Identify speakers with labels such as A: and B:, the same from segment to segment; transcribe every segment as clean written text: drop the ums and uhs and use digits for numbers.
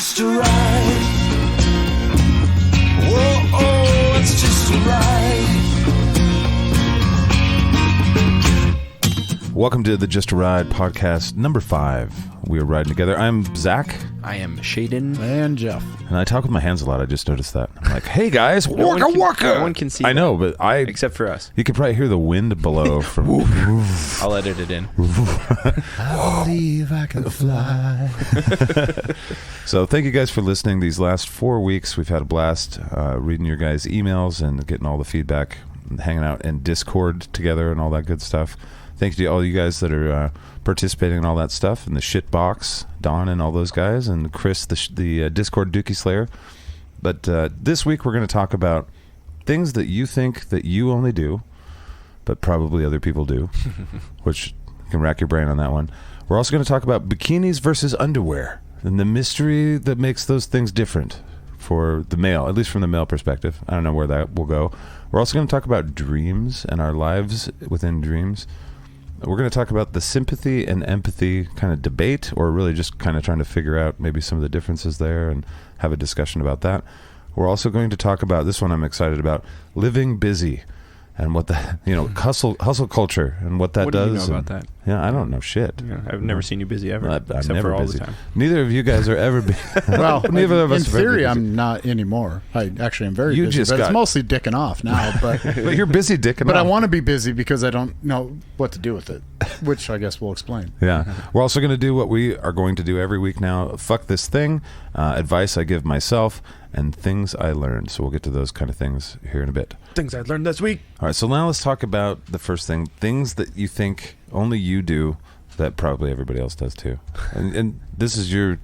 A: just a ride. Whoa, oh, it's just a ride.
B: Welcome to the Just a Ride podcast number 5. We are riding together. I'm Zach.
C: I am Shaiden.
D: And Jeff.
B: And I talk with my hands a lot. I just noticed that. I'm like, hey guys,
C: No
B: waka waka.
C: No one can see
B: I
C: that,
B: know, but
C: except for us.
B: You can probably hear the wind below from.
C: I'll edit it in.
D: I believe I can fly.
B: So thank you guys for listening. These last 4 weeks, we've had a blast reading your guys' emails and getting all the feedback, and hanging out in Discord together and all that good stuff. Thank you to all you guys that are participating in all that stuff, and the shit box, Don and all those guys, and Chris, the Discord Dookie Slayer. But this week we're going to talk about things that you think that you only do, but probably other people do, which you can rack your brain on that one. We're also going to talk about bikinis versus underwear and the mystery that makes those things different for the male, at least from the male perspective. I don't know where that will go. We're also going to talk about dreams and our lives within dreams. We're going to talk about the sympathy and empathy kind of debate, or really just kind of trying to figure out maybe some of the differences there and have a discussion about that. We're also going to talk about, this one I'm excited about, living busy and what the, hustle culture and what that does.
C: What do you know about that?
B: Yeah, I don't know shit.
C: Yeah, I've never seen you busy ever,
B: I'm
C: except
B: never
C: for all
B: busy.
C: the time.
B: Neither of you guys are ever busy.
D: Well,
B: neither of
D: in
B: us are very
D: theory,
B: busy.
D: I'm not anymore. I actually am very
B: You
D: busy,
B: just
D: but
B: got-
D: it's mostly dicking off now. But
B: But you're busy dicking
D: but I
B: off.
D: want to be busy because I don't know what to do with it, which I guess we'll explain.
B: Yeah. We're also going to do what we are going to do every week now. Fuck this thing. Advice I give myself and things I learned. So we'll get to those kind of things here in a bit.
C: Things I learned this week.
B: All right. So now let's talk about the first thing. Things that you think only you do that probably everybody else does too. And this is your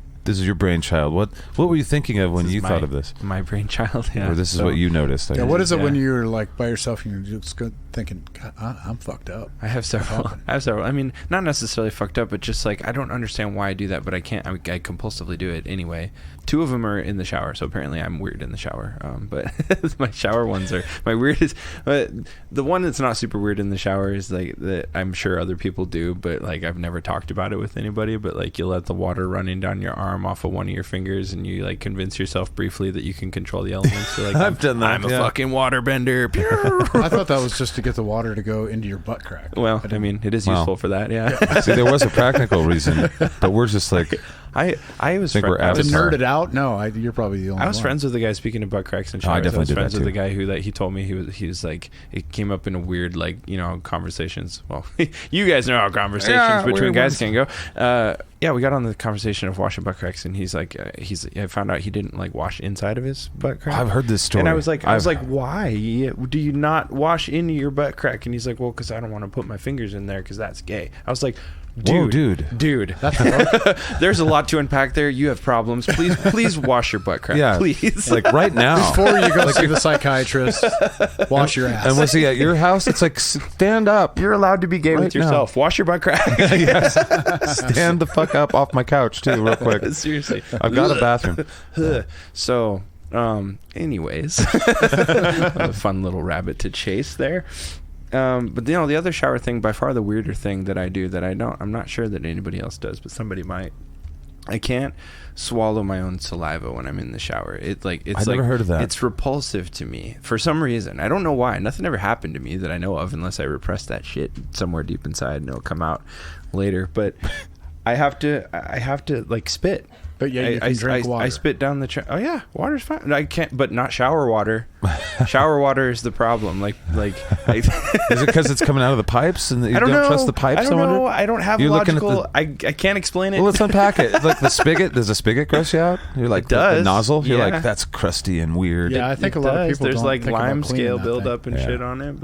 B: brainchild. What were you thinking of when you thought of this?
C: My brainchild, yeah.
B: Or this is what you noticed? I
D: Yeah,
B: guess.
D: what is it when
C: Yeah.
D: you're like by yourself and you're just thinking, God, I'm fucked up?
C: I have several. I mean, not necessarily fucked up, but just like I don't understand why I do that, but I can't. I compulsively do it anyway. 2 of them are in the shower, so apparently I'm weird in the shower. But my shower ones are my weirdest. But the one that's not super weird in the shower is like that. I'm sure other people do, but like I've never talked about it with anybody. But like you let the water running down your arm off of one of your fingers, and you like convince yourself briefly that you can control the elements. You're like,
B: I've done that.
C: I'm a fucking waterbender.
D: I thought that was just to get the water to go into your butt crack.
C: Well, I mean, it is useful for that. Yeah.
B: See, there was a practical reason, but we're just like,
C: I was
B: think we're
C: I
D: To
C: was,
B: Avatar.
D: nerd it out? No, you're probably the only one.
C: I was friends with the guy, speaking of butt cracks and
B: Oh, I
C: showers.
B: definitely
C: was
B: did
C: friends
B: that
C: with
B: too.
C: the guy who he told me he was like, it came up in a weird, like, conversations. Well, you guys know how conversations between
B: weird
C: guys
B: ones.
C: can go. Yeah, we got on the conversation of washing butt cracks, and he's like, I found out he didn't like wash inside of his butt crack.
B: I've heard this story.
C: And I was like, why do you not wash into your butt crack? And he's like, well, because I don't want to put my fingers in there because that's gay. I was like,
B: Whoa,
C: dude. There's a lot to unpack there. You have problems. Please wash your butt crack.
B: Yeah,
C: please.
B: like right now.
D: Before you go see the psychiatrist, wash your ass.
B: And was he at your house? It's like, stand up.
C: You're allowed to be gay
B: Right
C: with yourself. Wash your butt crack.
B: Yes. Stand the fuck up off my couch too, real quick.
C: Seriously.
B: I've got a bathroom.
C: So, anyways, a fun little rabbit to chase there. But the other shower thing, by far the weirder thing that I do that I'm not sure that anybody else does, but somebody might. I can't swallow my own saliva when I'm in the shower. I've
B: never heard of that.
C: It's repulsive to me for some reason. I don't know why. Nothing ever happened to me that I know of, unless I repress that shit somewhere deep inside and it'll come out later. But I have to like spit.
D: But yeah, you can drink water.
C: I spit down the. Oh yeah, water's fine. I can't, but not shower water. Shower water is the problem. Is
B: it because it's coming out of the pipes and you don't trust the pipes?
C: I don't know. I don't have logical. I can't explain it.
B: Well, let's unpack it. It's like the spigot. Does a spigot gross you out? You're like,
C: It does.
B: the nozzle. You're
C: Yeah.
B: like, that's crusty and weird.
D: Yeah, I think a lot of people
C: There's
D: don't
C: like
D: think about
C: lime
D: cleaning
C: scale
D: that
C: buildup
D: thing.
C: and
B: Yeah.
C: shit on it,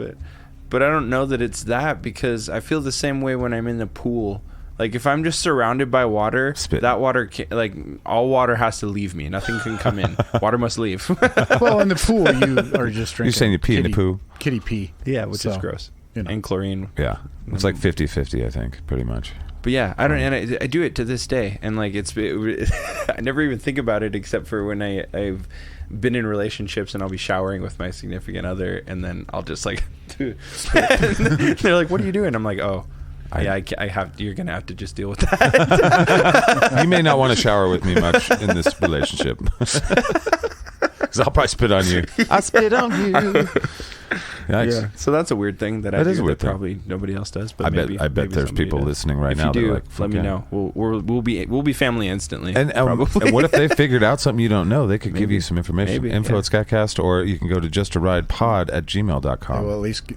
C: but I don't know that it's that, because I feel the same way when I'm in the pool. Like if I'm just surrounded by water,
B: Spit.
C: that water like all water has to leave me. Nothing can come in. Water must leave.
D: Well, in the pool, you are just drinking.
B: You're saying you pee in the
D: kitty-
B: poo?
D: Kitty pee.
C: Yeah, which is
D: So,
C: gross.
D: you know.
C: And chlorine.
B: Yeah. It's like 50-50, I think, pretty much.
C: But yeah, I don't, and I do it to this day, and like I never even think about it except for when I've been in relationships and I'll be showering with my significant other, and then I'll just like, and they're like, "What are you doing?" I'm like, "Oh, I have. You're gonna have to just deal with that.
B: You may not want to shower with me much in this relationship. Because I'll probably spit on you. I spit on you. Yikes.
C: Yeah. So that's a weird thing that I do that
B: thing.
C: probably nobody else does. But
B: I bet there's people listening right now.
C: If you do,
B: like,
C: let me know. We'll be family instantly.
B: And what if they figured out something you don't know? They could give you some information.
C: Maybe,
B: Info
C: yeah.
B: at SkatCast, or you can go to justarridepod@gmail.com.
D: Well, at least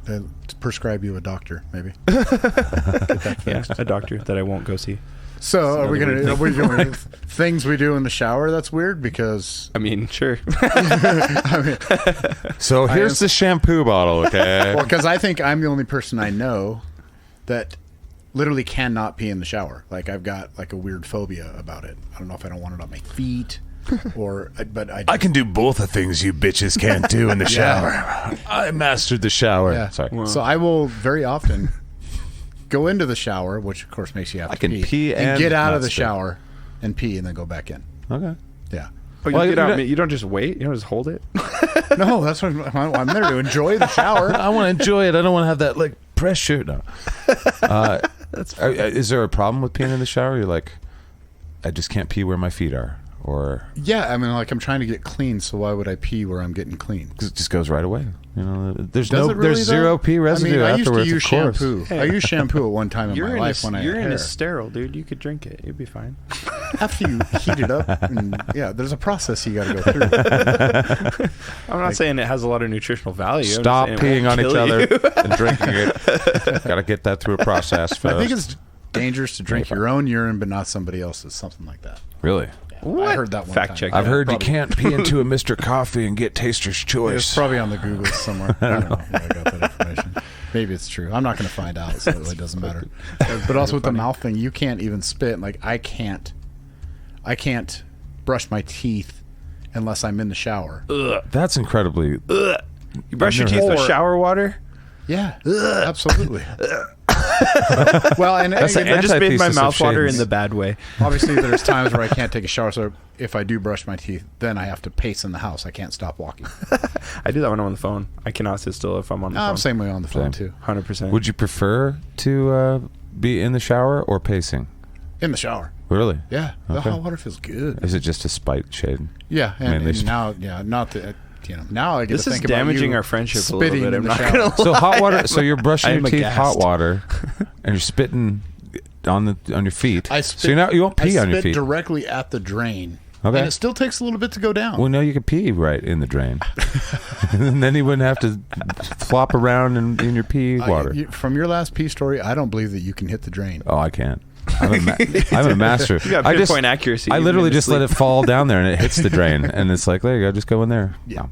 D: prescribe you a doctor, maybe.
C: Yeah, a doctor that I won't go see.
D: So are we
C: another weird
D: doing things we do in the shower? That's weird because
C: I mean, sure.
B: So here's the shampoo bottle, okay?
D: well, because I think I'm the only person I know that literally cannot pee in the shower. Like I've got like a weird phobia about it. I don't know if I don't want it on my feet or, but I
B: can do both the things you bitches can't do in the shower. I mastered the shower.
D: Yeah.
B: Sorry.
C: Wow.
D: So I will very often go into the shower, which of course makes you have to
B: can pee and
D: get out
B: not
D: of the
B: spit.
D: shower and pee and then go back in.
B: Okay.
D: Yeah.
C: Oh, you
B: Well,
C: get
B: you
C: out.
B: don't-
C: You don't just wait. You don't just hold it.
D: No, that's what I'm there to enjoy the shower.
B: I want to enjoy it. I don't want to have that like pressure. No. Is there a problem with peeing in the shower? You're like, I just can't pee where my feet are, or
D: Yeah, I mean, like I'm trying to get clean, so why would I pee where I'm getting clean?
B: 'cause it just goes right away. You know, there's
D: Does it really,
B: there's zero
D: though?
B: pee residue
D: I mean,
B: afterwards.
D: I used to use
B: of course.
D: shampoo. I used shampoo at one time in my life when I had hair.
C: is sterile, dude. You could drink it. You'd be fine.
D: After you heat it up, and yeah, there's a process you got to go through.
C: I'm not saying it has a lot of nutritional value. I'm just
B: Stop
C: saying it
B: peeing
C: won't
B: on each
C: kill
B: other
C: you.
B: and drinking it. Got to get that through a process first.
D: I think it's dangerous to drink your own urine, but not somebody else's. Something like that.
B: really.
C: What?
D: I heard that one
C: Fact
D: time.
C: check.
B: I've heard
D: probably.
B: you can't pee into a Mr. Coffee and get Taster's
D: It's
B: Choice.
D: probably on the Google somewhere. I don't know where I got that information. Maybe it's true. I'm not going to find out, so it really doesn't matter. But also with the mouth thing, you can't even spit. Like I can't brush my teeth unless I'm in the shower.
B: That's incredibly.
C: You brush your
B: I've
C: teeth
B: never
C: with
D: heard-
C: shower water?
D: Yeah, absolutely. Well, and
B: That's
D: again,
C: I just made my
B: antithesis of
C: mouth water in
B: Shaiden's.
C: the bad way.
D: obviously there's times where I can't take a shower, so if I do brush my teeth, then I have to pace in the house. I can't stop walking.
C: I do that when I'm on the phone. I cannot sit still if I'm on the
D: I'm
C: phone.
D: same way on the phone
B: Same.
D: too.
C: 100%.
B: Would you prefer to be in the shower or pacing?
D: In the shower.
B: Really?
D: Yeah, the
B: Okay.
D: hot water feels good.
B: Is it just a spite, Shaiden?
D: Yeah,
B: I mean,
D: and,
B: they just-
D: now, yeah, not that now I get
C: This
D: to
C: is
D: think about
C: damaging
D: you
C: our friendship a little
D: spitting
C: bit.
D: in
C: I'm
D: the
C: not
D: shower.
C: going to
B: So hot water. So you're brushing
C: I
B: your
C: am
B: teeth
C: aghast.
B: hot water, and you're spitting on your feet.
D: I
B: so you won't pee
D: I
B: on your
D: spit
B: feet.
D: directly at the drain.
B: Okay.
D: And it still takes a little bit to go down.
B: Well, no, you could pee right in the drain, and then you wouldn't have to flop around in your pee water.
D: From your last pee story, I don't believe that you can hit the drain.
B: Oh, I can't. I'm a master.
C: You got
B: I just-
C: pinpoint accuracy.
B: I
C: even
B: literally
C: in your
B: just let it
C: sleep.
B: fall down there, and it hits the drain, and it's like, there you go, just go in there.
D: Yeah.
B: No.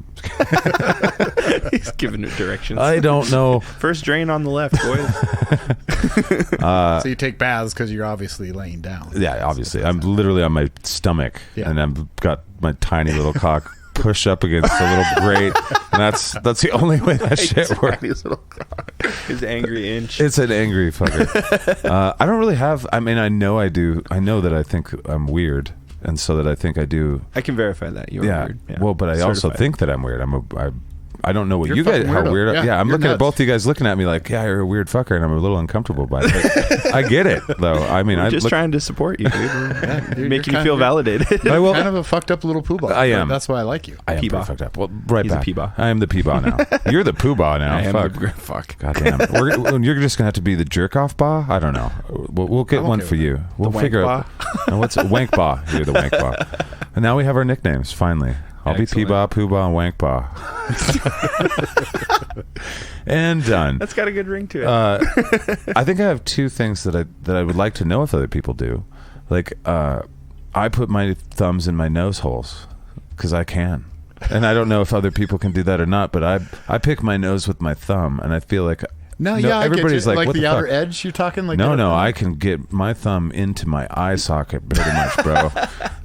C: He's giving it directions.
B: I don't know.
C: First drain on the left, boys.
D: So you take baths because you're obviously laying down.
B: Yeah, obviously, I'm literally on my stomach,
D: Yeah.
B: and I've got my tiny little cock pushed up against a little grate, and that's the only way that shit works.
C: His angry inch.
B: It's an angry fucker. I don't really have. I mean, I know I do. I know that I think I'm weird, and so that I think I do.
C: I can verify that. You're
B: Yeah.
C: weird. Yeah.
B: Well, but I also
C: Certified.
B: think that I'm weird. I don't know what
D: You're
B: you guys.
D: fucking
B: How
D: weirdo.
B: weird?
D: Yeah,
B: I'm
D: you're
B: looking at
D: nuts.
B: both of you guys looking at me like, yeah, you're a weird fucker, and I'm a little uncomfortable by it. But I get it though. I mean,
C: I'm
B: I
C: just
B: look,
C: trying to support you, dude.
D: you're
C: Making you
D: kind
C: feel
D: of-
C: validated.
B: I will.
D: Kind of a fucked up little poobah.
B: I am.
D: But that's why I like you.
B: I am
C: Peebah.
B: pretty fucked up. Well, right
C: He's a
B: back.
C: peebah.
B: I am the peebah now. You're the poobah now.
C: I am
B: Fuck.
C: the- fuck.
B: Goddamn. You're just gonna have to be the jerk off bah. I don't know. We'll get
D: I'm
B: one
D: okay
B: for
D: with
B: you. We'll
C: wank
B: figure
C: bah?
B: out. No, what's it? Wank bah? You're the wank bah. And now we have our nicknames. Finally, I'll
C: Excellent.
B: be peebah, poobah, and wank bah. And done.
C: That's got a good ring to it.
B: I think I have two things that I would like to know if other people do. Like, I put my thumbs in my nose holes because I can, and I don't know if other people can do that or not. But I pick my nose with my thumb, and I feel like
D: No, yeah, I
B: everybody's
D: get you.
B: like, what
D: the
B: the
D: outer
B: fuck?
D: edge. You're talking like
B: No, I can get my thumb into my eye socket pretty much, bro.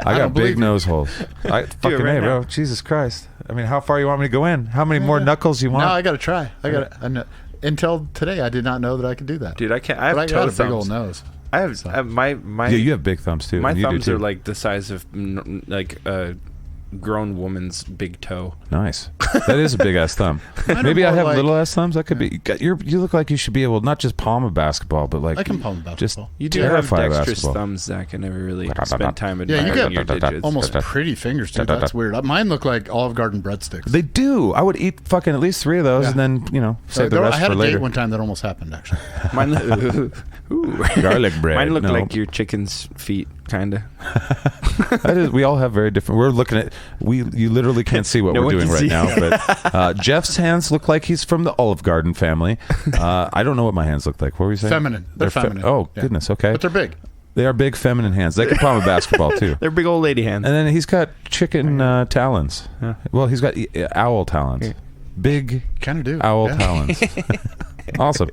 B: I got
D: don't believe
B: big
D: you.
B: nose holes. Fucking
C: right
B: A, bro.
C: now.
B: Jesus Christ. I mean, how far you want me to go in? How many more knuckles you want?
D: No, I got to try. Until today, I did not know that I could do that.
C: Dude, I can't. I have
D: but I
C: toe
D: got a big old
C: thumbs.
D: nose.
C: I have my
B: yeah, you have big thumbs too.
C: my
B: and you do
C: thumbs
B: too.
C: are like the size of like grown woman's big toe.
B: Nice. That is a big ass thumb. Maybe I have little ass thumbs. That could be. You look like you should be able not just palm a basketball, but like
D: I can palm a basketball.
B: Just
C: You do have
B: terrify a
C: dexterous
B: basketball.
C: thumbs, Zach. I never really spent time
D: you
C: admiring
D: got
C: your digits.
D: almost pretty fingers, dude. That's weird. Mine look like Olive Garden breadsticks.
B: They do. I would eat fucking at least 3 of those, and then save the rest
D: I had
B: for
D: a
B: later.
D: date one time that almost happened, actually.
C: Mine,
B: Garlic bread.
C: Mine look
B: No.
C: like your chicken's feet, kind of.
B: We all have very different. We're looking at. You literally can't see what
C: No
B: we're
C: one
B: doing
C: can
B: right
C: see.
B: now. But Jeff's hands look like he's from the Olive Garden family. I don't know what my hands look like. What were you saying?
D: Feminine. They're feminine.
B: Oh
D: Yeah.
B: goodness. Okay.
D: But they're big.
B: They are big feminine hands. They can palm a basketball too.
C: They're big old lady hands.
B: And then he's got chicken talons.
C: Yeah.
B: Well, he's got owl talons.
C: Okay.
B: Big
D: Kind of do.
B: owl
D: Yeah.
B: talons. Awesome.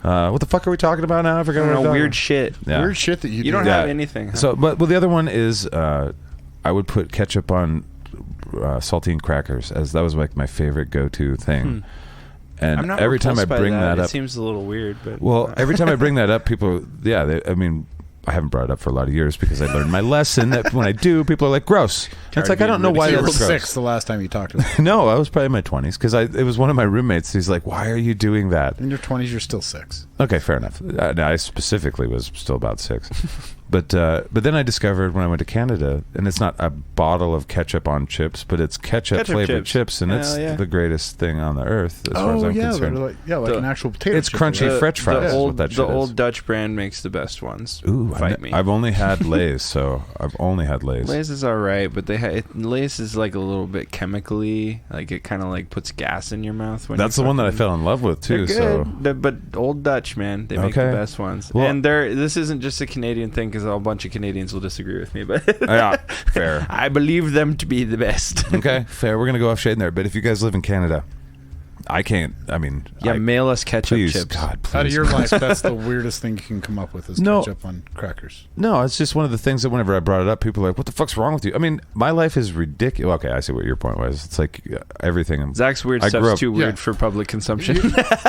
B: What the fuck are we talking about now? I forgot.
C: I
B: what
C: don't
B: we're
C: know,
B: talking
C: weird
B: about.
C: shit.
B: Yeah.
D: Weird shit that you do.
C: You don't
B: Yeah.
C: have anything. Huh?
B: So, but the other one is I would put ketchup on saltine crackers, as that was like my favorite go-to thing. And
C: I'm not
B: every time I
C: repulsed by
B: bring that
C: it
B: up,
C: seems a little weird. But
B: well, every time I bring that up, people, I haven't brought it up for a lot of years because I learned my lesson that when I do, people are like, gross. And it's like, I don't know why
D: You
B: that's
D: were
B: gross.
D: 6 the last time you talked to me.
B: No, I was probably in my 20s because it was one of my roommates. He's like, why are you doing that?
D: In your 20s, you're still 6.
B: Okay, fair enough. I specifically was still about 6. But then I discovered when I went to Canada, and it's not a bottle of ketchup on chips, but it's ketchup-flavored chips, and it's
C: yeah.
B: the greatest thing on the earth as far as I'm concerned.
D: Like an actual potato
B: It's
D: chip.
B: crunchy French fries is what that shit
C: the
B: is.
C: old Dutch brand makes the best ones.
B: Ooh,
C: Fight me.
B: I've only had Lay's, so I've only had Lay's.
C: Lay's is alright, but Lay's is like a little bit chemically, like it kind of like puts gas in your mouth. When
B: That's the one that I fell in love with too.
C: They're
B: So
C: good. But Old Dutch, man, they make the best ones.
B: Well-
C: And this isn't just a Canadian thing because a bunch of Canadians will disagree with me, but
B: yeah, fair.
C: I believe them to be the best.
B: Okay, fair. We're gonna go off Shaiden there, but if you guys live in Canada, I can't. I mean,
C: Yeah, mail us ketchup
B: please,
C: chips.
B: God, please.
D: Out of your life, that's the weirdest thing you can come up with is
B: No.
D: ketchup on crackers.
B: No, it's just one of the things that whenever I brought it up, people are like, "What the fuck's wrong with you?" I mean, my life is ridiculous. Okay, I see what your point was. It's like everything.
C: Zach's weird
B: I grew
C: stuff's
B: up-
C: too weird
D: Yeah.
C: for public consumption.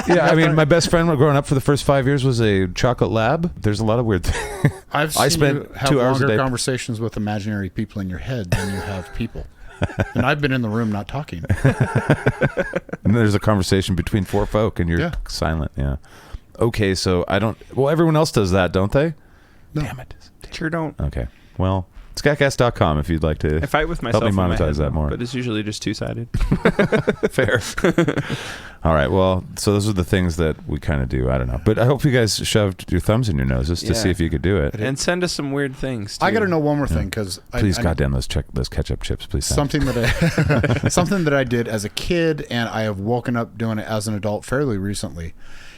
B: Yeah, I mean, my best friend growing up for the first 5 years was a chocolate lab. There's a lot of weird things.
D: I've
B: I
D: seen
B: spent
D: you have
B: 2 hours a
D: longer
B: day.
D: conversations with imaginary people in your head than you have people. And I've been in the room not talking.
B: And there's a conversation between 4 folk, and you're
D: Yeah.
B: silent. Yeah. Okay, so I don't. Well, everyone else does that, don't they?
D: No.
B: Damn it.
C: Sure don't.
B: Okay. Well, SkatCast.com if you'd like to
C: I fight with myself
B: help me
C: in my
B: monetize
C: head,
B: that more.
C: but it's usually just two-sided.
B: Fair. All right. Well, so those are the things that we kind of do. I don't know, but I hope you guys shoved your thumbs in your noses to
C: Yeah.
B: see if you could do it.
C: And send us some weird things, too.
D: I got to know one more thing because
B: Please, goddamn those ketchup chips, please. Send.
D: something that something that I did as a kid and I have woken up doing it as an adult fairly recently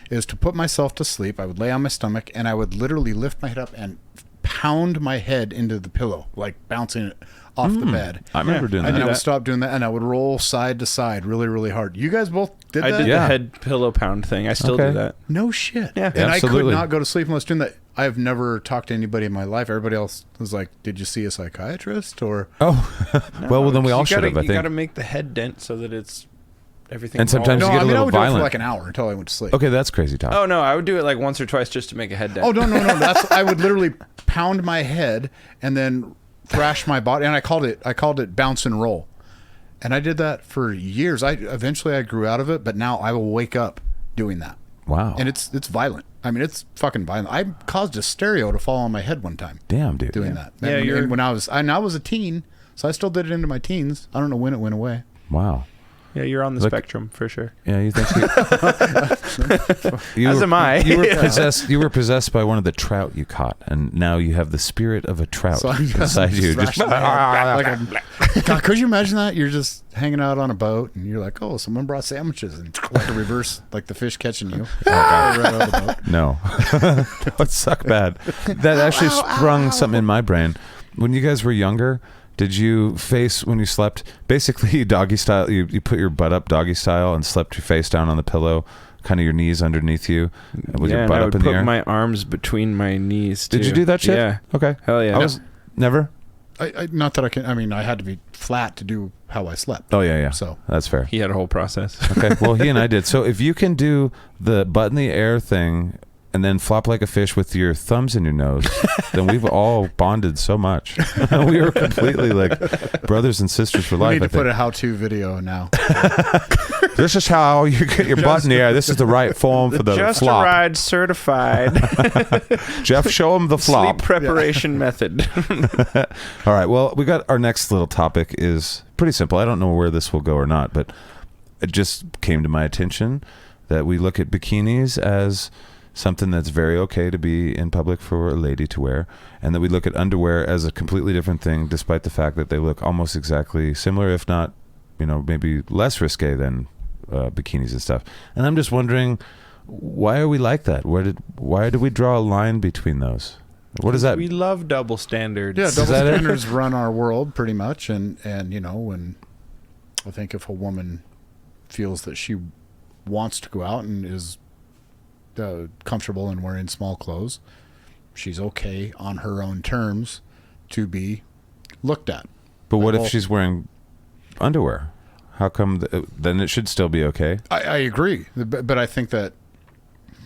D: is to put myself to sleep. I would lay on my stomach and I would literally lift my head up and pound my head into the pillow, like bouncing it off the bed.
B: I remember doing
D: And then I
B: that.
D: would stop doing that and I would roll side to side really, really hard. You guys both did
C: I
D: that?
C: did
B: Yeah.
C: the head pillow pound thing. I still
B: Okay.
C: do that.
D: No shit.
C: Yeah.
D: And I
B: Absolutely.
D: could not go to sleep unless doing that. I've never talked to anybody in my life. Everybody else was like, "Did you see a psychiatrist?" Or
B: Oh, well, then we all should have. I
C: You got to
B: think.
C: make the head dent so that it's everything.
B: And sometimes
D: no,
B: you get
D: I
B: a
D: mean I
B: little
D: would do it
B: violent.
D: for like an hour until I went to sleep.
B: Okay, that's crazy talk.
C: Oh no, I would do it like once or twice just to make a head dent.
D: Oh no. That's I would literally pound my head and then thrash my body, and I called it bounce and roll, and I did that for years. Eventually I grew out of it, but now I will wake up doing that,
B: Wow.
D: and it's violent. I mean, it's fucking violent. I caused a stereo to fall on my head one time
B: Damn, dude.
D: doing that.
C: Yeah,
D: and when I was a teen, so I still did it into my teens. I don't know when it went away.
B: Wow.
C: Yeah, you're on the
B: Look-
C: spectrum for sure.
B: Yeah, you think you
C: As am I.
B: You were possessed. You were possessed by one of the trout you caught, and now you have the spirit of a trout
D: So I'm
B: inside you. Just
D: thrashing my head God, could you imagine that? You're just hanging out on a boat, and you're like, "Oh, someone brought sandwiches," and like a reverse, like the fish catching you. Right out of the boat.
B: No, that would suck bad. That actually sprung something in my brain. When you guys were younger, did you face when you slept? Basically, doggy style. You put your butt up doggy style and slept your face down on the pillow, kind of your knees underneath you, with
C: Yeah,
B: your
C: and
B: butt
C: I
B: up
C: would
B: in the
C: put
B: air.
C: my arms between my knees. Too.
B: Did you do that shit?
C: Yeah.
B: Okay.
C: Hell yeah.
B: I was never.
D: I not that I can. I mean, I had to be flat to do how I slept.
B: Oh yeah.
D: So
B: That's fair.
C: He had a whole process.
B: Okay. Well, he and I did. So if you can do the butt in the air thing and then flop like a fish with your thumbs in your nose, then we've all bonded so much. We are completely like brothers and sisters for
D: We
B: life.
D: need to
B: I think.
D: put a how-to video now.
B: This is how you get your butt in the air. This is the right form for the
C: Just
B: flop.
C: a ride certified
B: Jeff, show him the flop.
C: sleep preparation method.
B: All right. Well, we got our next little topic is pretty simple. I don't know where this will go or not, but it just came to my attention that we look at bikinis as something that's very okay to be in public for a lady to wear, and that we look at underwear as a completely different thing, despite the fact that they look almost exactly similar, if not, maybe less risque than bikinis and stuff. And I'm just wondering, why are we like that? Why do we draw a line between those? What is that?
C: We love double standards.
D: Yeah, double
B: that it?
D: standards run our world pretty much, and when I think if a woman feels that she wants to go out and is comfortable in wearing small clothes, she's okay on her own terms to be looked at.
B: But what
D: Well,
B: if she's wearing underwear? How come then it should still be okay?
D: I agree, but I think that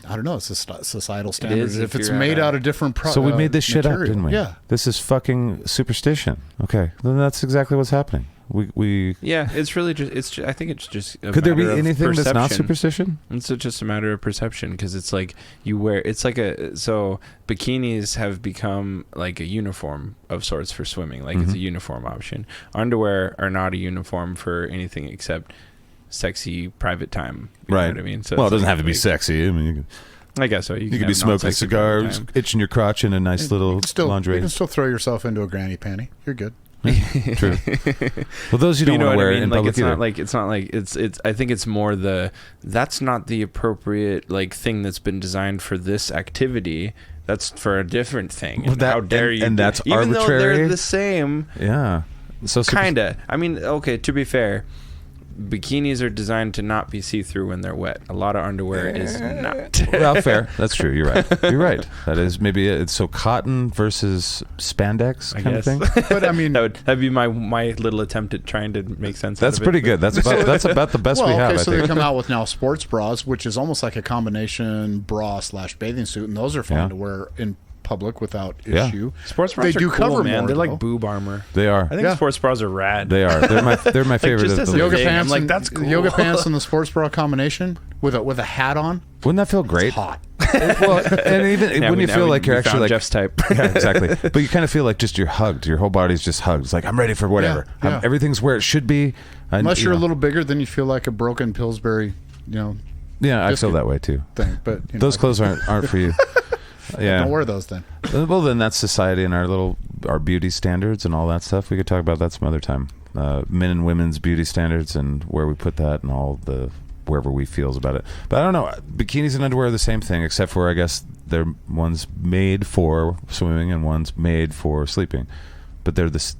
D: I don't know. It's a societal standard.
C: is
D: If
C: if
D: it's
C: you're
D: made
C: at a-
D: out of different
B: So we made this shit up,
D: material.
B: didn't we?
D: Yeah.
B: This is fucking superstition. Okay, then that's exactly what's happening. We
C: Yeah, it's really just. I think it's just. A
B: could there be
C: matter of
B: anything that's not
C: perception.
B: superstition?
C: It's just a matter of perception, because it's like you wear. It's like so bikinis have become like a uniform of sorts for swimming. Like it's a uniform option. Underwear are not a uniform for anything except sexy private time. You know
B: Right.
C: what I mean? So
B: Well, it
C: it's
B: doesn't
C: like-
B: have to be sexy. I mean, you
C: I guess so. You
B: could
C: have
B: be smoking a
C: non-sexy
B: cigar,
C: private time.
B: itching your crotch in a nice little
D: You can
B: lingerie.
D: still throw yourself into a granny panty. You're good.
B: True. Well, those you
C: But
B: don't want to wear in
C: like
B: public
C: it's
B: either.
C: not like it's I think it's more that's not the appropriate like thing that's been designed for this activity. That's for a different thing.
B: Well,
C: And how
B: that-
C: dare
B: and-
C: you?
B: and that's
C: even though
B: arbitrary?
C: they're the same,
B: Yeah. So
C: kinda. I mean, okay. To be fair, bikinis are designed to not be see-through when they're wet. A lot of underwear is not.
B: Well, fair. That's true. You're right. You're right. That is maybe it. So cotton versus spandex
C: I
B: kind of
C: guess.
B: thing.
D: But I mean,
C: that'd be my little attempt at trying to make sense.
B: That's
C: out of
B: pretty
C: it.
B: good. That's about the best
D: well,
B: we have.
D: okay,
B: I
D: so
B: think.
D: they come out with now sports bras, which is almost like a combination bra / bathing suit, and those are fine
B: Yeah.
D: to wear in public without
B: Yeah.
D: issue.
C: Sports bras
D: They
C: are
D: do
C: cool,
D: cover
C: man.
D: more,
C: They're
D: though.
C: like boob armor.
B: They are.
C: I think
D: Yeah.
C: sports bras are rad.
B: They are. They're my favorite.
C: just
B: of
C: as
B: the
C: a
D: Yoga
C: thing, I'm
D: pants,
C: like,
D: and,
C: that's cool.
D: Yoga pants and the sports bra combination with a hat on.
B: Wouldn't that feel great?
D: It's hot.
B: Well, and even
C: Yeah,
B: when you feel like you're actually like
C: Jeff's type.
B: yeah, exactly. But you kind of feel like just you're hugged. Your whole body's just hugged. It's like I'm ready for whatever.
D: Yeah.
B: Everything's where it should be. And,
D: Unless you're
B: you
D: a
B: know.
D: little bigger, then you feel like a broken Pillsbury,
B: Yeah, I feel
D: biscuit.
B: that way too.
D: thing. But
B: Those clothes aren't for you. Yeah.
D: Don't wear those then.
B: Well, then that's society and our beauty standards and all that stuff. We could talk about that some other time. Men and women's beauty standards and where we put that and all the wherever we feels about it. But I don't know. Bikinis and underwear are the same thing, except for I guess they're one's made for swimming and one's made for sleeping. But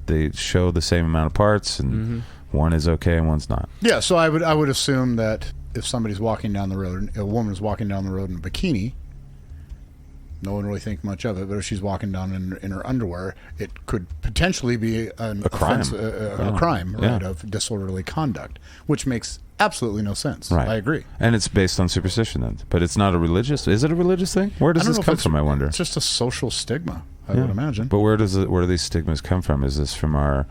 B: they show the same amount of parts, and one is okay and one's not.
D: Yeah, so I would assume that if somebody's walking down the road, a woman is walking down the road in a bikini, no one really think much of it. But if she's walking down in her underwear, it could potentially be a
B: crime.
D: a crime, right,
B: Yeah.
D: of disorderly conduct, which makes absolutely no sense.
B: Right.
D: I agree.
B: And it's based on superstition then. But it's not a religious. Is it a religious thing? Where does
D: I don't
B: this
D: know if
B: come
D: it's-
B: from? I wonder.
D: It's just a social stigma, I
B: Yeah.
D: would imagine.
B: But where do these stigmas come from? Is this from our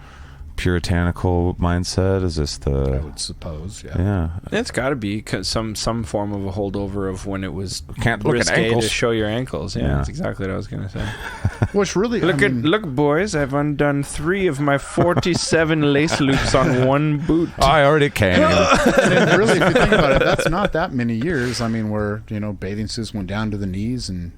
B: puritanical mindset? Is this
D: I
B: the
D: would suppose, yeah.
B: yeah?
C: It's got to be some form of a holdover of when it was
B: Can't look at
C: risque
B: ankles.
C: to show your ankles. Yeah,
B: Yeah.
C: that's exactly what I was gonna say.
D: Which really,
C: Look, boys! I've undone 3 of my 47 lace loops on one boot.
B: I already came.
D: and really, if you think about it, that's not that many years. I mean, where bathing suits went down to the knees, and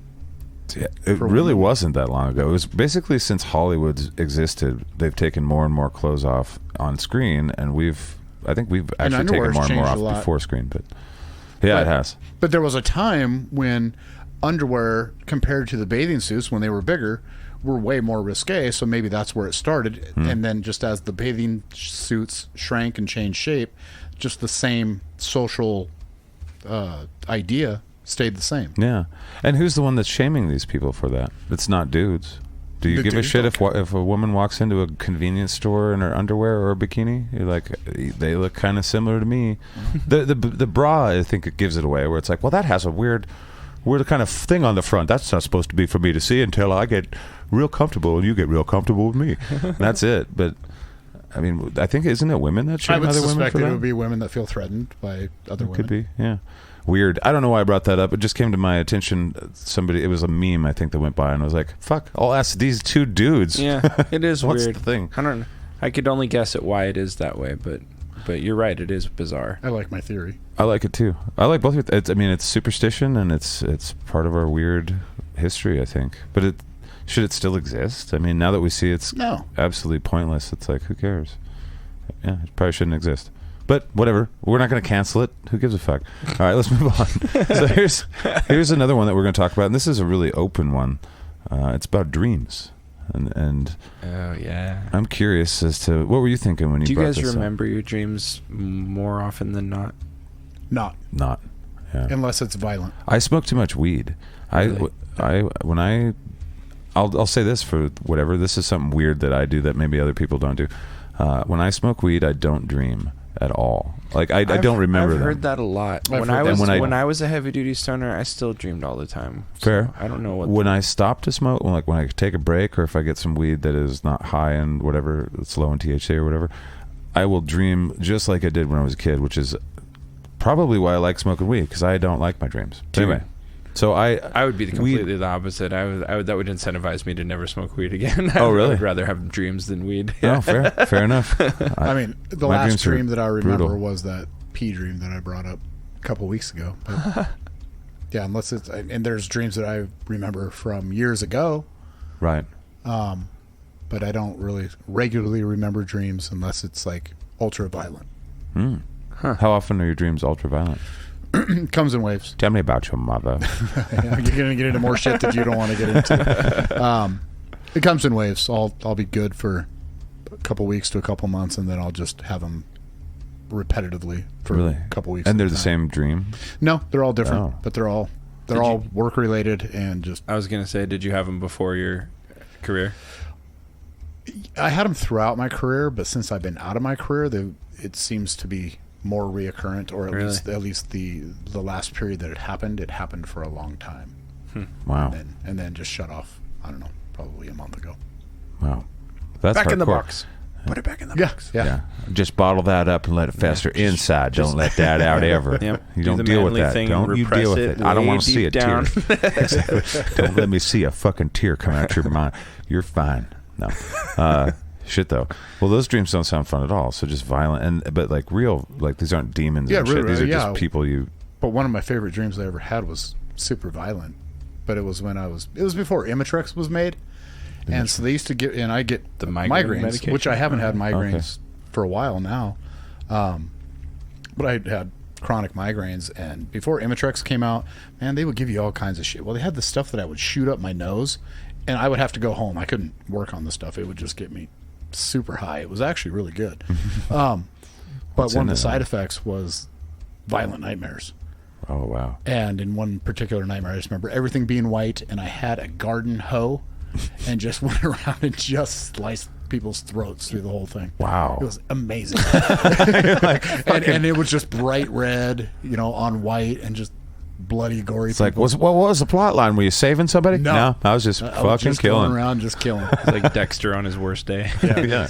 B: It
D: For
B: really
D: women.
B: wasn't that long ago. It was basically since Hollywood existed, they've taken more and more clothes off on screen, and I think we've actually taken
D: underwear's
B: more and more
D: changed
B: off
D: a lot.
B: before screen. But yeah, it has.
D: But there was a time when underwear, compared to the bathing suits when they were bigger, were way more risque. So maybe that's where it started. And then just as the bathing suits shrank and changed shape, just the same social idea stayed the same.
B: Yeah, and who's the one that's shaming these people for that? It's not dudes. Do you
D: The
B: give a
D: dudes
B: shit
D: don't
B: if a woman walks into a convenience store in her underwear or a bikini? You're like, they look kind of similar to me. The bra, I think it gives it away, where it's like, well, that has a weird we're the kind of thing on the front. That's not supposed to be for me to see until I get real comfortable and you get real comfortable with me. And that's it. But I mean, I think, isn't it women that shame
D: I would
B: other women
D: suspect
B: for
D: that
B: that?
D: it would be women that feel threatened by other women.
B: Could be, yeah. Weird. I don't know why I brought that up. It just came to my attention. It was a meme, I think, that went by, and I was like, fuck, I'll ask these two dudes.
C: Yeah, it is
B: What's
C: weird.
B: the thing?
C: I don't know. I could only guess at why it is that way, but you're right. It is bizarre.
D: I like my theory.
B: I like it too. I like both. It's superstition, and it's part of our weird history, I think. But should it still exist? I mean, now that we see it's absolutely pointless, it's like, who cares? Yeah, it probably shouldn't exist. But whatever, we're not going to cancel it. Who gives a fuck? All right, let's move on. So here's another one that we're going to talk about, and this is a really open one. It's about dreams, and
C: oh yeah,
B: I'm curious as to what were you thinking when you brought this up?
C: Do you guys remember your dreams more often than not?
D: Not.
B: Yeah.
D: Unless it's violent.
B: I smoke too much weed.
C: Really?
B: I'll say this for whatever. This is something weird that I do that maybe other people don't do. When I smoke weed, I don't dream at all. Like I don't remember.
C: I've
B: them.
C: heard that a lot.
D: I've
C: When
D: heard
C: I
D: that.
C: was
B: And when I-
C: I was a heavy duty stoner, I still dreamed all the time. So
B: Fair.
C: I don't know what.
B: When I stop to smoke, like when I take a break, or if I get some weed that is not high in whatever, it's low in THC or whatever, I will dream just like I did when I was a kid, which is probably why I like smoking weed, because I don't like my dreams. But anyway, so
C: I would be completely the opposite. I would that would incentivize me to never smoke weed again.
B: Oh, really?
C: I'd rather have dreams than weed.
B: Oh, fair enough.
D: I mean, the
B: my
D: last
B: dreams are
D: dream that I remember
B: brutal.
D: was that pee dream that I brought up a couple weeks ago. But yeah, unless it's... And there's dreams that I remember from years ago.
B: Right.
D: But I don't really regularly remember dreams unless it's like ultra violent.
B: How often are your dreams ultra violent?
D: It comes in waves.
B: Tell me about your mother.
D: You're gonna get into more shit that you don't want to get into. It comes in waves. I'll be good for a couple weeks to a couple months, and then I'll just have them repetitively for
B: Really?
D: a couple weeks.
B: And
D: at
B: they're
D: a
B: the
D: time.
B: same dream?
D: No, they're all different,
B: Oh.
D: but they're all work related and just.
C: I was gonna say, did you have them before your career?
D: I had them throughout my career, but since I've been out of my career, it seems to be more reoccurrent, or at least the last period that it happened for a long time.
B: Wow.
D: And then just shut off. I don't know, probably a month ago.
B: Wow. That's
C: Back in the
B: hardcore.
C: box. Put it back in the
D: Yeah,
C: box.
D: yeah.
B: Just bottle that up and let it fester inside. Don't let that out ever.
C: Yep.
B: You
C: Do
B: don't
C: the
B: deal with
C: manly
B: that.
C: thing and
B: Don't you
C: repress
B: deal with
C: it
B: it. I don't
C: way
B: want to see a
C: deep down.
B: tear. Exactly. Don't let me see a fucking tear come out your mind. You're fine. No. Shit though. Well, those dreams don't sound fun at all. So just violent but like real, like these aren't demons and shit.
D: really,
B: These are
D: yeah.
B: just people you.
D: But one of my favorite dreams I ever had was super violent. But it was before Imitrex was made. And so they used to I get
C: The migraine
D: migraines,
C: medication?
D: which I haven't had migraines for a while now. But I had chronic migraines, and before Imitrex came out, man, they would give you all kinds of shit. Well, they had the stuff that I would shoot up my nose, and I would have to go home. I couldn't work on the stuff. It would just get me super high. It was actually really good. But
B: What's
D: one
B: in
D: of the
B: it?
D: side effects was violent nightmares.
B: Oh wow.
D: And in one particular nightmare, I just remember everything being white, and I had a garden hoe and just went around and just sliced people's throats through the whole thing.
B: Wow.
D: It was amazing. and it was just bright red, on white, and just bloody, gory.
B: It's like,
D: people.
B: what was the plot line? Were you saving somebody?
D: No.
B: I was just
D: I was
B: fucking
D: just
B: killing.
D: going around, just killing.
C: It's like Dexter on his worst day.
B: Yeah.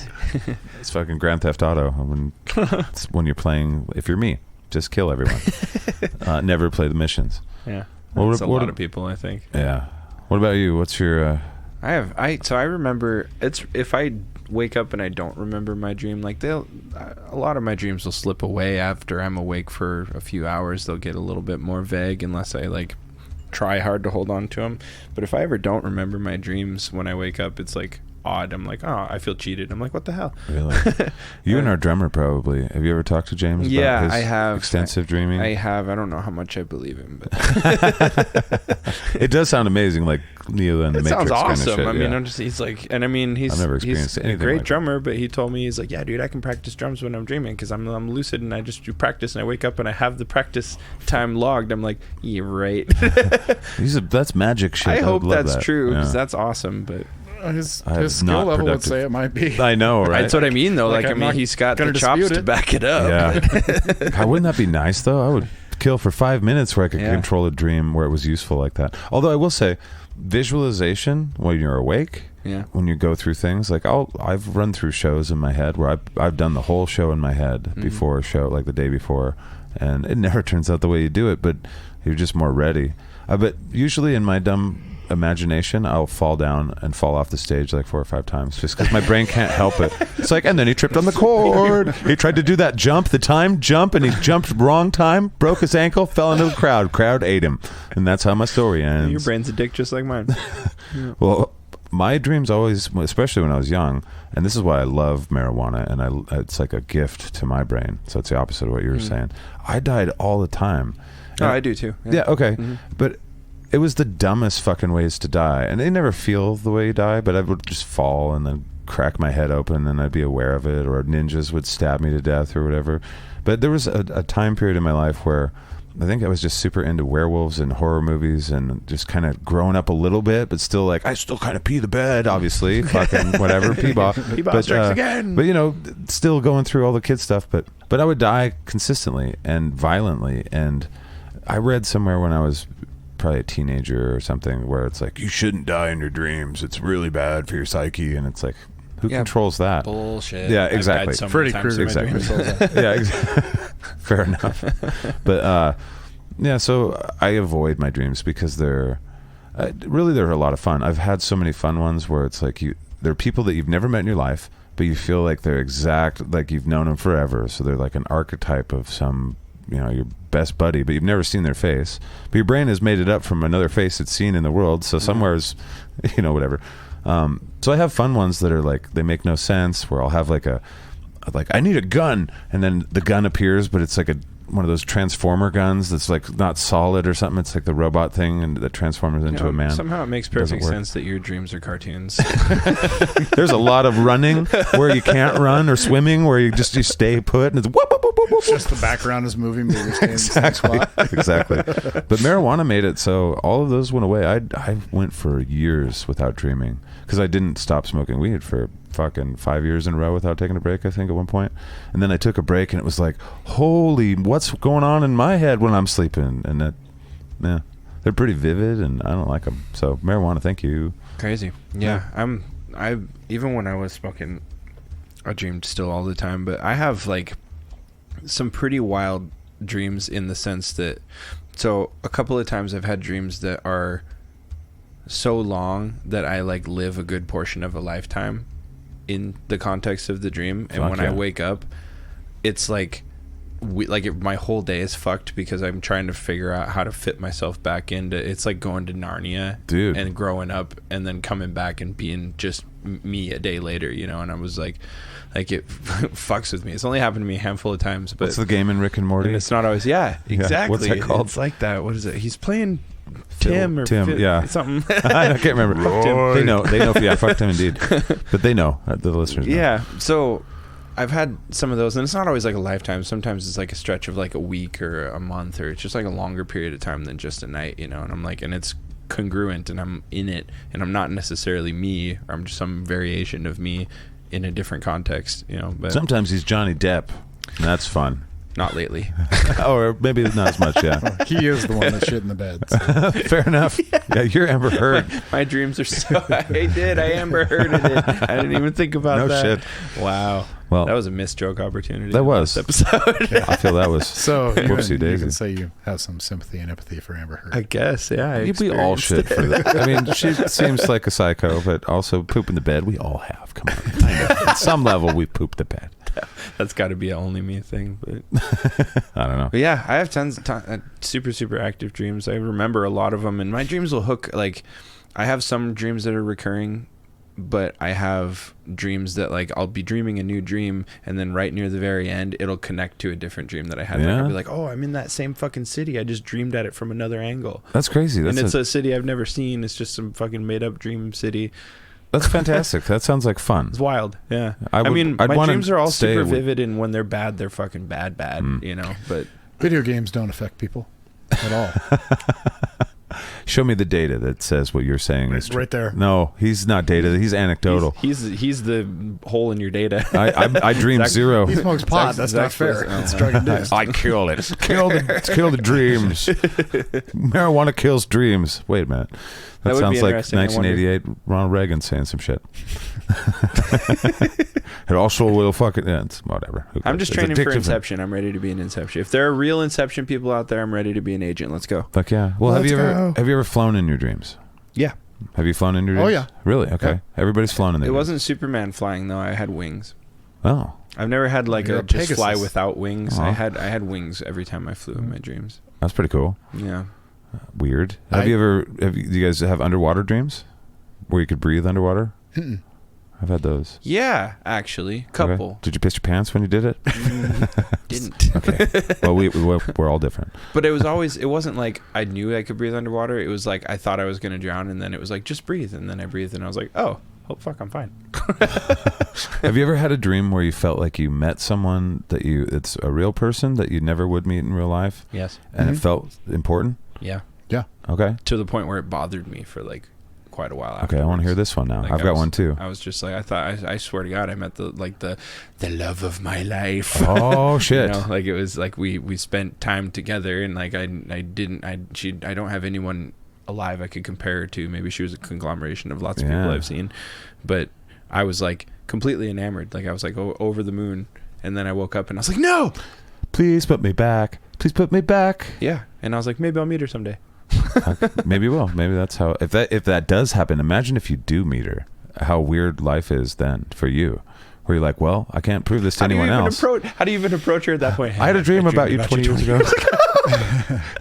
B: It's fucking Grand Theft Auto. When you're playing, if you're me, just kill everyone. Never play the missions.
C: Yeah.
B: Well,
C: That's a
B: what-
C: lot of people, I think.
B: Yeah. What about you? What's your?
C: So I remember if I wake up and I don't remember my dream, like a lot of my dreams will slip away after I'm awake for a few hours. They'll get a little bit more vague unless I like try hard to hold on to them. But if I ever don't remember my dreams when I wake up, it's like odd. I'm like, oh, I feel cheated. I'm like, what the hell?
B: Really? You and our drummer probably. Have you ever talked to James
C: Yeah,
B: about his
C: I have.
B: extensive dreaming?
C: I have. I don't know how much I believe him, but
B: It does sound amazing, like Neo and the
C: it
B: Matrix
C: sounds awesome.
B: kind of shit.
C: I mean,
B: yeah.
C: he's like, and I mean, he's
B: I've never experienced
C: he's a
B: anything
C: great
B: like
C: drummer, but he told me, he's like, yeah, dude, I can practice drums when I'm dreaming because I'm lucid and I just do practice and I wake up and I have the practice time logged. I'm like, yeah, right.
B: That's magic shit.
C: I hope
B: would love
C: that's
B: that.
C: true because
B: Yeah.
C: that's awesome, but.
D: His
B: I have
D: skill
B: not
D: level would
B: productive.
D: say it might be.
B: I know, right?
C: That's what I mean, though.
D: Like,
C: Like, I
D: I'm
C: mean,
D: not
C: he's got
D: gonna
C: the chops
D: dispute
C: to
D: it.
C: back it up.
B: Yeah. God, wouldn't that be nice though? I would kill for 5 minutes where I could
C: Yeah.
B: control a dream where it was useful like that. Although I will say, visualization when you're awake,
C: Yeah.
B: when you go through things, like I've run through shows in my head where I've done the whole show in my head before a show, like the day before, and it never turns out the way you do it, but you're just more ready. But usually in my dumb imagination, I'll fall down and fall off the stage like 4 or 5 times just because my brain can't help it. It's like, and then he tripped on the cord. He tried to do that jump, the time jump, and he jumped wrong time, broke his ankle, fell into the crowd. Crowd ate him. And that's how my story ends.
C: Your brain's a dick just like mine.
B: Well, my dreams always, especially when I was young, and this is why I love marijuana, and it's like a gift to my brain. So it's the opposite of what you were saying. I died all the time.
C: Oh, I do too.
B: Yeah, okay. But it was the dumbest fucking ways to die. And they never feel the way you die, but I would just fall and then crack my head open and I'd be aware of it, or ninjas would stab me to death or whatever. But there was a time period in my life where I think I was just super into werewolves and horror movies and just kind of growing up a little bit, but still like, I still kind of pee the bed, obviously. Fucking whatever, Peebaugh.
C: Peebaugh strikes again.
B: But, you know, still going through all the kid stuff. But I would die consistently and violently. And I read somewhere when I was probably a teenager or something where it's like, you shouldn't die in your dreams. It's really bad for your psyche. And it's like, who controls that?
C: Bullshit.
B: Yeah, exactly.
C: Freddy Krueger.
B: Exactly. Yeah, exactly. Fair enough. But yeah, so I avoid my dreams because they're a lot of fun. I've had so many fun ones where it's like they're people that you've never met in your life, but you feel like they're exact, like you've known them forever. So they're like an archetype of some, you know, your best buddy, but you've never seen their face. But your brain has made it up from another face it's seen in the world. So somewhere's, you know, whatever. So I have fun ones that are like, they make no sense, where I'll have like I need a gun, and then the gun appears, but it's like one of those transformer guns that's like not solid or something. It's like the robot thing and that transforms into a man.
C: Somehow it makes perfect sense that your dreams are cartoons.
B: There's a lot of running where you can't run, or swimming where you stay put, and it's whoop, whoop, whoop, whoop, whoop.
D: Just the background is moving, but you're staying in the same spot.
B: Exactly. But marijuana made it so all of those went away. I went for years without dreaming because I didn't stop smoking weed for fucking 5 years in a row without taking a break, I think, at one point. And then I took a break and it was like, holy, what's going on in my head when I'm sleeping? And that, yeah, they're pretty vivid and I don't like them. So marijuana, thank you.
C: Crazy. Yeah. I even when I was smoking, I dreamed still all the time, but I have like some pretty wild dreams in the sense that, so a couple of times I've had dreams that are so long that I like live a good portion of a lifetime in the context of the dream. And when I wake up, it's like my whole day is fucked because I'm trying to figure out how to fit myself back into, it's like going to Narnia,
B: dude,
C: and growing up and then coming back and being just me a day later, you know. And I was like it fucks with me. It's only happened to me a handful of times. But
B: what's the game in Rick and Morty?
C: And it's not always, exactly.
B: What's that called?
C: It's like that. What is it? He's playing Tim,
B: yeah,
C: something.
B: I can't remember. They know. Yeah, fuck Tim indeed. But they know. The listeners know.
C: Yeah. So I've had some of those, and it's not always like a lifetime. Sometimes it's like a stretch of like a week or a month, or it's just like a longer period of time than just a night, you know. And I'm like, and it's congruent, and I'm in it, and I'm not necessarily me, or I'm just some variation of me in a different context, you know. But
B: sometimes he's Johnny Depp, and that's fun.
C: Not lately.
B: Or maybe not as much, yeah.
D: He is the one that shit in the bed. So.
B: Fair enough. Yeah, you're Amber Heard.
C: My dreams are so... I Amber Hearded it. I didn't even think about that.
B: No shit.
C: Wow.
B: Well,
C: that was a missed joke opportunity.
B: That was.
C: This episode.
B: I feel that was
D: so
B: whoopsie daisy.
D: You can say you have some sympathy and empathy for Amber Heard.
C: I guess, yeah.
B: We all should for that. I mean, she seems like a psycho, but also poop in the bed. We all have. Come on. Kind of. At some level, we poop the bed.
C: That's got to be an only me thing, but
B: I don't know.
C: But yeah, I have tons of super active dreams. I remember a lot of them, and my dreams will hook. Like, I have some dreams that are recurring, but I have dreams that like I'll be dreaming a new dream, and then right near the very end, it'll connect to a different dream that I had.
B: Yeah.
C: Like, I'll be like, oh, I'm in that same fucking city. I just dreamed at it from another angle.
B: That's crazy.
C: And it's a city I've never seen. It's just some fucking made up dream city.
B: That's fantastic. That sounds like fun.
C: It's wild. Yeah.
B: I
C: mean, my dreams are all super
B: with...
C: vivid, and when they're bad, they're fucking bad, you know, but
D: video games don't affect people at all.
B: Show me the data that says what you're saying is true.
D: Right there.
B: No, he's not data. He's anecdotal.
C: He's the hole in your data.
B: I dream zero.
D: He smokes pot. That's not fair. It's drug induced.
B: I kill it. Kill the dreams. Marijuana kills dreams. Wait a minute. That
C: would be
B: sounds like
C: interesting. I wonder.
B: 1988 Ronald Reagan saying some shit. It also will fucking end. Whatever. Who
C: I'm
B: cares?
C: just
B: It's
C: training for
B: addictive.
C: Inception. I'm ready to be an Inception. If there are real Inception people out there, I'm ready to be an agent. Let's go.
B: Fuck yeah. Well, have
D: Let's
B: you
D: go.
B: ever flown in your dreams?
C: Yeah.
B: Have you flown in your
D: Oh,
B: dreams?
D: yeah.
B: Really? Okay.
D: Yeah.
B: Everybody's flown in their
C: It
B: dreams.
C: wasn't Superman flying though. I had wings.
B: Oh.
C: I've never had like
D: You're
C: a
D: a
C: just fly
D: Pegasus.
C: without wings.
B: Aw.
C: I had wings every time I flew in my dreams.
B: That's pretty cool.
C: Yeah.
B: Weird. Do you guys have underwater dreams? Where you could breathe underwater?
D: Mm-mm.
B: I've had those.
C: Yeah, actually,
B: Okay.
C: couple.
B: Did you piss your pants when you did it?
C: Didn't.
B: Okay. Well, we're all different.
C: But it wasn't like I knew I could breathe underwater. It was like I thought I was going to drown, and then it was like, just breathe. And then I breathed, and I was like, oh fuck, I'm fine.
B: Have you ever had a dream where you felt like you met someone it's a real person that you never would meet in real life?
C: Yes.
B: And it felt important?
C: Yeah.
D: Yeah.
B: Okay.
C: To the point where it bothered me for like quite a while afterwards.
B: Okay, I want to hear this one now.
C: Like,
B: I've got one too.
C: I was just like, I swear to God, I met the love of my life.
B: Oh shit.
C: You know, like it was like we spent time together, and like I don't have anyone alive I could compare her to. Maybe she was a conglomeration of lots of people I've seen, but I was like completely enamored. Like I was like over the moon, and then I woke up and I was like, no,
B: Please put me back. Please put me back.
C: yeah, and I was like, maybe I'll meet her someday.
B: Maybe you will. Maybe that's how. If that does happen, imagine if you do meet her. How weird life is then for you, where you're like, well, I can't prove this to anyone else.
C: How do you even approach her at that point?
B: I had a dream about you 20 years ago.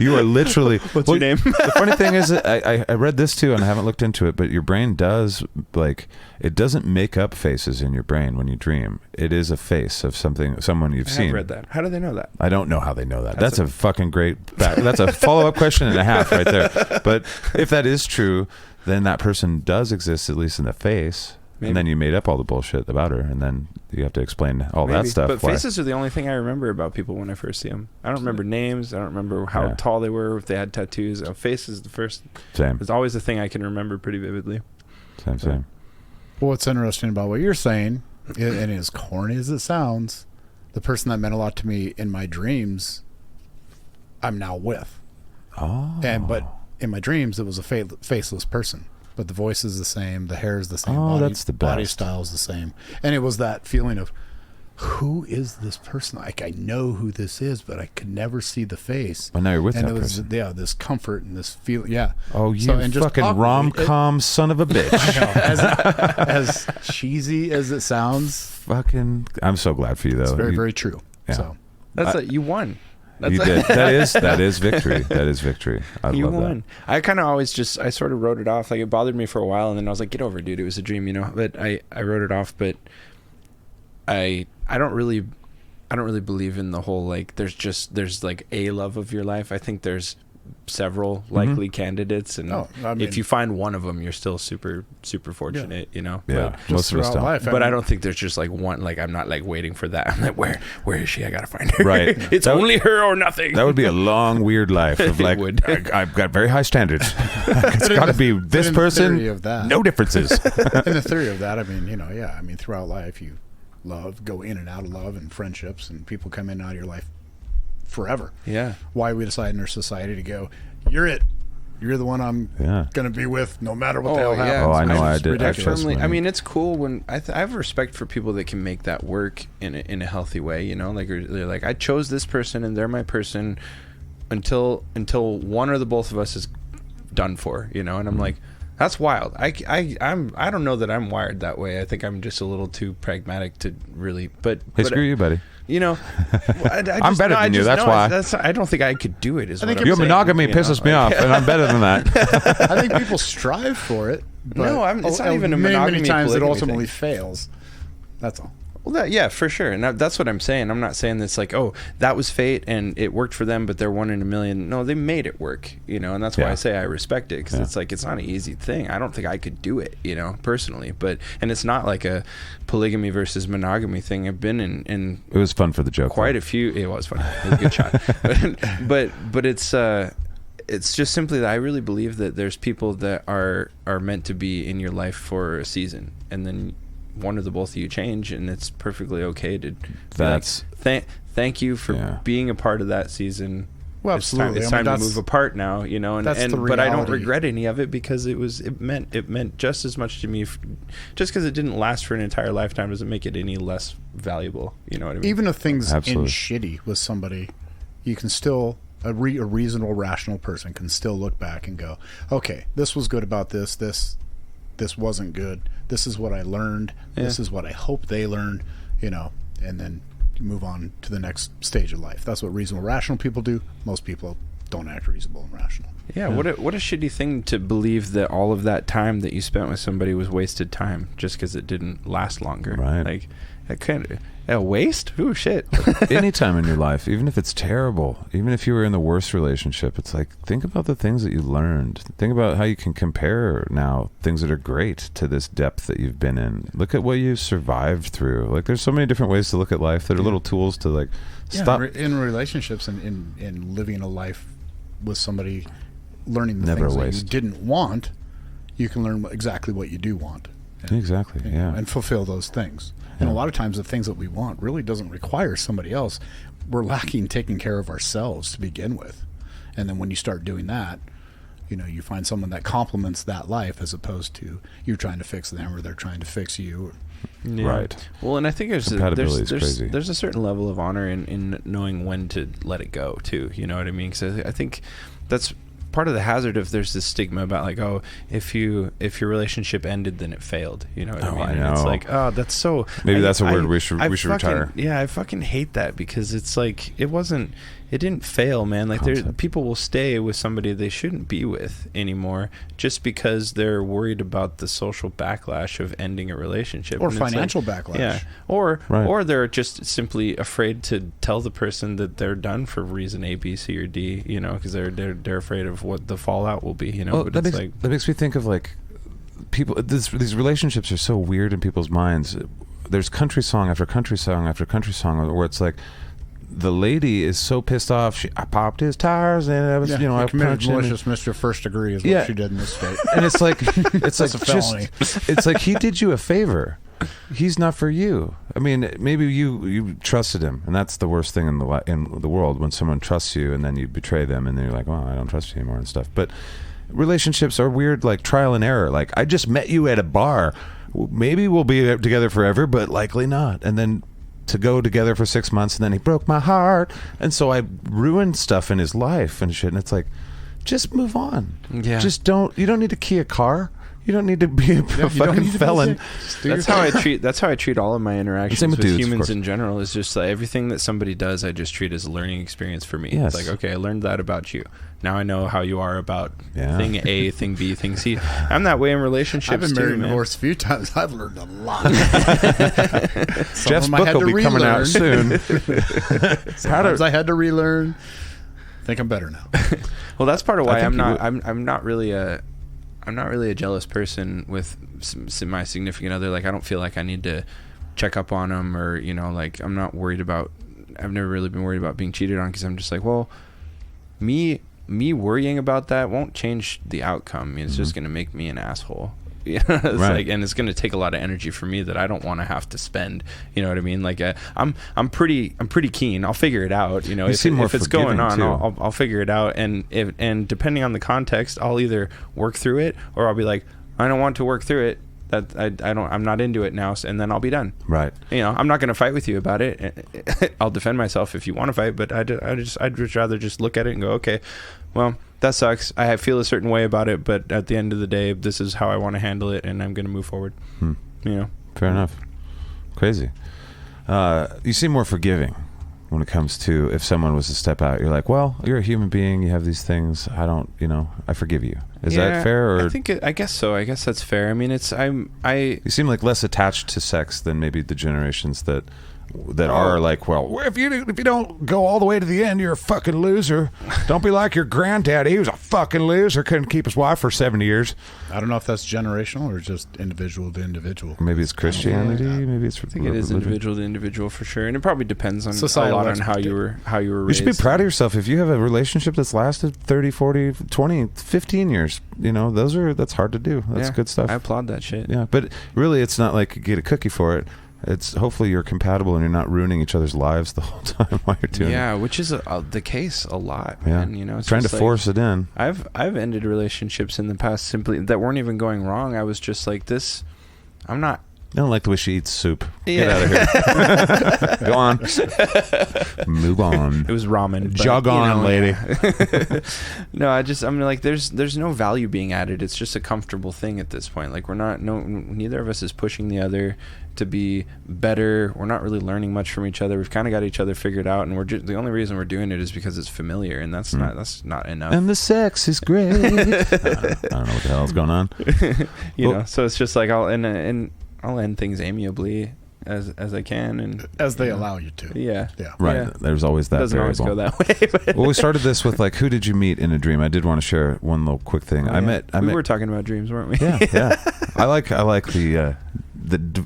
B: You are literally.
C: What's your name?
B: The funny thing is, I read this too, and I haven't looked into it, but your brain does it doesn't make up faces in your brain when you dream. It is a face of someone you've seen.
C: I've read that. How do they know that?
B: I don't know how they know that. That's a fucking great. That's a follow-up question and a half right there. But if that is true, then that person does exist, at least in the face.
C: Maybe.
B: And then you made up all the bullshit about her, and then you have to explain all that
C: Maybe.
B: stuff.
C: But
B: why.
C: faces are the only thing I remember about people when I first see them. I don't remember names. I don't remember how tall they were, if they had tattoos. Face is the first.
B: Same.
C: It's always the thing I can remember pretty vividly.
B: Same.
D: Well, what's interesting about what you're saying, and as corny as it sounds, the person that meant a lot to me in my dreams, I'm now with.
B: Oh.
D: But in my dreams, it was a faceless person. But the voice is the same, the hair is the same,
B: Oh, that's the
D: body
B: best.
D: style is the same. And it was that feeling of, who is this person? Like, I know who this is, but I could never see the face.
B: Well, now you're with
D: and
B: that
D: it was,
B: person.
D: yeah, this comfort and this feel. Yeah.
B: Oh, you
D: So, and just
B: fucking
D: awkwardly,
B: rom-com son of a bitch.
D: as cheesy as it sounds,
B: Fucking, I'm so glad for you, though.
D: it's very,
B: You-
D: very true.
B: yeah.
D: So
C: That's you won.
B: You did. That is victory. That is victory. I
C: You
B: love
C: won. I kind of always I sort of wrote it off. Like it bothered me for a while, and then I was like, get over it, dude. It was a dream, you know. But I wrote it off. But I don't really believe in the whole like there's like a love of your life. I think there's several likely candidates, and if you find one of them, you're still super fortunate, you know.
B: Yeah,
D: just
B: most of us
D: throughout
B: don't.
D: life,
C: But I don't think there's just like one. Like I'm not like waiting for that. I'm like, where is she? I gotta find her.
B: Right.
C: It's only her or nothing.
B: That would be a long, weird life of
C: It
B: like,
C: would.
B: I've got very high standards. It's got to be this
D: in the
B: person.
D: theory of that-
B: No differences.
D: in the theory of that, I mean, throughout life, you go in and out of love and friendships, and people come in and out of your life forever.
C: Yeah.
D: Why we decide in our society to go, you're it. You're the one I'm going to be with no matter what the hell happens.
B: Oh, I know. I
D: It's
B: did.
D: ridiculous.
C: I mean, it's cool when I have respect for people that can make that work in a healthy way. You know, like they're like, I chose this person and they're my person until one or the both of us is done for. You know, and I'm like, that's wild. I don't know that I'm wired that way. I think I'm just a little too pragmatic to really. But
B: Screw you, buddy.
C: You know,
B: I'm better than you. That's why.
C: I don't think I could do it.
B: Your monogamy pisses me off, and I'm better than that.
D: I think people strive for it. But
C: No, it's not even a monogamy,
D: Many times it
C: polygamy
D: ultimately
C: thing.
D: fails. That's all.
C: Well, yeah, for sure, and that's what I'm saying. I'm not saying that's like, oh, that was fate and it worked for them, but they're one in a million. No, they made it work, you know, and that's why I say I respect it, because it's like it's not an easy thing. I don't think I could do it, you know, personally. And it's not like a polygamy versus monogamy thing. I've been in
B: It was fun for the joke.
C: quite a few. It was fun. It was a good shot, but it's it's just simply that I really believe that there's people that are meant to be in your life for a season, and then one or the both of you change, and it's perfectly okay to
B: That's
C: thank you for being a part of that season.
D: Well, absolutely.
C: It's time to move apart now, you know,
D: That's the
C: but I don't
D: reality.
C: regret any of it, because it meant just as much to me. Just because it didn't last for an entire lifetime doesn't make it any less valuable. You know what I mean?
D: Even if things
B: Absolutely.
D: end shitty with somebody, you can still a reasonable, rational person can still look back and go, okay, this was good about this. This wasn't good. This is what I learned. This is what I hope they learned. You know, and then move on to the next stage of life. That's what reasonable, rational people do. Most people don't act reasonable and rational.
C: Yeah, what a shitty thing to believe that all of that time that you spent with somebody was wasted time just because it didn't last longer.
B: Right.
C: Like, that kind of a waste. Ooh, shit.
B: Any time in your life, even if it's terrible, even if you were in the worst relationship, it's like, think about the things that you learned. Think about how you can compare now things that are great to this depth that you've been in. Look at what you've survived through. Like, there's so many different ways to look at life that are little tools to, like, stop.
D: In relationships and in living a life with somebody, learning the
B: Never
D: things
B: a
D: that you
B: waste.
D: didn't want, you can learn exactly what you do want.
B: Exactly, yeah.
D: And fulfill those things. And a lot of times the things that we want really doesn't require somebody else. We're lacking taking care of ourselves to begin with. And then when you start doing that, you know, you find someone that complements that life as opposed to you trying to fix them or they're trying to fix you.
C: Yeah.
B: Right.
C: Well, and I think
B: Compatibility is crazy.
C: there's a certain level of honor in knowing when to let it go too. You know what I mean? Because I think that's part of the hazard of there's this stigma about, like, oh, if your relationship ended, then it failed. You know what I mean?
B: I
C: And it's
B: know.
C: like, oh, that's so.
B: Maybe that's a word we should
C: fucking
B: retire.
C: Yeah, I fucking hate that, because it's like it didn't fail, man. Like, people will stay with somebody they shouldn't be with anymore just because they're worried about the social backlash of ending a relationship
D: Or
C: And it's like-
D: financial backlash.
C: Yeah, or
B: Right.
C: they're just simply afraid to tell the person that they're done for reason A, B, C, or D. You know, because they're afraid of what the fallout will be. You know,
B: Well,
C: but
B: that
C: it's
B: makes,
C: like,
B: that makes me think of, like, people. These relationships are so weird in people's minds. There's country song after country song after country song where it's like, the lady is so pissed off. I popped his tires and I was,
D: Yeah,
B: you know, I
D: committed
B: punched him.
D: malicious mischief first degree is what
B: Yeah.
D: she did in this state.
B: And it's like, it's like
D: That's a felony.
B: it's like he did you a favor. He's not for you. I mean, maybe you trusted him, and that's the worst thing in the world, when someone trusts you and then you betray them, and then you're like, well, I don't trust you anymore and stuff. But relationships are weird, like trial and error. Like, I just met you at a bar. Maybe we'll be together forever, but likely not. And then to go together for 6 months, and then he broke my heart, and so I ruined stuff in his life and shit. And it's like, just move on.
C: Yeah.
B: Just don't. You don't need to key a car. You don't need to be a fucking felon.
C: that's how I treat all of my interactions
B: Same with
C: with
B: dudes, of
C: humans
B: course.
C: in general. Is just like everything that somebody does, I just treat as a learning experience for me.
B: Yes.
C: It's like, okay, I learned that about you. Now I know how you are about thing A, thing B, thing C. I'm that way in relationships.
D: I've been married
C: too,
D: and
C: man.
D: divorced a few times. I've learned a lot.
B: Jeff's book will be coming out soon.
D: Sometimes I had to relearn. I think I'm better now.
C: Well, that's part of why
B: think
C: I'm not really a jealous person with my significant other. Like, I don't feel like I need to check up on them, or, you know, like, I'm not worried about. I've never really been worried about being cheated on, because I'm just like, well, me worrying about that won't change the outcome. I mean, it's just going to make me an asshole. Yeah, it's
B: Right.
C: like, and it's going to take a lot of energy for me that I don't want to have to spend. You know what I mean? Like, I'm pretty keen. I'll figure it out. You know,
B: You seem more
C: if it's going
B: forgiving,
C: on,
B: too.
C: I'll figure it out. And depending on the context, I'll either work through it, or I'll be like, I don't want to work through it. That I'm not into it now, and then I'll be done.
B: Right.
C: You know, I'm not going to fight with you about it. I'll defend myself if you want to fight, but I'd just rather just look at it and go, okay, well, that sucks. I feel a certain way about it, but at the end of the day, this is how I want to handle it, and I'm going to move forward. You know.
B: Fair enough. Crazy. You seem more forgiving when it comes to, if someone was to step out, you're like, well, you're a human being. You have these things. I don't, I forgive you. Is that fair? Or
C: I guess so. I guess that's fair. I mean,
B: you seem like less attached to sex than maybe the generations that that are like, well, if you don't go all the way to the end, you're a fucking loser. Don't be like your granddaddy. He was a fucking loser. Couldn't keep his wife for 70 years.
D: I don't know if that's generational or just individual to individual.
B: Maybe it's Christianity. Maybe it's.
C: I think it is individual to individual for sure, and it probably depends on
D: Societal
C: a lot on how you were raised.
B: You should be proud of yourself if you have a relationship that's lasted 30, 40, 20, 15 years. You know, that's hard to do. That's good stuff.
C: I applaud that shit.
B: Yeah, but really, it's not like you get a cookie for it. It's hopefully you're compatible and you're not ruining each other's lives the whole time while you're doing it.
C: Yeah, which is the case a lot.
B: Yeah,
C: Man. You know, it's
B: trying to
C: just
B: force it in.
C: I've ended relationships in the past simply that weren't even going wrong. I was just like, this. I'm not.
B: I don't like the way she eats soup.
C: Yeah.
B: Get out of here. Go on. Move on.
C: It was ramen.
B: Jog on, lady.
C: No, I'm like, there's no value being added. It's just a comfortable thing at this point. Like neither of us is pushing the other to be better. We're not really learning much from each other. We've kind of got each other figured out, and the only reason we're doing it is because it's familiar, and that's not enough.
B: And the sex is great. I don't know what the hell's going on.
C: You know, so it's just like I'll end things amiably as I can, and
D: as they allow you to.
C: Yeah.
B: Right.
C: Yeah.
B: There's always that.
C: Doesn't
B: variable.
C: always go that way. But
B: Well, we started this with like, who did you meet in a dream? I did want to share one little quick thing.
C: We were talking about dreams, weren't we?
B: Yeah. I like the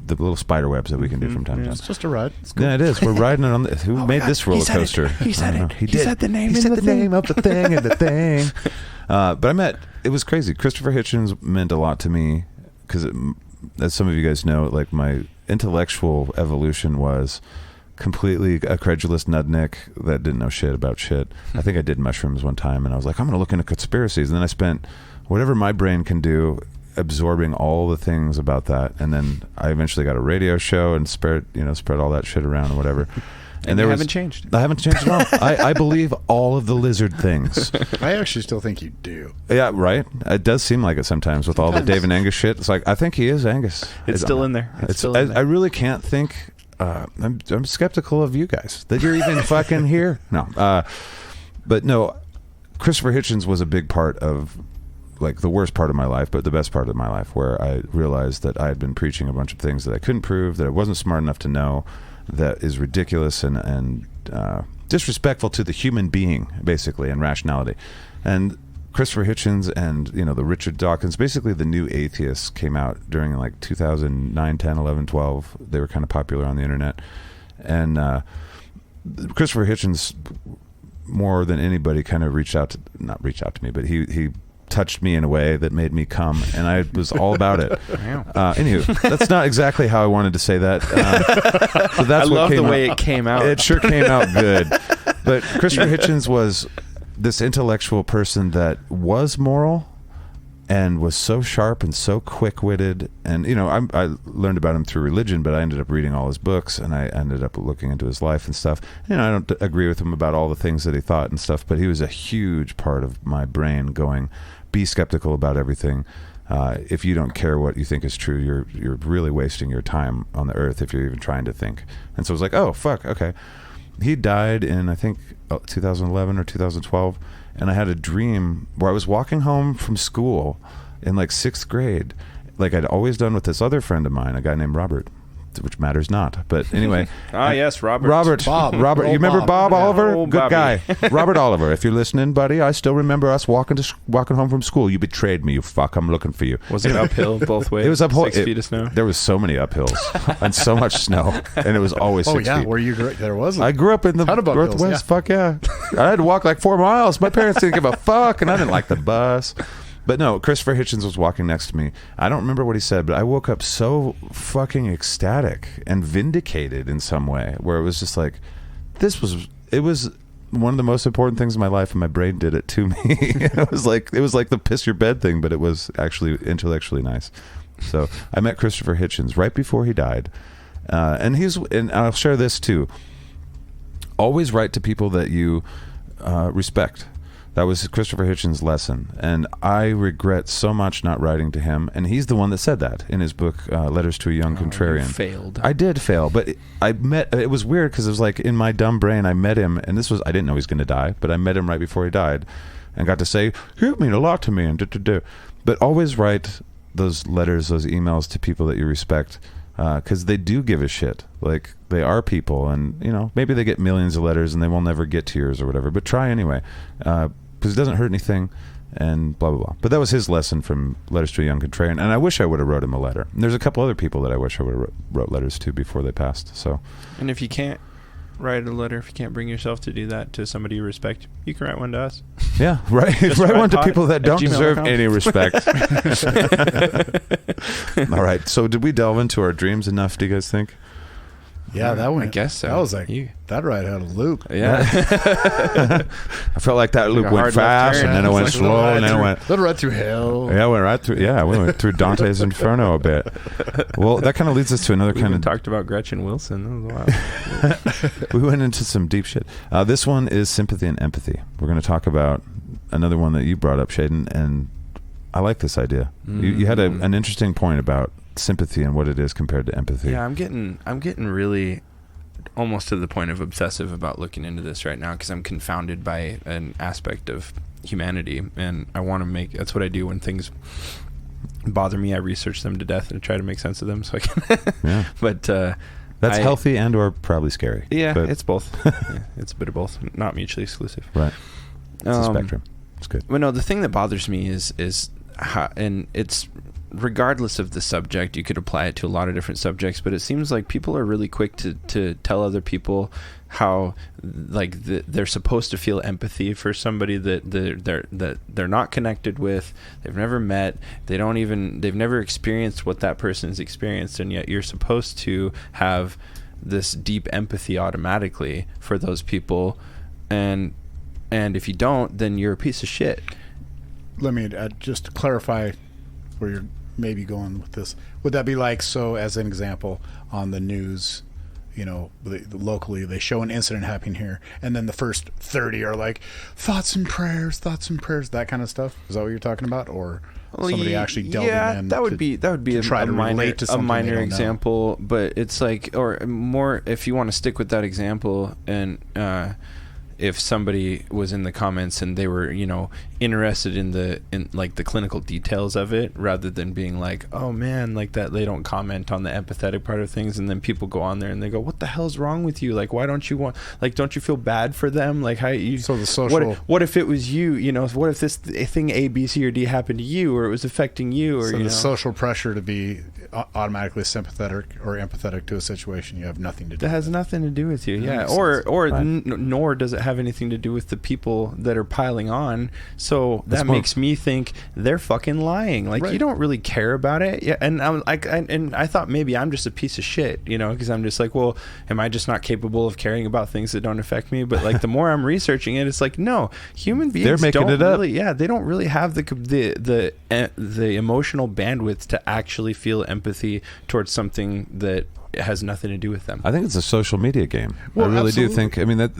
B: little spider webs that we can do from time to time.
D: It's just a ride. It's cool.
B: Yeah, it is. We're riding it on the. Who made this roller coaster?
C: He said it.
B: He did.
C: said the name.
B: He said the name of the thing and the thing. But it was crazy. Christopher Hitchens meant a lot to me because, as some of you guys know, like my intellectual evolution was completely a credulous nudnik that didn't know shit about shit. I think I did mushrooms one time, and I was like, I'm going to look into conspiracies. And then I spent whatever my brain can do absorbing all the things about that, and then I eventually got a radio show and spread all that shit around and whatever.
C: And you haven't changed.
B: I haven't changed at all. I believe all of the lizard things.
D: I actually still think you do.
B: Yeah, right. It does seem like it sometimes with all the Dave and Angus shit. It's like, I think he is Angus.
C: It's still in there.
B: I really can't think. I'm skeptical of you guys that you're even fucking here. No, but no. Christopher Hitchens was a big part of, like, the worst part of my life, but the best part of my life, where I realized that I had been preaching a bunch of things that I couldn't prove, that I wasn't smart enough to know, that is ridiculous and disrespectful to the human being, basically, and rationality. And Christopher Hitchens and the Richard Dawkins, basically the new atheists, came out during like 2009, 10, 11, 12. They were kind of popular on the internet. And Christopher Hitchens, more than anybody, kind of not reached out to me, but he touched me in a way that made me come, and I was all about it. Anywho, that's not exactly how I wanted to say that. So that's
C: I love the way it came out.
B: It sure came out good. But Christopher Hitchens was this intellectual person that was moral and was so sharp and so quick-witted. And, I learned about him through religion, but I ended up reading all his books, and I ended up looking into his life and stuff. I don't agree with him about all the things that he thought and stuff, but he was a huge part of my brain going, be skeptical about everything. If you don't care what you think is true, you're really wasting your time on the earth if you're even trying to think. And so I was like, oh, fuck, okay. He died in, I think, 2011 or 2012, and I had a dream where I was walking home from school in like 6th grade, like I'd always done with this other friend of mine, a guy named Robert, which matters not. But anyway.
C: Yes, Robert.
B: Bob. Robert. You remember Bob Oliver?
C: Old
B: Good
C: Bobby.
B: guy. Robert Oliver. If you're listening, buddy, I still remember us walking home from school. You betrayed me, you fuck. I'm looking for you.
C: Was it uphill both ways?
B: It was uphill.
C: 6 feet of snow?
B: There was so many uphills and so much snow. And it was always 6 feet.
D: Where you grew up, there wasn't.
B: I grew up in the Northwest. Fuck yeah. I had to walk like 4 miles. My parents didn't give a fuck, and I didn't like the bus. But no, Christopher Hitchens was walking next to me. I don't remember what he said, but I woke up so fucking ecstatic and vindicated in some way, where it was just like, it was one of the most important things in my life, and my brain did it to me. It was like the piss your bed thing, but it was actually intellectually nice. So I met Christopher Hitchens right before he died. And I'll share this too. Always write to people that you respect. That was Christopher Hitchens' lesson, and I regret so much not writing to him. And he's the one that said that in his book, Letters to a Young Contrarian.
C: You failed.
B: I did fail, but it was weird because it was like in my dumb brain, I met him, and I didn't know he was going to die, but I met him right before he died, and got to say, you mean a lot to me, and But always write those letters, those emails to people that you respect, because they do give a shit. Like, they are people, and maybe they get millions of letters and they will never get to yours or whatever, but try anyway, because it doesn't hurt anything, and blah blah blah. But that was his lesson from Letters to a Young Contrarian, and I wish I would have wrote him a letter. And there's a couple other people that I wish I would have wrote letters to before they passed. So,
C: and if you can't write a letter, if you can't bring yourself to do that to somebody you respect, you can write one to us.
B: Yeah, right. Write one to people that don't deserve any respect. All right. So did we delve into our dreams enough, do you guys think?
D: Yeah, that one.
C: I guess so.
D: That was like, that ride had a loop.
C: Yeah.
B: I felt like that loop went fast, and then it went slow, and then it went...
D: Little right through hell.
B: Yeah, we went through Dante's Inferno a bit. Well, that kind of leads us to another kind of...
C: talked about Gretchen Wilson. That was wild.
B: We went into some deep shit. This one is Sympathy and Empathy. We're going to talk about another one that you brought up, Shaiden, and I like this idea. You had an interesting point about sympathy and what it is compared to empathy.
C: Yeah, I'm getting really almost to the point of obsessive about looking into this right now, because I'm confounded by an aspect of humanity, and I want to make... That's what I do when things bother me. I research them to death and try to make sense of them so I can...
B: Yeah.
C: But
B: that's healthy and or probably scary.
C: Yeah,
B: but
C: it's both. Yeah, it's a bit of both, not mutually exclusive.
B: Right. It's a spectrum. It's good.
C: Well, no, the thing that bothers me is how, and it's regardless of the subject, you could apply it to a lot of different subjects, but it seems like people are really quick to tell other people how they're supposed to feel empathy for somebody that they're not connected with, they've never met, they've never experienced what that person's experienced, and yet you're supposed to have this deep empathy automatically for those people, and if you don't, then you're a piece of shit. Let me
D: just clarify where you're maybe going with this. Would that be like, so as an example, on the news, locally they show an incident happening here, and then the first 30 are like thoughts and prayers, that kind of stuff? Is that what you're talking about? Or somebody actually delving in?
C: That would be a minor example, but it's like, or more, if you want to stick with that example, and if somebody was in the comments and they were, interested in the clinical details of it, rather than being like, oh man, like that, they don't comment on the empathetic part of things, and then people go on there and they go, what the hell's wrong with you? Like, why don't you don't you feel bad for them? Like, how you... So the social... What if it was you? What if this thing A, B, C, or D happened to you, or it was affecting you, or
D: the social pressure to be automatically sympathetic or empathetic to a situation you have nothing to do.
C: That has nothing to do with you, yeah. Nor does it have anything to do with the people that are piling on. So that makes me think they're fucking lying. Like, right. You don't really care about it. Yeah, and I thought maybe I'm just a piece of shit, because I'm just like, well, am I just not capable of caring about things that don't affect me? But like, the more I'm researching it, it's like, no, human beings
B: they're making it up.
C: They don't really have the emotional bandwidth to actually feel empathy towards something that has nothing to do with them.
B: I think it's a social media game. Well, I really do think. I mean, that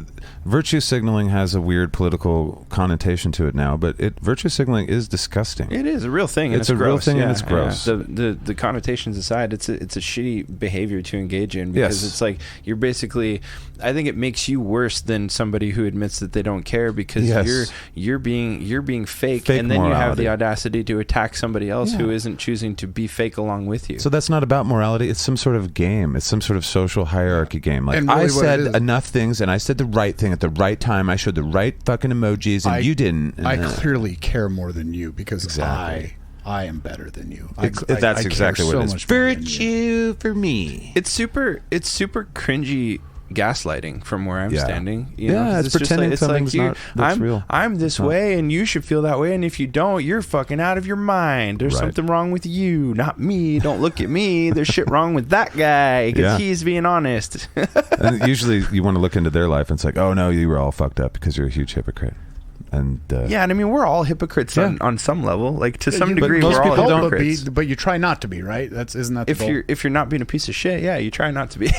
B: virtue signaling has a weird political connotation to it now, but virtue signaling is disgusting.
C: It is a real thing.
B: It's a real thing, and it's gross.
C: Yeah. The connotations aside, it's a shitty behavior to engage in, because it's like you're basically. I think it makes you worse than somebody who admits that they don't care, because you're being fake, and then morality. You have the audacity to attack somebody else who isn't choosing to be fake along with you.
B: So that's not about morality. It's some sort of game. It's some sort of social hierarchy game. Like, really, I said enough things, and I said the right thing at the right time. I showed the right fucking emojis, and you didn't.
D: I clearly care more cringy because I am better than you.
B: That's exactly what it is. Virtue for me.
C: It's super cringy gaslighting from where I'm standing.
B: It's pretending something's not that's real.
C: I'm this way, and you should feel that way, and if you don't, you're fucking out of your mind. There's something wrong with you, not me. Don't look at me. There's shit wrong with that guy, because he's being honest.
B: And usually you want to look into their life, and it's like, oh no, you were all fucked up because you're a huge hypocrite. And
C: and I mean, we're all hypocrites on some level, like to some degree. Most we're all hypocrites,
D: but you try not to be, right? Isn't that the goal?
C: If you're not being a piece of shit, you try not to be.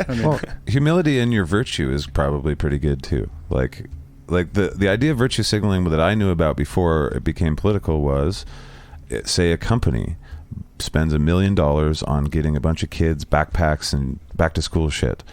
B: Well, humility in your virtue is probably pretty good too. Like the idea of virtue signaling that I knew about before it became political was, say, a company spends $1 million on getting a bunch of kids backpacks and back to school shit.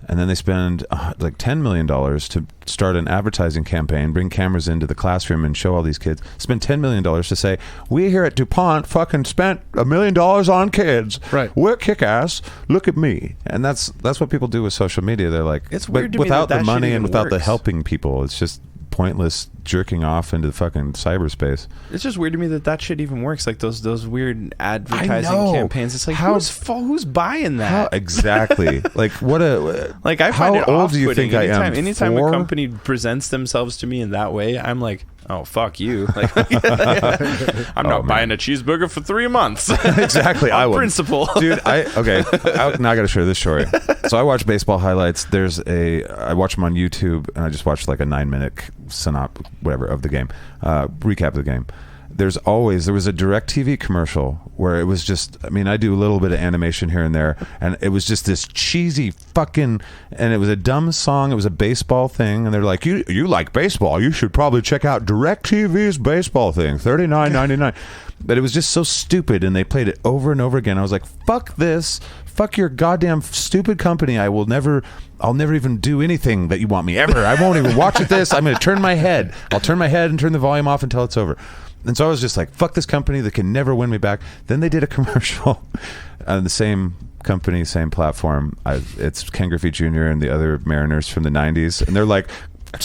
B: And then they spend like $10 million to start an advertising campaign, bring cameras into the classroom and show all these kids. Spend $10 million to say, we here at DuPont fucking spent $1 million on kids.
D: Right.
B: We're kick-ass. Look at me. And that's what people do with social media. They're like,
C: It's weird to me
B: without
C: that
B: the money
C: shit
B: and
C: even
B: without the
C: works.
B: helping people, it's just pointless jerking off into fucking cyberspace.
C: It's just weird to me that shit even works. Like those weird advertising
B: know.
C: campaigns. It's like, who's buying that?
B: How exactly? Like what a
C: Like I find
B: how
C: it
B: old do you
C: off-putting.
B: think I am?
C: Anytime
B: 4?
C: a company presents themselves to me in that way, I'm like, oh fuck you! Like, I'm not buying a cheeseburger for 3 months.
B: Exactly, I
C: On
B: would.
C: principle,
B: Dude. Now I got to share this story. So I watch baseball highlights. I watch them on YouTube, and I just watched like a 9-minute whatever of the game, recap of the game. There was a DirecTV commercial where it was just, I mean, I do a little bit of animation here and there, and it was just this cheesy fucking, and it was a dumb song. It was a baseball thing, and they're like, you like baseball, you should probably check out DirecTV's baseball thing, $39.99. But it was just so stupid, and they played it over and over again. I was like, fuck this. Fuck your goddamn stupid company. I'll never even do anything that you want me ever. I won't even watch this. I'm going to turn my head. I'll turn my head and turn the volume off until it's over. And so I was just like, fuck this company that can never win me back. Then they did a commercial on the same company, same platform. It's Ken Griffey Jr. and the other Mariners from the 90s. And they're like,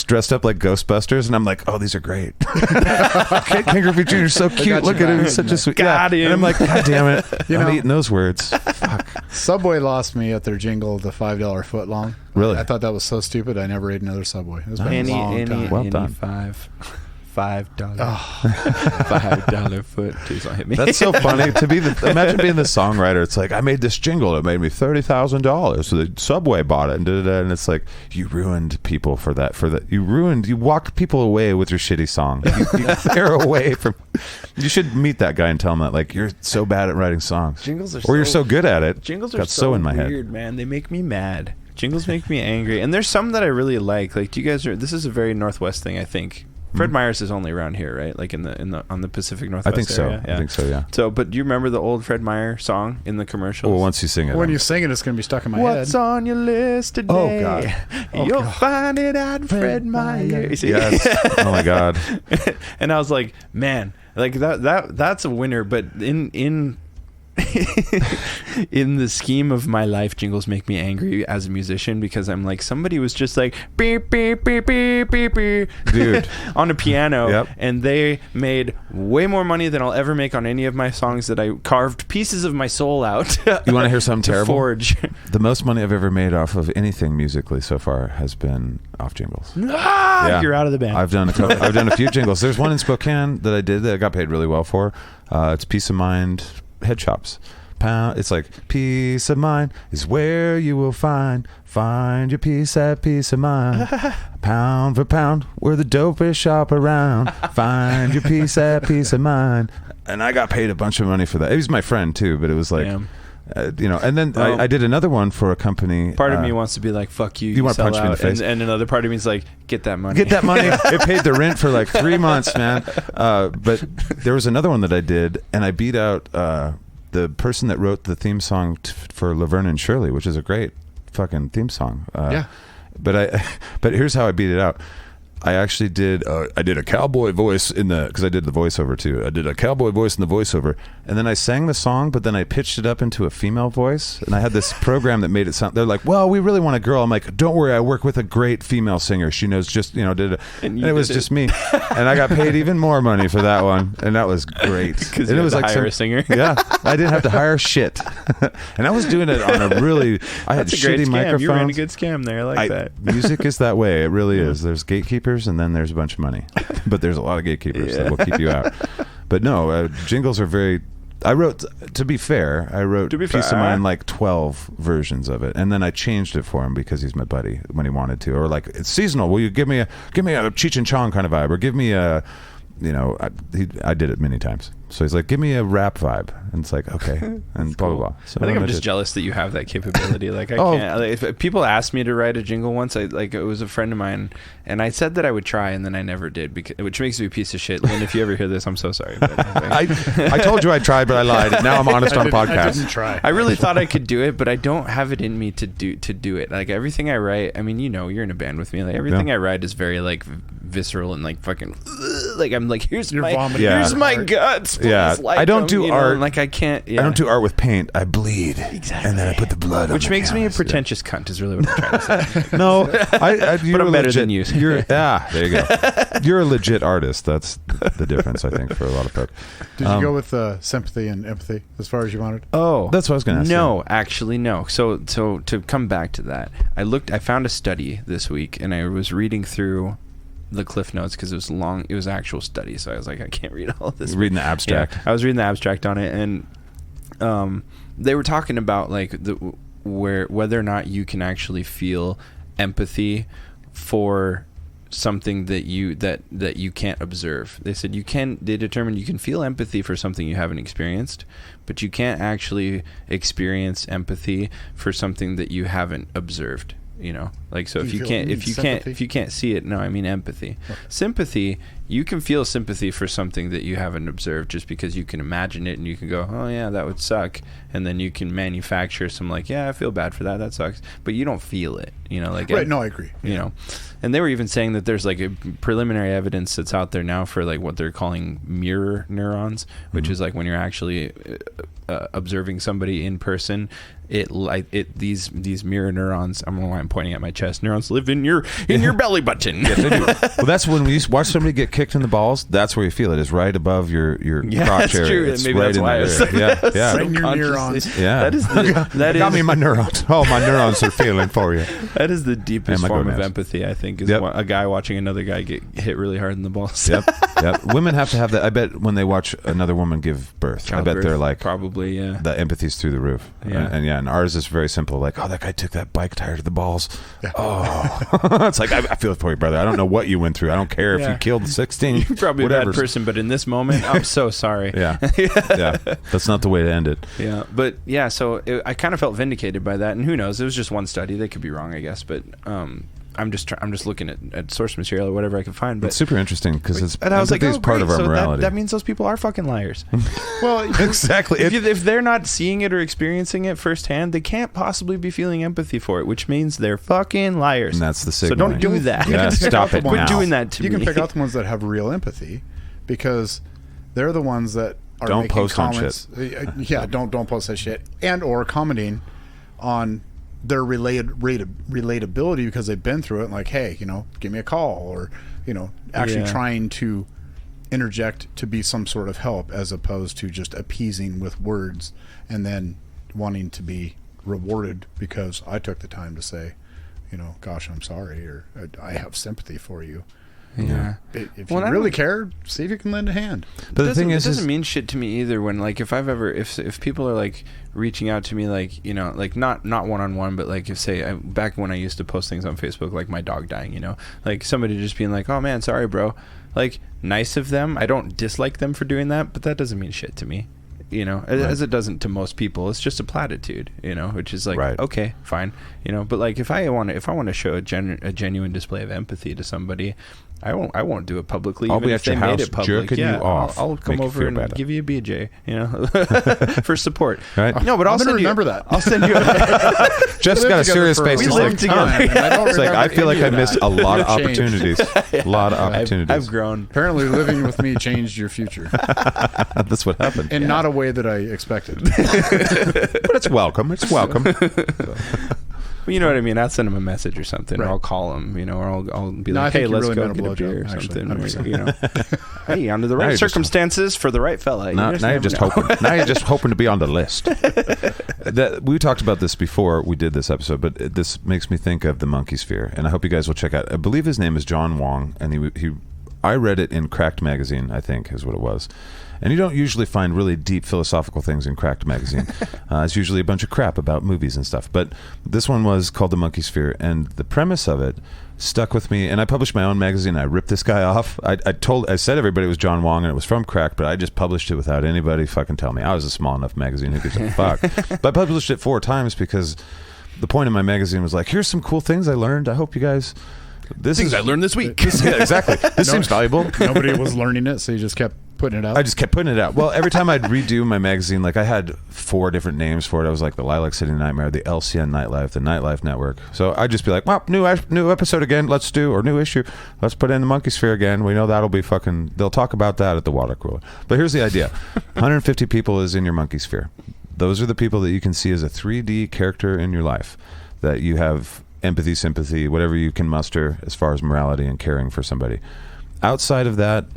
B: dressed up like Ghostbusters, and I'm like, oh, these are great. Ken Griffey Jr. is so cute. Look at him, he's such a sweet.
C: Got him.
B: And I'm like, god damn it,
D: You
B: I'm
D: know-
B: eating those words. Fuck.
D: Subway lost me at their jingle, the $5 footlong.
B: Really?
D: I thought that was so stupid. I never ate another Subway. It was been a long time.
B: Well done.
C: $5 $5 foot. Please don't hit me.
B: That's so funny to be imagine being the songwriter. It's like, I made this jingle that made me $30,000. So the Subway bought it, and it's like, you ruined people for that. You walked people away with your shitty song. They're away from. You should meet that guy and tell him that, like, you're so bad at writing songs,
C: Jingles are
B: or you're so good at it.
C: Jingles are
B: Got
C: so
B: in my
C: weird,
B: head.
C: man. They make me mad. Jingles make me angry, and there's some that I really like. Like, do you guys? This is a very Northwest thing, I think. Fred Myers is only around here, right? Like on the Pacific Northwest.
B: I think so.
C: area. Yeah.
B: I think so. Yeah.
C: So, but do you remember the old Fred Meyer song in the commercials?
B: Well, once you sing it,
D: When you sing it, it's going to be stuck in my head.
C: What's on your list today?
B: Oh, God.
C: You'll find it at Fred Meyer. You see?
B: yes. Oh my God.
C: And I was like, man, like that's a winner. But in in the scheme of my life, jingles make me angry as a musician, because I'm like, somebody was just like beep beep beep beep beep beep,
B: Dude,
C: on a piano.
B: Yep.
C: And they made way more money than I'll ever make on any of my songs that I carved pieces of my soul out.
B: You want to hear something
C: to
B: terrible?
C: forge.
B: The most money I've ever made off of anything musically so far has been off jingles.
C: Ah, you're out of the band.
B: I've done a few jingles. There's one in Spokane that I did that I got paid really well for. It's Peace of Mind head shops. It's like, peace of mind is where you will find your peace at Peace of Mind. Pound for pound, we're the dopest shop around. Find your peace at Peace of Mind. And I got paid a bunch of money for that. He was my friend too, but it was like,
C: Damn.
B: And then I did another one for a company.
C: Part of me wants to be like, fuck you.
B: You want to
C: sell
B: punch me in the
C: out.
B: face.
C: And another part of me is like, get that money.
B: Get that money. It paid the rent for like 3 months, man. But there was another one that I did, and I beat out the person that wrote the theme song for Laverne and Shirley, which is a great fucking theme song.
D: Yeah.
B: But here's how I beat it out. I actually did a cowboy voice because I did the voiceover too. I did a cowboy voice in the voiceover, and then I sang the song, but then I pitched it up into a female voice, and I had this program that made it sound. They're like, "Well, we really want a girl." I'm like, "Don't worry, I work with a great female singer. She knows just and it was just me, and I got paid even more money for that one, and that was great.
C: Because
B: And
C: you
B: it was
C: had to
B: like
C: hire a singer.
B: Yeah, I didn't have to hire shit, and I was doing it on a really. I had
C: That's a great
B: shitty
C: scam.
B: microphones.
C: You ran a good scam there. I like that.
B: Music is that way. It really is. There's gatekeepers, and then there's a bunch of money, but there's a lot of gatekeepers that will keep you out. But no, jingles are very. I wrote Peace of Mind like 12 versions of it, and then I changed it for him because he's my buddy when he wanted to, or like, it's seasonal. Will you give me a Cheech and Chong kind of vibe, or give me a, I did it many times. So he's like, give me a rap vibe. And it's like, okay. And blah, blah, blah. So
C: I think I'm
B: I
C: just
B: did.
C: jealous that you have that capability. Like I can't. Like, if people asked me to write a jingle once, it was a friend of mine, and I said that I would try, and then I never did, which makes me a piece of shit. Lynn, if you ever hear this, I'm so sorry. But,
B: I told you I tried, but I lied. Now I'm honest on
D: I
B: podcast.
D: didn't try.
C: I really thought I could do it, but I don't have it in me to do it. Like everything I write, I mean, you're in a band with me. Like everything I write is very like visceral and like fucking like I'm like here's my guts.
B: Yeah,
C: like
B: I don't do art.
C: Like I can't. Yeah.
B: I don't do art with paint. I bleed.
C: Exactly.
B: And then I put the blood on
C: Which
B: the
C: makes me a
B: canvas.
C: pretentious cunt is really what I'm trying to say.
B: No,
C: But I'm better than you.
B: There you go. You're a legit artist. That's the difference, I think, for a lot of folk.
D: Did you go with sympathy and empathy as far as you wanted?
C: Oh,
B: That's what I was going to ask.
C: No, actually, no. So to come back to that, I found a study this week, and I was reading through the cliff notes because it was long. It was actual study, so I was like, I can't read all of this.
B: Reading the abstract.
C: Yeah, I was reading the abstract on it, and they were talking about like whether or not you can actually feel empathy for something that you can't observe. They said they determined you can feel empathy for something you haven't experienced, but you can't actually experience empathy for something that you haven't observed. Like, so if you can't see it, no, I mean empathy. Okay. Sympathy, you can feel sympathy for something that you haven't observed just because you can imagine it and you can go, oh yeah, that would suck, and then you can manufacture some like, yeah, I feel bad for that sucks, but you don't feel it, like
D: right. No, I agree.
C: And they were even saying that there's like a preliminary evidence that's out there now for like what they're calling mirror neurons, which is like when you're actually observing somebody in person, these mirror neurons. I don't know why I'm pointing at my chest. Neurons live in your belly button.
B: Yes, they do. Well, that's when you watch somebody get kicked in the balls. That's where you feel it. Is right above your crotch area.
C: True.
B: It's
C: Maybe
B: right
C: that's
B: in
C: why
B: that
C: I was
B: area. Yeah.
D: Right in your neurons.
B: Yeah.
C: That
B: got me my neurons. Oh, my neurons are feeling for you.
C: That is the deepest
B: my
C: form of
B: gonads.
C: empathy, I think, is a guy watching another guy get hit really hard in the balls.
B: Yep. Women have to have that. I bet when they watch another woman give birth, I bet they're like,
C: probably, yeah.
B: The empathy's through the roof.
C: Yeah.
B: And ours is very simple. Like, oh, that guy took that bike tire to the balls.
D: Yeah.
B: Oh, it's like, I feel for you, brother. I don't know what you went through. I don't care if you killed 16.
C: You're probably a bad person, but in this moment, I'm so sorry.
B: Yeah. That's not the way to end it.
C: Yeah. But yeah, so I kind of felt vindicated by that. And who knows? It was just one study. They could be wrong, I guess. But I'm just looking at source material or whatever I can find. But
B: it's super interesting because
C: and I was like,
B: part of our morality.
C: That means those people are fucking liars.
B: Well, exactly.
C: If they're not seeing it or experiencing it firsthand, they can't possibly be feeling empathy for it, which means they're fucking liars.
B: And that's the signal.
C: So don't do that.
B: Yeah, stop it.
C: Quit doing that to me.
D: You can pick out the ones that have real empathy because they're the ones that are
B: don't
D: making
B: post
D: comments.
B: on shit.
D: Yeah, don't post that shit, and or commenting on their relatability because they've been through it. Like, hey, give me a call, or actually trying to interject to be some sort of help as opposed to just appeasing with words and then wanting to be rewarded because I took the time to say, gosh, I'm sorry, or I have sympathy for you.
C: Yeah.
D: If you really care, see if you can lend a hand.
B: But the thing is,
C: it doesn't mean shit to me either. When like if people are like reaching out to me like like not one-on-one, but like if say back when I used to post things on Facebook like my dog dying, like somebody just being like, oh man, sorry bro, like nice of them. I don't dislike them for doing that, but that doesn't mean shit to me. As it doesn't to most people. It's just a platitude, which is like, okay, fine, but like if I want to show a genuine display of empathy to somebody, I won't do it publicly.
B: I'll
C: even
B: be
C: if
B: at your
C: they made
B: house
C: it public.
B: jerking you off.
C: I'll come over and give you a BJ, for support.
B: Right?
C: No, but I'll send you.
D: Remember that.
C: I'll send you.
B: Jeff's got a serious face.
C: We
B: He's
C: lived
B: like,
C: together.
B: it's like I feel like I missed a lot of opportunities. A lot of opportunities.
C: I've grown.
D: Apparently, living with me changed your future.
B: That's what happened.
D: In not a way that I expected.
B: But it's welcome. It's welcome.
C: Well, you know what I mean. I'll send him a message or something,
D: Right.
C: or I'll call him, or I'll be
D: No, I
C: like,
D: think
C: "Hey,
D: you
C: let's
D: really
C: go
D: meant a
C: get a beer or
D: blowjob, actually,
C: something." Hey, under the
B: Now
C: right
B: you're just-
C: circumstances for the right fella.
B: Now you're just hoping. Now you're just hoping to be on the list. We talked about this before we did this episode, but this makes me think of the monkey sphere, and I hope you guys will check out. I believe his name is John Wong, and he I read it in Cracked Magazine, I think is what it was. And you don't usually find really deep philosophical things in Cracked Magazine. It's usually a bunch of crap about movies and stuff. But this one was called The Monkey Sphere, and the premise of it stuck with me. And I published my own magazine. I ripped this guy off. I said everybody it was John Wong and it was from Cracked, but I just published it without anybody fucking tell me. I was a small enough magazine. Who gives a fuck? But I published it 4 times because the point of my magazine was like, here's some cool things I learned. I hope you guys...
C: Things I learned this week.
B: Yeah, exactly. This seems valuable.
D: Nobody was learning it, so you just kept putting it out.
B: I just kept putting it out. Well, every time I'd redo my magazine, like I had 4 different names for it. I was like the Lilac City Nightmare, the LCN Nightlife, the Nightlife Network. So I'd just be like, well, new episode again, or new issue. Let's put in the Monkey Sphere again. We know that'll be fucking, they'll talk about that at the water cooler. But here's the idea. 150 people is in your Monkey Sphere. Those are the people that you can see as a 3D character in your life, that you have empathy, sympathy, whatever you can muster as far as morality and caring for somebody. Outside of that,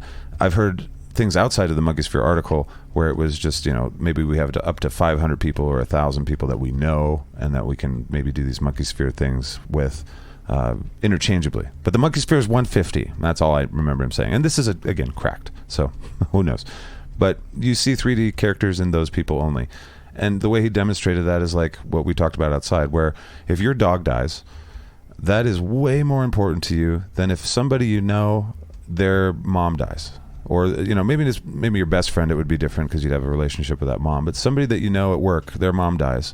B: I've heard things outside of the Monkey Sphere article where it was just, maybe we have up to 500 people or 1,000 people that we know and that we can maybe do these Monkey Sphere things with interchangeably. But the Monkey Sphere is 150. That's all I remember him saying. And this is, again, Cracked. So who knows? But you see 3D characters in those people only. And the way he demonstrated that is like what we talked about outside, where if your dog dies, that is way more important to you than if somebody their mom dies. Or, maybe your best friend, it would be different because you'd have a relationship with that mom. But somebody that you know at work, their mom dies.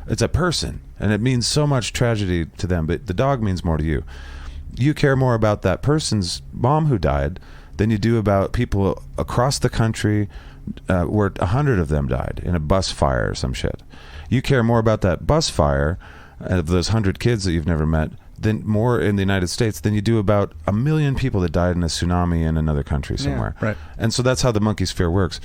B: It's a person, and it means so much tragedy to them, but the dog means more to you. You care more about that person's mom who died than you do about people across the country where 100 of them died in a bus fire or some shit. You care more about that bus fire of those 100 kids that you've never met more in the United States than you do about 1 million people that died in a tsunami in another country somewhere.
D: Yeah, right.
B: And so that's how the Monkey Sphere works.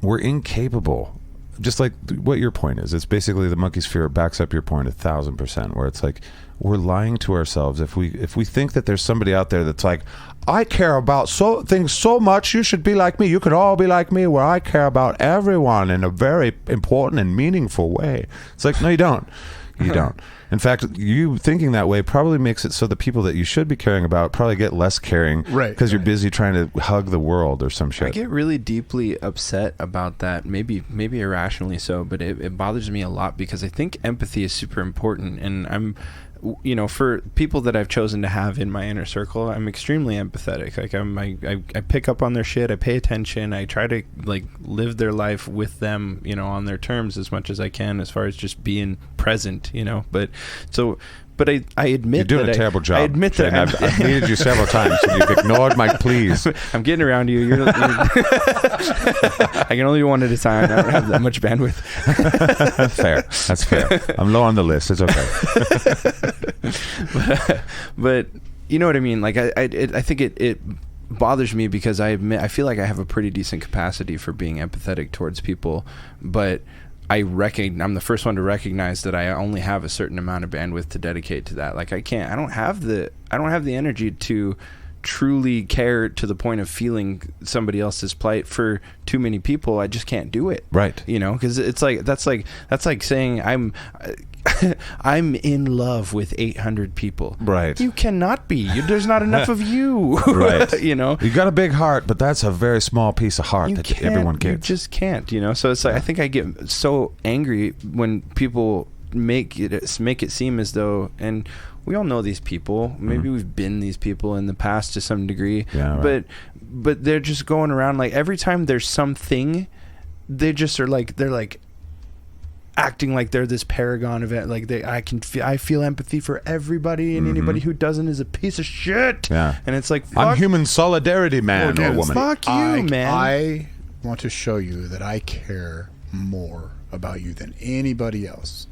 B: We're incapable, just like what your point is. It's basically the Monkey Sphere backs up your point 1,000%, where it's like we're lying to ourselves if we think that there's somebody out there that's like, I care about things so much, you should be like me. You could all be like me, where I care about everyone in a very important and meaningful way. It's like, no, you don't. You don't. In fact, you thinking that way probably makes it so the people that you should be caring about probably get less caring,
D: right?
B: Because you're busy trying to hug the world or some shit.
C: I get really deeply upset about that, maybe irrationally so, but it bothers me a lot because I think empathy is super important, and I'm, for people that I've chosen to have in my inner circle, I'm extremely empathetic. Like I pick up on their shit, I pay attention, I try to live their life with them, on their terms as much as I can, as far as just being present, But I admit
B: you're doing
C: that
B: a terrible job.
C: I admit that
B: I've needed you several times, and you've ignored my pleas.
C: I'm getting around to you. You're I can only do one at a time. I don't have that much bandwidth.
B: Fair. That's fair. I'm low on the list. It's okay.
C: but you know what I mean? Like I think it bothers me because I feel like I have a pretty decent capacity for being empathetic towards people, but I'm the first one to recognize that I only have a certain amount of bandwidth to dedicate to that. Like I don't have the energy to truly care to the point of feeling somebody else's plight for too many people. I just can't do it.
B: Right.
C: Because it's like that's like saying I'm in love with 800 people.
B: Right.
C: You cannot be. There's not enough of you.
B: Right.
C: You
B: got a big heart, but that's a very small piece of heart that everyone gets.
C: You just can't. So it's like I think I get so angry when people make it seem as though, and we all know these people. Maybe we've been these people in the past to some degree. Yeah, right. But they're just going around like every time there's something, they just are like they're like acting like they're this paragon of it. Like I feel empathy for everybody, and anybody who doesn't is a piece of shit.
B: Yeah.
C: And it's like,
B: I'm human solidarity, man or woman.
C: Fuck you, man.
D: I want to show you that I care more about you than anybody else.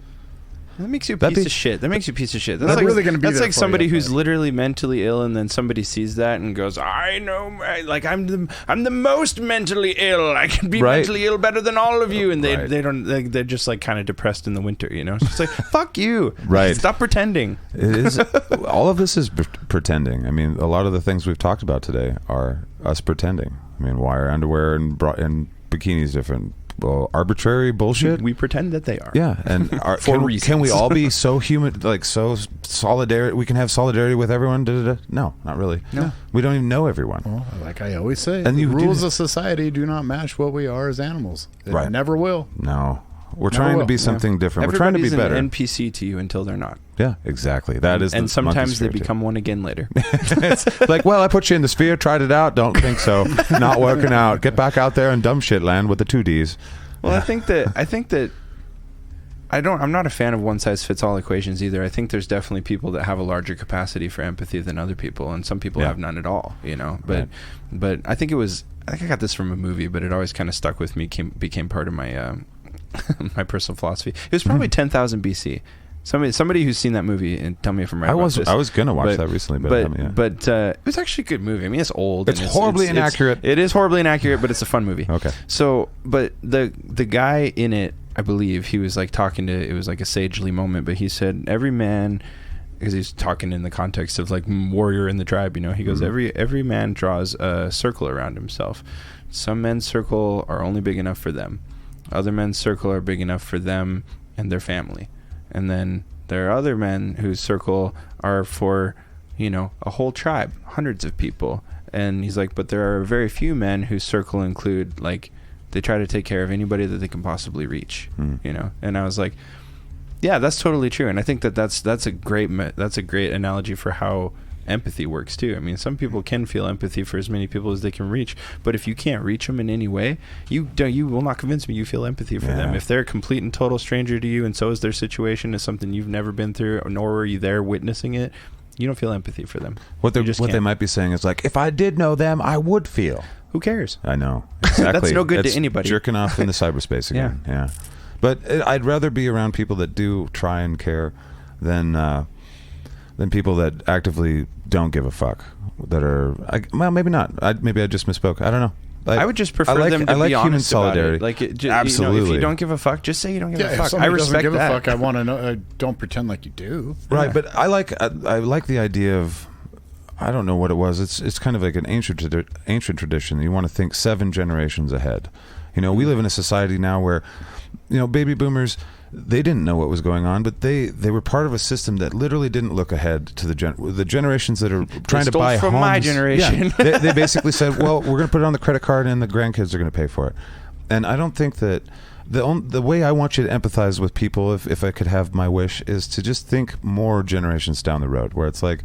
C: That makes you a piece of shit. That makes you a piece of shit. That's
D: like, really gonna be
C: that's
D: there
C: like
D: for
C: somebody
D: you,
C: who's literally mentally ill, and then somebody sees that and goes, "I know, like I'm the most mentally ill. I can be mentally ill better than all of you." And they don't. They're just like kind of depressed in the winter, It's just like, fuck you.
B: Right.
C: Stop pretending.
B: It is. All of this is pretending. I mean, a lot of the things we've talked about today are us pretending. I mean, why are underwear and bikinis different? arbitrary bullshit.
C: We pretend that they are.
B: Yeah, and can we all be so human, like so solidarity? We can have solidarity with everyone. No, not really.
C: No,
B: we don't even know everyone.
D: Well, like I always say,
B: and
D: the rules of society do not match what we are as animals. It never will.
B: No, we're trying to be something different. We're trying to be better.
C: An NPC to you until they're not.
B: Yeah, exactly. That is,
C: and sometimes they become one again later.
B: It's like, well, I put you in the sphere, tried it out, don't think so, not working out. Get back out there in dumb shit land with the 2Ds.
C: Well, I think that I'm not a fan of one size fits all equations either. I think there's definitely people that have a larger capacity for empathy than other people, and some people have none at all. You know, but I think I got this from a movie, but it always kind of stuck with me. Became part of my my personal philosophy. It was probably 10,000 BC. Somebody who's seen that movie and tell me if I'm right.
B: I was gonna watch that recently,
C: but it was actually a good movie. I mean, it's old.
B: It's horribly inaccurate.
C: It is horribly inaccurate, but it's a fun movie.
B: Okay.
C: So, but the guy in it, I believe he was like talking to. It was like a sagely moment, but he said every man, because he's talking in the context of like warrior in the tribe. You know, he goes every man draws a circle around himself. Some men's circle are only big enough for them. Other men's circle are big enough for them and their family. And then there are other men whose circle are for, you know, a whole tribe, hundreds of people. And he's like, but there are very few men whose circle include, like, they try to take care of anybody that they can possibly reach, you know? And I was like, yeah, that's totally true. And I think that's a great analogy for how empathy works too. I mean, some people can feel empathy for as many people as they can reach, but if you can't reach them in any way, you will not convince me you feel empathy for them. If they're a complete and total stranger to you, and so is their situation, is something you've never been through, nor were you there witnessing it, you don't feel empathy for them.
B: What they might be saying is like, if I did know them, I would feel.
C: Who cares?
B: I know, exactly.
C: That's no good to anybody.
B: Jerking off in the cyberspace again. Yeah. But I'd rather be around people that do try and care than people that actively don't give a fuck. That are maybe not. Maybe I just misspoke. I don't know.
C: I would just prefer them to be honest
B: solidarity.
C: about it. Like,
B: absolutely.
C: You know, if you don't give a fuck, just say you don't give a fuck.
D: I
C: respect
D: give
C: that.
D: a fuck. I want to know. Don't pretend like you do.
B: Right, but I like the idea of, I don't know what it was. It's kind of like an ancient tradition. You want to think 7 generations ahead. You know, we live in a society now where, you know, baby boomers, they didn't know what was going on, but they were part of a system that literally didn't look ahead to the generations that are trying to buy
C: from
B: homes.
C: My generation.
B: Yeah, they basically said, well, we're going to put it on the credit card and the grandkids are going to pay for it. And I don't think that the way I want you to empathize with people, if I could have my wish, is to just think more generations down the road, where it's like,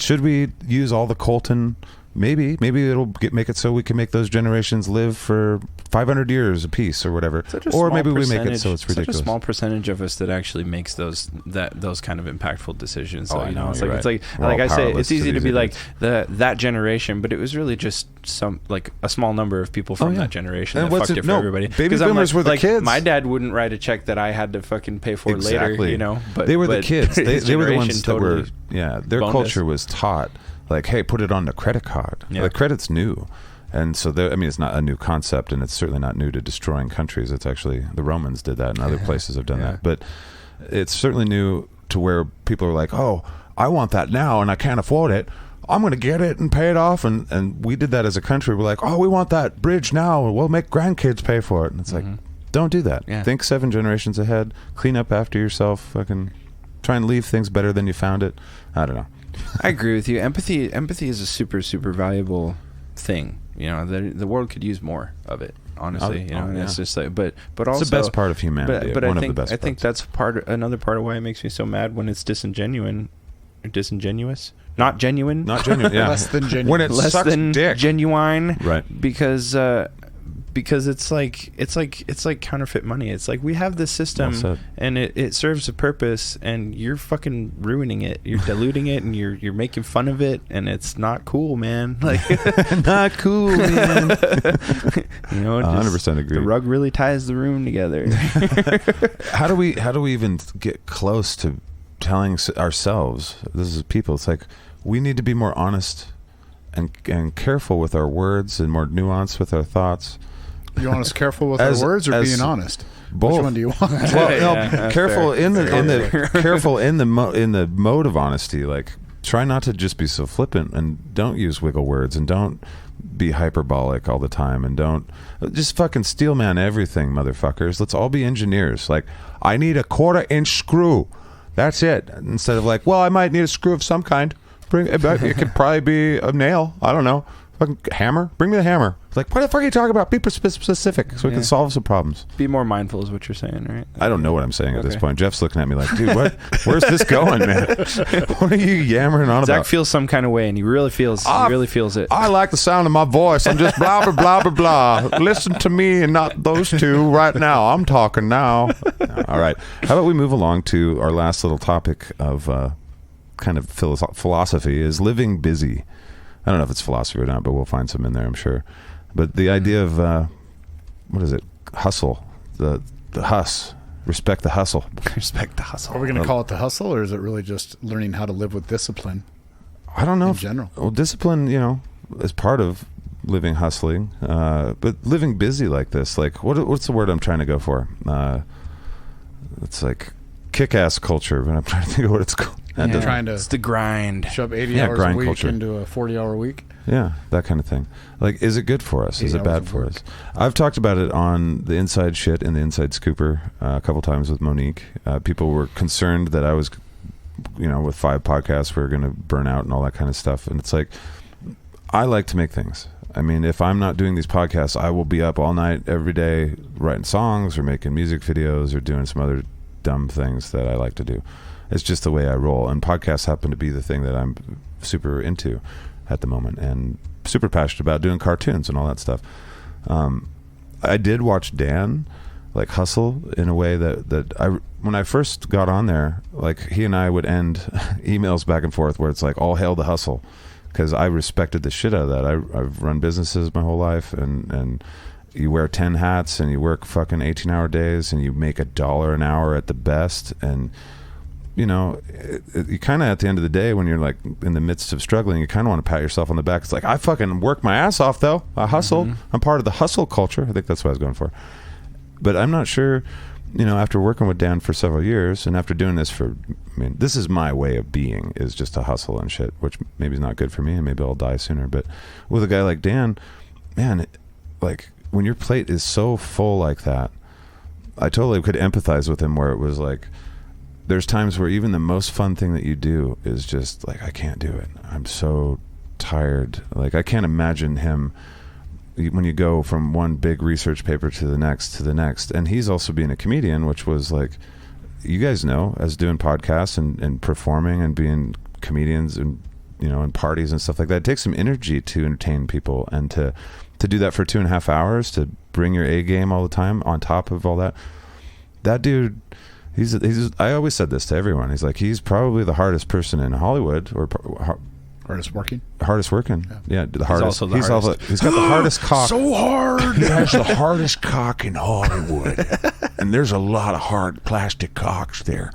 B: should we use all the coltan? Maybe it'll make it so we can make those generations live for 500 years apiece or whatever, or maybe we make it so it's ridiculous.
C: Such a small percentage of us that actually makes those kind of impactful decisions. So,
B: I know,
C: it's
B: right.
C: like I say, it's easy to be like that generation, but it was really just a small number of people from that generation that fucked it for everybody.
B: Baby boomers were the kids.
C: My dad wouldn't write a check that I had to fucking pay for later. You know, but
B: they were the kids. They were the ones that
C: totally
B: were. Their culture was taught. Like, hey, put it on the credit card. The credit's new. And so, it's not a new concept, and it's certainly not new to destroying countries. It's actually, the Romans did that, and other places have done that. But it's certainly new to where people are like, oh, I want that now, and I can't afford it. I'm going to get it and pay it off. And we did that as a country. We're like, oh, we want that bridge now, and we'll make grandkids pay for it. And it's like, don't do that. Yeah. Think 7 generations ahead. Clean up after yourself. Fucking try and leave things better than you found it. I don't know.
C: I agree with you. Empathy is a super, super valuable thing. You know, the world could use more of it. Honestly, it's just like, but also
B: it's the best part of humanity.
C: But I think that's another part of why it makes me so mad when it's disingenuous, not genuine,
B: yeah,
D: less than genuine,
B: when it sucks dick.
C: Genuine,
B: right?
C: Because it's like counterfeit money. It's like we have this system and it serves a purpose, and you're fucking ruining it. You're diluting it, and you're making fun of it, and it's not cool, man. Like
B: not cool, man.
C: You know,
B: 100% agree.
C: The rug really ties the room together.
B: How do we even get close to telling ourselves, this is people? It's like we need to be more honest and careful with our words, and more nuanced with our thoughts.
D: You want us careful with our words, or being honest?
B: Both.
D: Which one do you want?
B: Well, careful fair. In the mode of honesty. Like, try not to just be so flippant, and don't use wiggle words, and don't be hyperbolic all the time, and don't just fucking steel man everything, motherfuckers. Let's all be engineers. Like, I need a 1/4-inch screw. That's it. Instead of like, well, I might need a screw of some kind. It could probably be a nail. I don't know. Fucking hammer. Bring me the hammer. Like, what the fuck are you talking about? Be specific so we can solve some problems.
C: Be more mindful is what you're saying, right?
B: I don't know what I'm saying at this point. Jeff's looking at me like, dude, what? Where's this going, man? What are you yammering on
C: Zach
B: about?
C: feels some kind of way, and he really feels it.
B: I like the sound of my voice. I'm just blah, blah, blah, blah, blah. Listen to me and not those two right now. I'm talking now. All right. How about we move along to our last little topic of kind of philosophy is living busy. I don't know if it's philosophy or not, but we'll find some in there, I'm sure. But the idea of, what is it? Hustle. The hus. Respect the hustle.
C: Respect the hustle.
D: Are we going to call it the hustle, or is it really just learning how to live with discipline?
B: I don't know.
D: In general.
B: Well, discipline, is part of living hustling. But living busy like this, like, what's the word I'm trying to go for? It's like kick-ass culture, but I'm trying to think of what it's called.
C: It's the grind.
D: Shove 80 hours a week
B: culture
D: into a 40-hour week.
B: Yeah, that kind of thing. Like, is it good for us? Is it bad for us? I've talked about it on the Inside Shit and the Inside Scooper a couple times with Monique. People were concerned that I was, with 5 podcasts, we were going to burn out and all that kind of stuff. And it's like, I like to make things. I mean, if I'm not doing these podcasts, I will be up all night every day writing songs or making music videos or doing some other dumb things that I like to do. It's just the way I roll, and podcasts happen to be the thing that I'm super into at the moment, and super passionate about doing cartoons and all that stuff. I did watch Dan like hustle in a way that when I first got on there, like, he and I would end emails back and forth where it's like, all hail the hustle, because I respected the shit out of that. I've run businesses my whole life, and you wear 10 hats and you work fucking 18-hour days and you make $1 an hour at the best, and you kind of, at the end of the day, when you're like in the midst of struggling, you kind of want to pat yourself on the back. It's like, I fucking work my ass off, though. I hustle. Mm-hmm. I'm part of the hustle culture. I think that's what I was going for. But I'm not sure, after working with Dan for several years, and after doing this this is my way of being, is just to hustle and shit, which maybe is not good for me, and maybe I'll die sooner. But with a guy like Dan, man, like, when your plate is so full like that, I totally could empathize with him, where it was like, there's times where even the most fun thing that you do is just like, I can't do it. I'm so tired. Like, I can't imagine him when you go from one big research paper to the next. And he's also being a comedian, which was like, you guys know, as doing podcasts and performing and being comedians and, in parties and stuff like that, it takes some energy to entertain people, and to do that for 2.5 hours, to bring your A game all the time on top of all that. That dude, He's. I always said this to everyone. He's like, he's probably the hardest person in Hollywood, or
D: hardest working.
B: Yeah, the hardest. He's got the hardest cock.
A: So hard. He has the hardest cock in Hollywood, and there's a lot of hard plastic cocks there.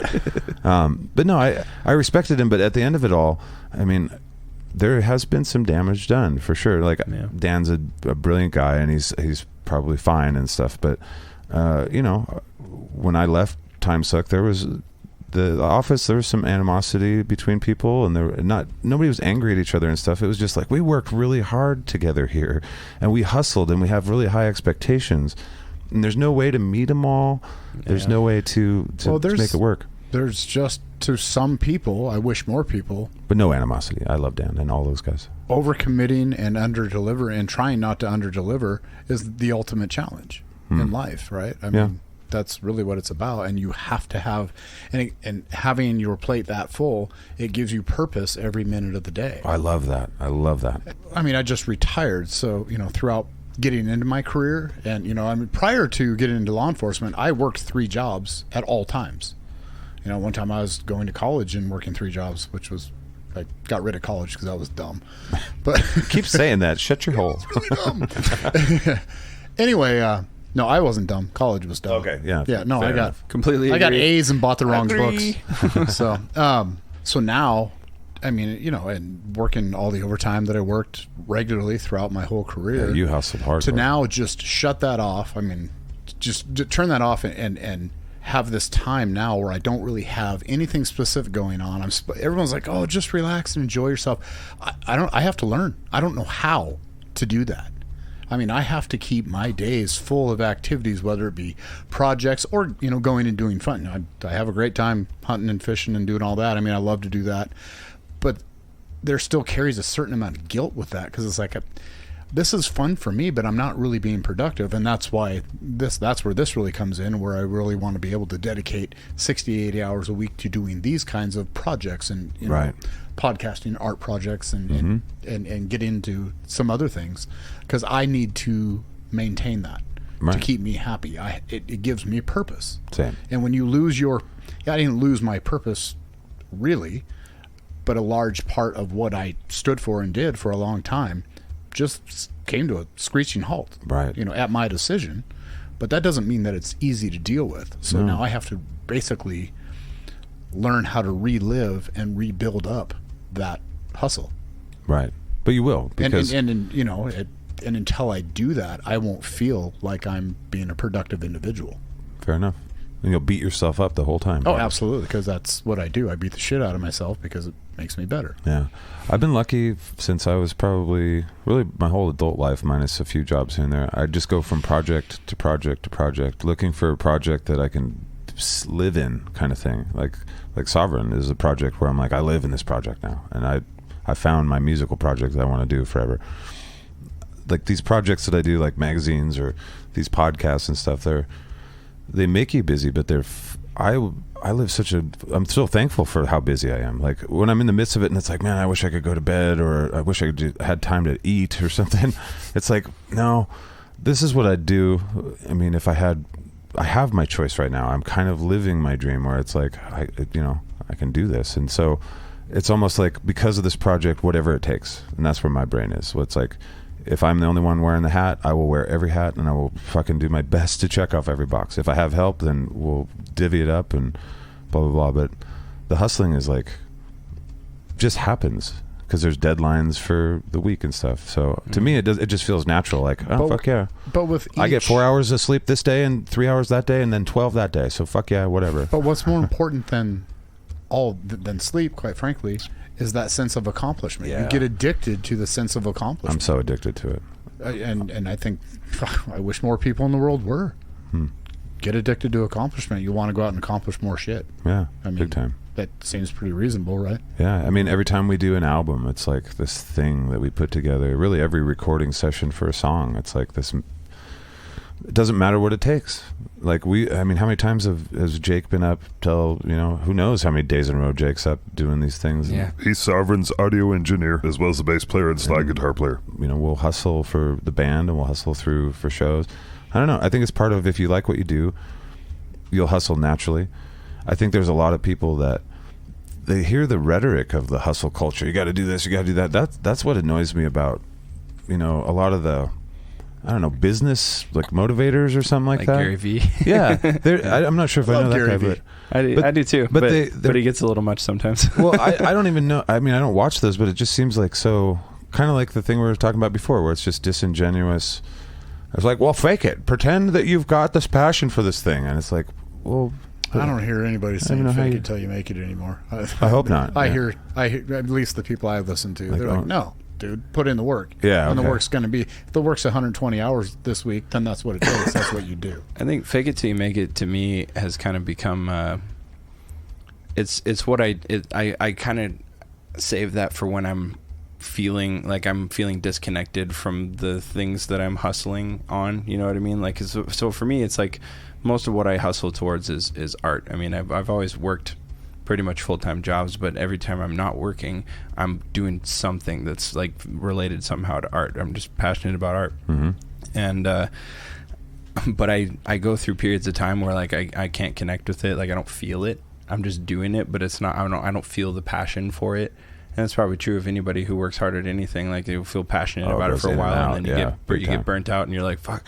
B: But no, I respected him. But at the end of it all, I mean, there has been some damage done for sure. Like, Dan's a brilliant guy, and he's probably fine and stuff. But when I left Time Suck, there was the office, there was some animosity between people, and nobody was angry at each other and stuff. It was just like, we worked really hard together here, and we hustled, and we have really high expectations, and there's no way to meet them all. There's no way to make it work.
D: There's just, to some people, I wish more people,
B: but no animosity. I love Dan and all those guys.
D: Overcommitting and under-deliver, and trying not to under-deliver, is the ultimate challenge in life, right? I mean, that's really what it's about, and you have to have, and having your plate that full, it gives you purpose every minute of the day.
B: I love that.
D: I mean, I just retired, so throughout getting into my career, and prior to getting into law enforcement, I worked 3 jobs at all times. One time I was going to college and working 3 jobs, which was, I got rid of college because I was dumb. But
B: keep saying that. Shut your hole.
D: Really dumb. Anyway. No, I wasn't dumb. College was dumb.
B: Okay, yeah.
D: Yeah, no, I got
C: completely.
D: I got A's and bought the wrong books. So now, I mean, and working all the overtime that I worked regularly throughout my whole career.
B: Yeah, you hustled hard.
D: To now just shut that off. I mean, just turn that off and have this time now where I don't really have anything specific going on. Everyone's like, oh, just relax and enjoy yourself. I have to learn. I don't know how to do that. I mean, I have to keep my days full of activities, whether it be projects or, going and doing fun. I have a great time hunting and fishing and doing all that. I mean, I love to do that. But there still carries a certain amount of guilt with that, because it's like, this is fun for me, but I'm not really being productive. And that's why that's where this really comes in, where I really want to be able to dedicate 60, 80 hours a week to doing these kinds of projects and,
B: right.
D: podcasting, art projects, and get into some other things, because I need to maintain that to keep me happy. It gives me purpose.
B: Same.
D: And when you lose I didn't lose my purpose really, but a large part of what I stood for and did for a long time just came to a screeching halt,
B: right?
D: At my decision. But that doesn't mean that it's easy to deal with. So now I have to basically learn how to relive and rebuild up that hustle.
B: Right. But you will, because
D: and until I do that, I won't feel like I'm being a productive individual.
B: Fair enough. And you'll beat yourself up the whole time.
D: Oh, absolutely, because that's what I do. I beat the shit out of myself because it makes me better.
B: Yeah. I've been lucky since I was probably really my whole adult life, minus a few jobs here and there. I just go from project to project to project, looking for a project that I can live in, kind of thing. Like Sovereign is a project where I'm like, I live in this project now. And I found my musical project that I want to do forever. Like these projects that I do, like magazines or these podcasts and stuff, they make you busy, but I live I'm so thankful for how busy I am. Like when I'm in the midst of it and it's like, man, I wish I could go to bed, or I wish I had time to eat or something. It's like, no, this is what I'd do. I mean, if I have my choice right now. I'm kind of living my dream where it's like, I can do this. And so it's almost like, because of this project, whatever it takes. And that's where my brain is. So it's like, if I'm the only one wearing the hat, I will wear every hat, and I will fucking do my best to check off every box. If I have help, then we'll divvy it up and blah, blah, blah. But the hustling is like, just happens because there's deadlines for the week and stuff. So to me, it just feels natural. Like, fuck yeah.
D: But with
B: I get 4 hours of sleep this day and 3 hours that day and then 12 that day. So fuck yeah, whatever.
D: But what's more important than sleep, quite frankly, is that sense of accomplishment.
B: Yeah.
D: You get addicted to the sense of accomplishment.
B: I'm so addicted to it.
D: And I think, I wish more people in the world were. Get addicted to accomplishment. You want to go out and accomplish more shit.
B: Yeah,
D: I mean,
B: big time.
D: That seems pretty reasonable, right?
B: Yeah, I mean, every time we do an album, it's like this thing that we put together. Really, every recording session for a song, it's like this. It doesn't matter what it takes. Like how many times has Jake been up till, who knows how many days in a row Jake's up doing these things.
C: Yeah.
E: He's Sovereign's audio engineer as well as the bass player and slide guitar player.
B: We'll hustle for the band and we'll hustle for shows. I don't know. I think it's part of, if you like what you do, you'll hustle naturally. I think there's a lot of people that they hear the rhetoric of the hustle culture. You got to do this, you got to do that. That's what annoys me about, a lot of the, I don't know, business like motivators or something like that.
C: Gary V.
B: Yeah, I'm not sure if I know that
D: Gary
B: guy,
D: V.
B: but
C: I do too.
B: but
C: But he gets a little much sometimes.
B: well, I don't even know. I mean, I don't watch those, but it just seems like so kind of like the thing we were talking about before, where it's just disingenuous. I was like, well, fake it. Pretend that you've got this passion for this thing, and it's like, well,
D: I don't hear anybody saying
B: know how
D: fake
B: you-
D: it till you make it anymore.
B: I hope not.
D: I
B: Yeah.
D: hear at least the people I listen to.
B: Like,
D: They're like, no, dude, put in the work.
B: Yeah,
D: And the
B: okay.
D: work's going to be, if the work's 120 hours this week, then that's what it takes. That's what you do.
C: I think fake it till you make it, to me, has kind of become it's what I kind of save that for when I'm feeling disconnected from the things that I'm hustling on, you know what I mean? Like, so for me, it's like most of what I hustle towards is art. I mean, I've always worked pretty much full-time jobs, but every time I'm not working, I'm doing something that's like related somehow to art. I'm just passionate about art.
B: Mm-hmm.
C: And but I go through periods of time where like I can't connect with it, like I don't feel it. I'm just doing it, but it's not, I don't feel the passion for it. And that's probably true of anybody who works hard at anything. Like, they'll feel passionate about it
B: goes
C: for a
B: in and
C: while,
B: out.
C: and then you
B: Yeah,
C: get burnt out, and you're like, fuck,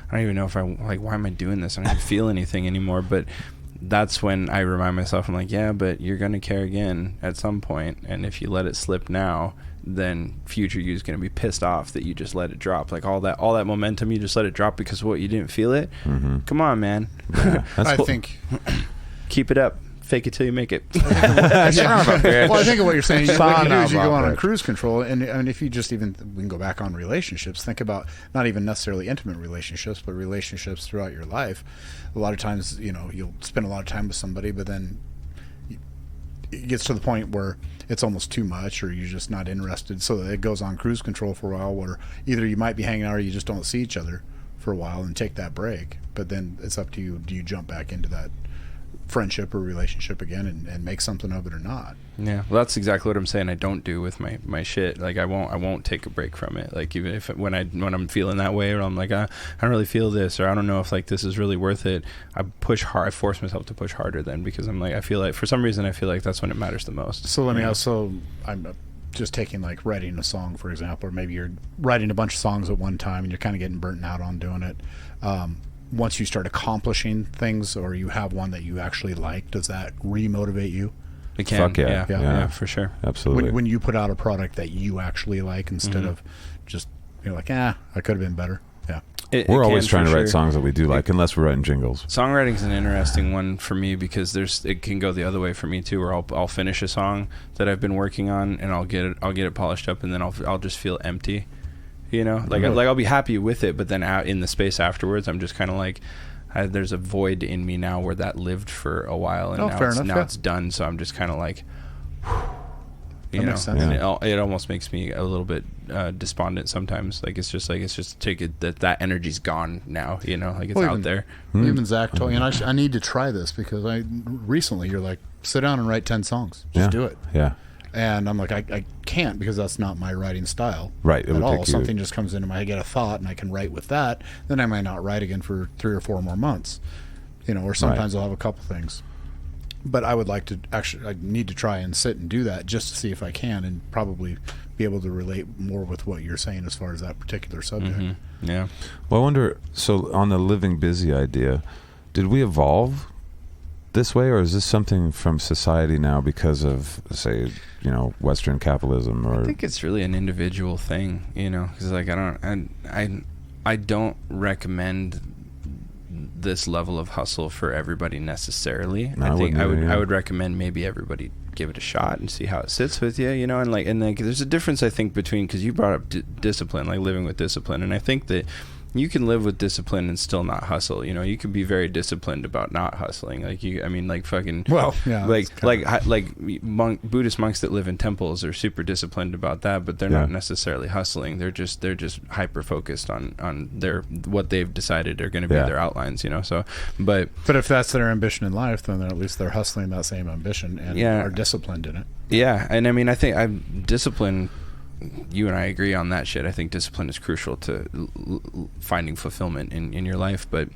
C: I don't even know if why am I doing this? I don't even feel anything anymore. But that's when I remind myself, I'm like, yeah, but you're going to care again at some point, and if you let it slip now, then future you is going to be pissed off that you just let it drop. Like all that momentum, you just let it drop because of what, you didn't feel it. Come on, man.
D: I think
C: keep it up. Fake it till you make it.
D: Well, I think of what you're saying. What you do is you go on
B: Robert.
D: cruise control, and if you just we can go back on relationships. Think about not even necessarily intimate relationships, but relationships throughout your life. A lot of times, you'll spend a lot of time with somebody, but then it gets to the point where it's almost too much, or you're just not interested. So it goes on cruise control for a while, where either you might be hanging out or you just don't see each other for a while and take that break. But then it's up to you. Do you jump back into that friendship or relationship again and make something of it or not?
C: Yeah, well, that's exactly what I'm saying. I don't do with my shit. Like I won't take a break from it. Like even if when I'm feeling that way, or I'm like I don't really feel this, or I don't know if like this is really worth it, I push hard. I force myself to push harder then, because I'm like, I feel like for some reason I feel like that's when it matters the most.
D: So let me also, I'm just taking like writing a song, for example, or maybe you're writing a bunch of songs at one time and you're kind of getting burnt out on doing it. Once you start accomplishing things, or you have one that you actually like, does that re-motivate you?
C: It can.
B: Fuck
C: Yeah, for sure.
B: Absolutely.
D: When you put out a product that you actually like, instead of just, you're like, I could have been better. Yeah.
B: We're always trying to write songs that we do like, unless we're writing jingles.
C: Songwriting's an interesting one for me, because it can go the other way for me too, where I'll finish a song that I've been working on, and I'll get it polished up, and then I'll just feel empty. Like I'll be happy with it, but then out in the space afterwards, I'm just kind of like, there's a void in me now where that lived for a while, and now it's done. So I'm just kind of like,
D: makes sense.
C: And it almost makes me a little bit despondent sometimes. Like it's just take it that energy's gone now. Like it's out there.
D: Even Zach told me, and I need to try this, because recently you're like, sit down and write 10 songs. Just do it.
B: Yeah.
D: And I'm like, I can't, because that's not my writing style.
B: Right.
D: At all. Something just comes into my head, I get a thought, and I can write with that. Then I might not write again for 3 or 4 more months. Or sometimes I'll have a couple things. But I would like to I need to try and sit and do that, just to see if I can, and probably be able to relate more with what you're saying as far as that particular subject.
C: Mm-hmm. Yeah.
B: Well, I wonder, so on the living busy idea, did we evolve this way, or is this something from society now because of, say, Western capitalism? Or
C: I think it's really an individual thing, because like I don't recommend this level of hustle for everybody necessarily.
B: No,
C: I would recommend maybe everybody give it a shot and see how it sits with you, and like there's a difference, I think, between, because you brought up discipline, like living with discipline, and I think that you can live with discipline and still not hustle. You can be very disciplined about not hustling. Buddhist monks that live in temples are super disciplined about that, but they're not necessarily hustling. They're just hyper focused on what they've decided are going to be their outlines. So, but
D: if that's their ambition in life, then at least they're hustling that same ambition and are disciplined in it.
C: Yeah, and I think I'm disciplined. You and I agree on that shit. I think discipline is crucial to finding fulfillment in your life. But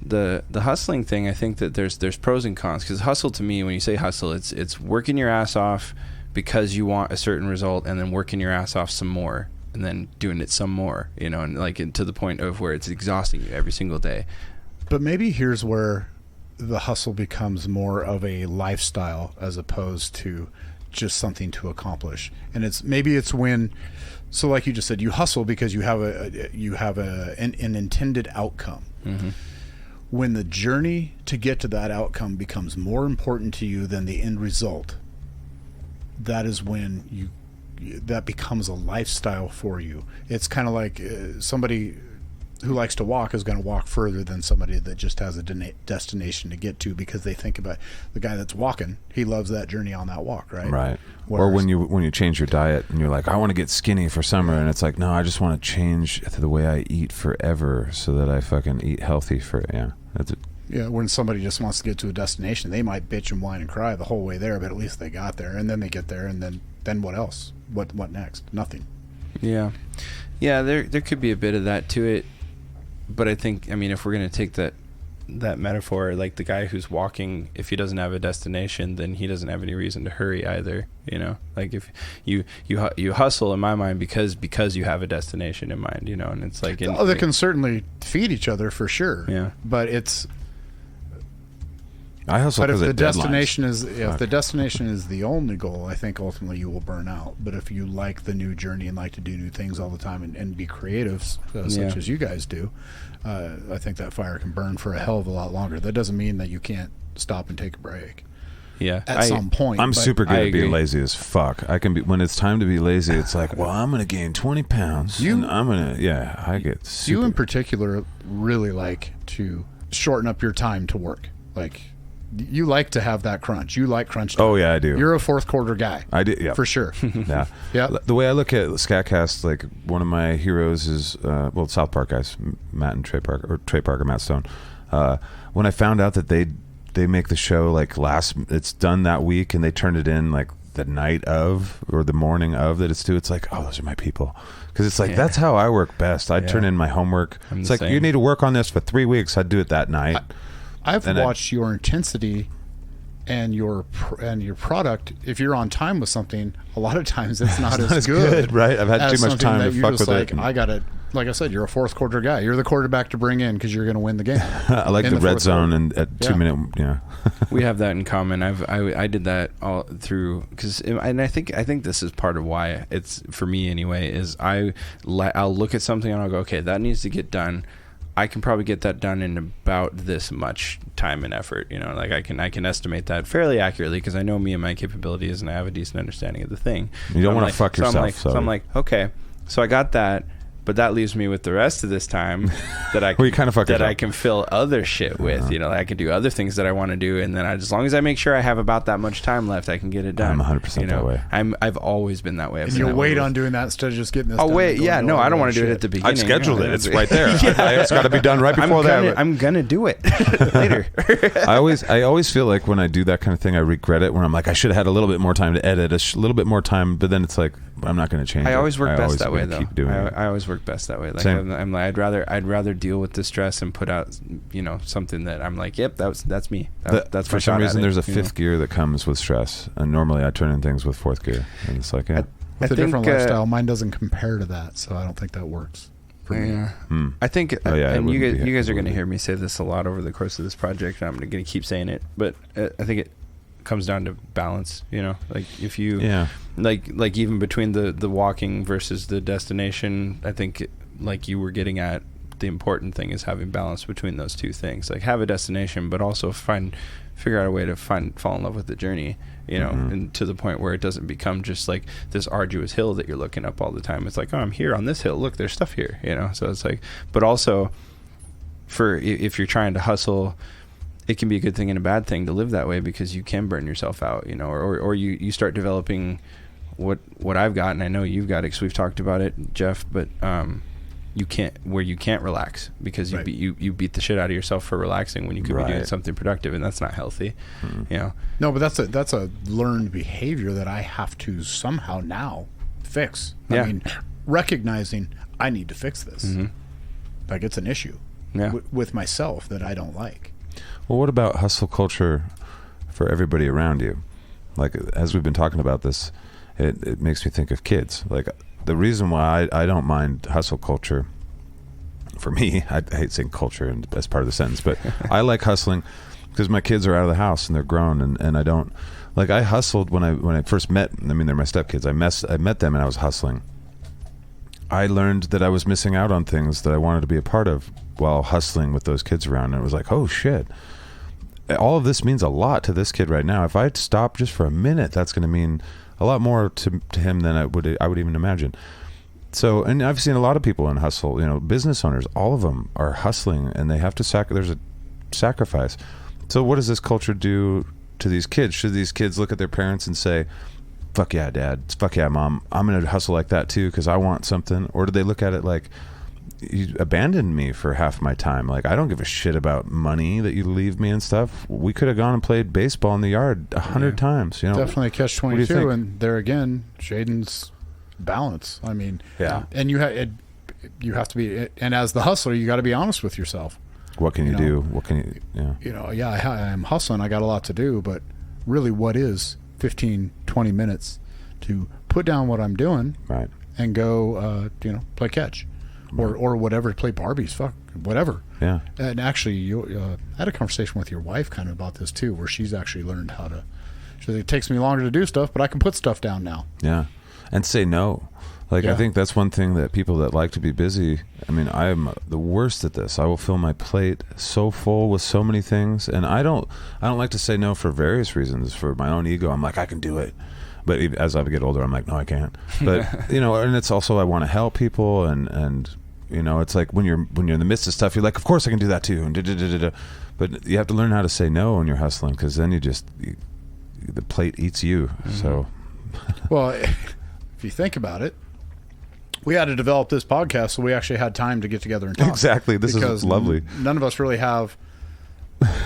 C: the hustling thing, I think that there's pros and cons. Because hustle, to me, when you say hustle, it's working your ass off because you want a certain result, and then working your ass off some more, and then doing it some more, and like to the point of where it's exhausting you every single day.
D: But maybe here's where the hustle becomes more of a lifestyle as opposed to just something to accomplish. And it's when, so like you just said, you hustle because you have an intended outcome.
C: Mm-hmm.
D: When the journey to get to that outcome becomes more important to you than the end result, that is when that becomes a lifestyle for you. It's kind of like somebody who likes to walk is going to walk further than somebody that just has a destination to get to, because they think about the guy that's walking. He loves that journey on that walk, right?
B: Right.
D: Whereas,
B: or when you change your diet and you're like, I want to get skinny for summer, and it's like, no, I just want to change the way I eat forever so that I fucking eat healthy
D: when somebody just wants to get to a destination, they might bitch and whine and cry the whole way there, but at least they got there, and then they get there, and then what else? What next? Nothing.
C: Yeah. There could be a bit of that to it. But I think, if we're going to take that metaphor, like the guy who's walking, if he doesn't have a destination, then he doesn't have any reason to hurry either. Like if you hustle, in my mind, because you have a destination in mind, and it's like
D: they can certainly feed each other for sure.
C: Yeah.
D: But it's
B: I hustle
D: But if
B: because
D: the
B: of deadlines.
D: destination is if the destination is the only goal, I think ultimately you will burn out. But if you like the new journey and like to do new things all the time and be creative, such as you guys do, I think that fire can burn for a hell of a lot longer. That doesn't mean that you can't stop and take a break.
C: Yeah,
D: At some point.
B: I'm
D: but
B: super good
C: I
B: at being
C: agree.
B: lazy as fuck. I can be when it's time to be lazy. It's like, well, I'm gonna gain 20 pounds.
D: You-
B: and I'm gonna, I get super.
D: You in particular really like to shorten up your time to work. Like, you like to have that crunch. You like crunch time.
B: Oh yeah, I do.
D: You're a fourth quarter guy.
B: I do. Yeah,
D: For sure.
B: Yeah.
D: Yeah.
B: The way I look at SkatCast, like one of my heroes is South Park guys, Matt and Trey Parker, Matt Stone. When I found out that they make the show like it's done that week and they turn it in like the night of or the morning of that it's due, it's like, oh, those are my people. Because it's like, that's how I work best. I'd turn in my homework.
C: I'm
B: It's
C: the
B: like,
C: same.
B: you need to work on this for 3 weeks. I'd do it that night.
D: I've
B: And
D: watched your intensity and your product. If you're on time with something, a lot of times it's not as good,
B: right? I've had
D: as
B: too much
D: something
B: time
D: that
B: to
D: you're
B: fuck
D: just
B: with
D: like,
B: it.
D: I got it. Like I said, you're a fourth quarter guy. You're the quarterback to bring in because you're going to win the game.
B: I like
D: in
B: the
D: the
B: red
D: fourth
B: zone
D: quarter.
B: and at 2 minute,
C: We have that in common. I did that all through and I think this is part of why it's for me anyway. Is I'll look at something and I'll go, okay, that needs to get done. I can probably get that done in about this much time and effort. You know, like I can estimate that fairly accurately because I know me and my capabilities and I have a decent understanding of the thing.
B: You don't
C: I'm
B: wanna
C: like-
B: fuck
C: so I'm
B: yourself,
C: like-
B: so-
C: So I'm like, okay, so I got that. But that leaves me with the rest of this time that I
B: Well, you kinda fuck
C: that
B: yourself.
C: I can fill other shit with. You know, like I can do other things that I want to do, and then as long as I make sure I have about that much time left, I can get it done.
B: I'm 100%
C: you know?
B: that way.
C: I've always been that way.
D: And you'll wait on doing that instead of just getting this.
C: Oh
D: done
C: wait,
D: and going
C: yeah,
D: to
C: no,
D: all
C: I don't
D: the
C: want to do it
D: shit.
C: at the
B: I
C: beginning.
B: scheduled
C: you
B: it.
C: know?
B: It's right there. It's got to be done right before that.
C: I'm gonna do it later.
B: I always feel like when I do that kind of thing, I regret it. When I'm like, I should have had a little bit more time to edit, a little bit more time. But then it's like, I'm not going to change.
C: I always work best
B: always
C: that way,
B: gonna
C: though.
B: Keep doing it.
C: I always work best that way. Like
B: Same.
C: I'm like, I'd rather deal with the stress and put out, you know, something that I'm like, yep, that's me. That's
B: For
C: my
B: some
C: shot
B: reason,
C: at
B: there's a
C: it, you know?
B: fifth gear that comes with stress, and normally I turn in things with fourth gear, and it's like, yeah.
D: With
C: I
D: a different
C: think,
D: lifestyle, mine doesn't compare to that, so I don't think that works for me.
C: Yeah. I think,
B: Oh, yeah, it
C: and you
B: wouldn't be-
C: guys are going to
B: it
C: hear me say this a lot over the course of this project, and I'm going to keep saying it, but I think it comes down to balance, you know, like if you, like even between the walking versus the destination, I think like you were getting at, the important thing is having balance between those two things. Like have a destination, but also figure out a way to fall in love with the journey, you know, and to the point where it doesn't become just like this arduous hill that you're looking up all the time. It's like, oh, I'm here on this hill. Look, there's stuff here, you know? So it's like, but also if you're trying to hustle, it can be a good thing and a bad thing to live that way because you can burn yourself out, you know, or you start developing what I've got, and I know you've got it because we've talked about it, Jeff, but you can't relax because
D: Right.
C: you beat the shit out of yourself for relaxing when you could be doing something productive, and that's not healthy. You know.
D: No, but that's a learned behavior that I have to somehow now fix.
C: Yeah.
D: I mean, recognizing I need to fix this. Like it's an issue with myself that I don't like.
B: Well, what about hustle culture for everybody around you? Like, as we've been talking about this, it makes me think of kids. Like, the reason why I don't mind hustle culture, for me, I hate saying culture as part of the sentence, but I like hustling because my kids are out of the house and they're grown, and I don't, like, I hustled when I first met, I mean, they're my stepkids. I met them and I was hustling. I learned that I was missing out on things that I wanted to be a part of while hustling with those kids around, and it was like, oh shit. All of this means a lot to this kid right now. If I stop just for a minute, that's going to mean a lot more to him than I would even imagine. So, and I've seen a lot of people in hustle, you know, business owners, all of them are hustling and they have to there's a sacrifice. So what does this culture do to these kids? Should these kids look at their parents and say, fuck yeah, dad, fuck yeah, mom, I'm going to hustle like that too because I want something? Or do they look at it like, you abandoned me for half my time. Like, I don't give a shit about money that you leave me and stuff. We could have gone and played baseball in the yard 100 times. You know,
D: Definitely catch
B: What do you
D: 22,
B: think?
D: and there again, Shaiden's balance. I mean,
B: Yeah.
D: and you have to be, and as the hustler, you got to be honest with yourself.
B: What can you
D: know,
B: do? What can you? Yeah.
D: You know, yeah, I'm hustling. I got a lot to do, but really, what is 15, 20 minutes to put down what I'm doing
B: Right.
D: and go, play catch or whatever, play Barbies, fuck, whatever.
B: Yeah.
D: And actually, you I had a conversation with your wife kind of about this too, where she's actually learned how to. She said, it takes me longer to do stuff, but I can put stuff down now.
B: Yeah. And say no. Like, I think that's one thing that people that like to be busy, I mean, I'm the worst at this. I will fill my plate so full with so many things, and I don't like to say no for various reasons. For my own ego, I'm like, I can do it. But as I get older, I'm like, no, I can't. But, you know, and it's also I want to help people, and you know, it's like when you're in the midst of stuff, you're like, of course I can do that too. And But you have to learn how to say no when you're hustling, because then the plate eats you. Mm-hmm. So,
D: well, if you think about it, we had to develop this podcast so we actually had time to get together and talk.
B: Exactly. This is lovely.
D: None of us really have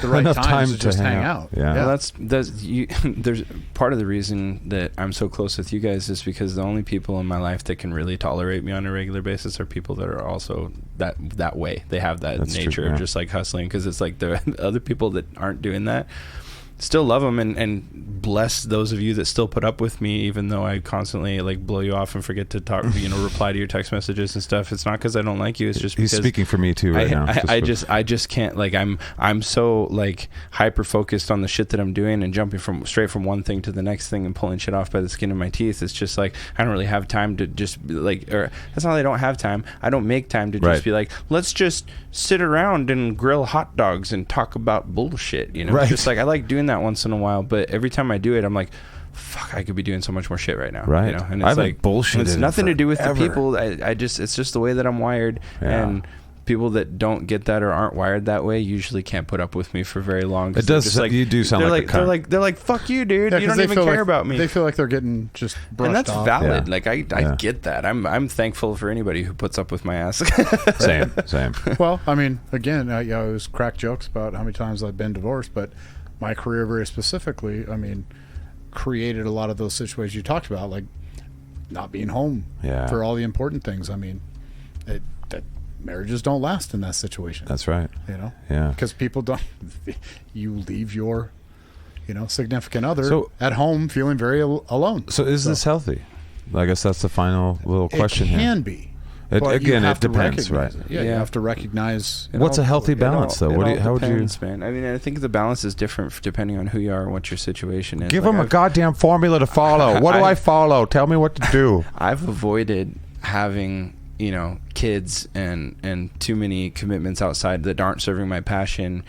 D: the right time to just hang out.
B: Yeah.
C: Well, there's part of the reason that I'm so close with you guys is because the only people in my life that can really tolerate me on a regular basis are people that are also that way. They have that nature of just like hustling, because it's like the other people that aren't doing that. Still love them and bless those of you that still put up with me, even though I constantly like blow you off and forget to talk, reply to your text messages and stuff. It's not because I don't like you. It's just because
B: he's speaking for me too right now.
C: I just can't, like, I'm so like hyper focused on the shit that I'm doing and jumping straight from one thing to the next thing and pulling shit off by the skin of my teeth. It's just like I don't really have time to just be like, or that's not that I don't have time. I don't make time to just be like, let's just sit around and grill hot dogs and talk about bullshit. It's just like I like doing that once in a while, but every time I do it, I'm like, fuck, I could be doing so much more shit right now.
B: Right.
C: And it's like
B: bullshit.
C: It's nothing to do with the people. It's just the way that I'm wired. Yeah. And people that don't get that or aren't wired that way usually can't put up with me for very long.
B: It does. Like, you do sound like a cunt.
C: They're like, fuck you, dude. You don't even care about me.
D: They feel like they're getting just brushed
C: and that's
D: off.
C: valid. Yeah. Like I get that. I'm thankful for anybody who puts up with my ass.
B: Same.
D: Well, I mean, again, I always crack jokes about how many times I've been divorced, but my career very specifically, I mean, created a lot of those situations you talked about, like not being home for all the important things. I mean, that marriages don't last in that situation.
B: That's right. Yeah.
D: Because people don't. You leave your, significant other at home feeling very alone.
B: So is this healthy? I guess that's the final little question here.
D: It can be.
B: Again, it depends, right?
D: Yeah, you have to recognize.
B: What's a healthy balance, though?
C: How would you? Man, I mean, I think the balance is different depending on who you are and what your situation is.
B: Give them a goddamn formula to follow. What do I follow? Tell me what to do.
C: I've avoided having kids and too many commitments outside that aren't serving my passion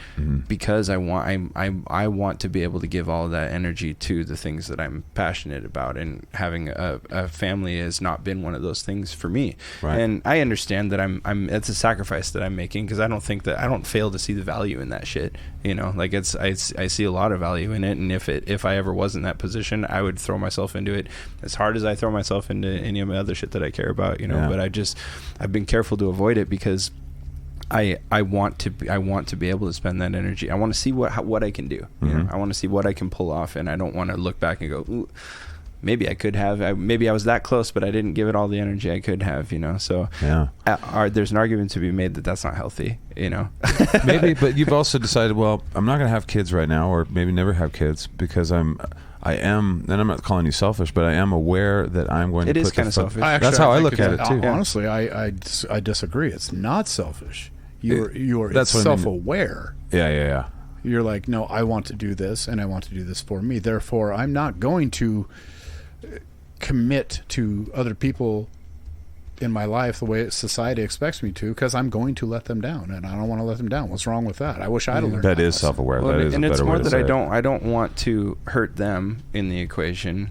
C: because I want to be able to give all of that energy to the things that I'm passionate about, and having a family has not been one of those things for me. Right. And I understand that it's a sacrifice that I'm making, because I don't fail to see the value in that shit. Like I see a lot of value in it, and if I ever was in that position, I would throw myself into it as hard as I throw myself into any of my other shit that I care about. But I've been careful to avoid it because I want to be able to spend that energy. I want to see what I can do. I want to see what I can pull off, and I don't want to look back and go, ooh, maybe I could have. Maybe I was that close, but I didn't give it all the energy I could have. So there's an argument to be made that that's not healthy.
B: Maybe, but you've also decided, well, I'm not going to have kids right now, or maybe never have kids, because I am, and I'm not calling you selfish, but I am aware that I'm going to put...
C: It is kind of selfish.
B: That's how I look at it, too.
D: Honestly, I disagree. It's not selfish. It's self-aware.
B: Yeah.
D: You're like, no, I want to do this, and I want to do this for me. Therefore, I'm not going to commit to other people in my life the way society expects me to, because I'm going to let them down, and I don't want to let them down. What's wrong with that? I wish I'd have learned that.
B: That is self-aware.
C: Well,
B: that is
C: and
B: a
C: it's
B: better
C: more
B: way to
C: that
B: say
C: I don't want to hurt them in the equation.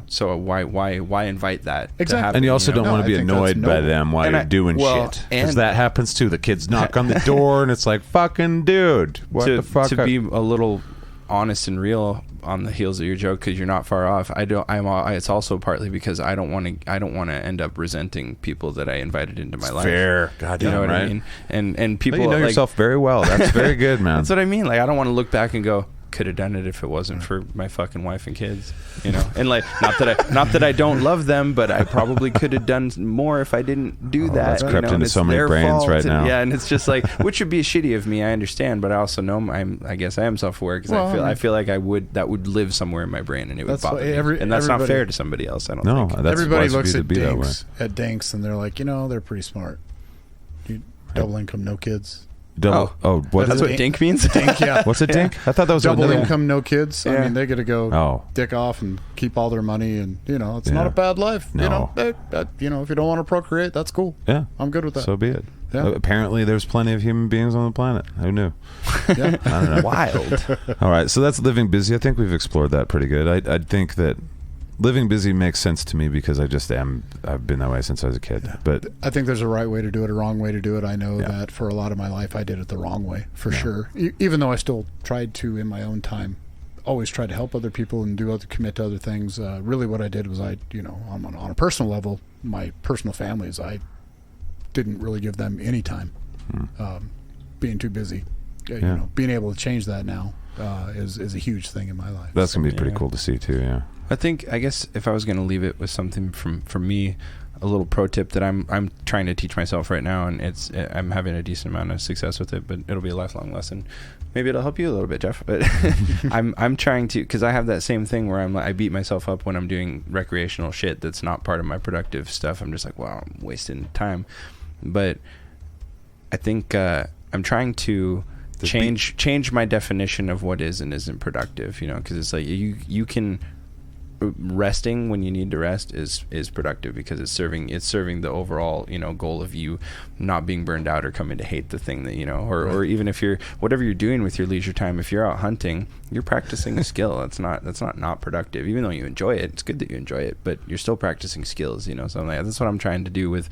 C: So why invite that?
D: Exactly.
C: To happen,
B: and you also don't want to be annoyed by them while you're doing shit, because that happens too. The kids knock on the door, and it's like, fucking dude, what the fuck?
C: To be a little honest and real on the heels of your joke, because you're not far off. It's also partly because I don't want to end up resenting people that I invited into my life.
B: Fair, goddamn,
C: what
B: right?
C: I mean? And people,
B: you know yourself very well. That's very good, man.
C: That's what I mean. Like, I don't want to look back and go, could have done it if it wasn't for my fucking wife and kids, and like, not that I don't love them, but I probably could have done more if I didn't do that.
B: That's crept into so many brains right now.
C: Yeah, and it's just like, which would be shitty of me, I understand, but I also know I guess I am self-aware, because I feel like that would live somewhere in my brain, and it would bother me. And that's not fair to somebody else. I don't think.
D: Everybody looks at Dinks and they're like, they're pretty smart. Double income, no kids.
B: What
C: That's
B: is
C: what
B: it?
C: dink means?
D: Dink, yeah.
B: What's a dink? I thought that was
D: Double
B: another-
D: income, no kids. I
C: Yeah.
D: mean, they got to go
B: Oh.
D: dick off and keep all their money, and it's
B: Yeah.
D: not a bad life.
B: No.
D: If you don't want to procreate, that's cool.
B: Yeah,
D: I'm good with that.
B: so be it.
D: Yeah.
B: Apparently, there's plenty of human beings on the planet. Who knew?
D: Yeah.
B: I don't know.
C: Wild.
B: All right, so that's living busy. I think we've explored that pretty good. I think that living busy makes sense to me because I just am. I've been that way since I was a kid. But
D: I think there's a right way to do it, a wrong way to do it. I know that for a lot of my life, I did it the wrong way, for sure. Even though I still tried to, in my own time, always try to help other people and commit to other things. Really, what I did was on a personal level, my personal families, I didn't really give them any time, being too busy. Being able to change that now is a huge thing in my life.
B: that's gonna be pretty cool to see too. Yeah.
C: I guess if I was going to leave it with something from me, a little pro tip that I'm trying to teach myself right now, and I'm having a decent amount of success with it, but it'll be a lifelong lesson. Maybe it'll help you a little bit, Jeff. But I'm trying to, because I have that same thing where I beat myself up when I'm doing recreational shit that's not part of my productive stuff. I'm just like, wow, I'm wasting time. But I think I'm trying to change my definition of what is and isn't productive. Because it's like you can. Resting when you need to rest is productive because it's serving the overall goal of you not being burned out or coming to hate the thing that or even if you're whatever you're doing with your leisure time, if you're out hunting, you're practicing a skill. That's not productive, even though you enjoy it. It's good that you enjoy it, but you're still practicing skills. So I'm like, that's what I'm trying to do with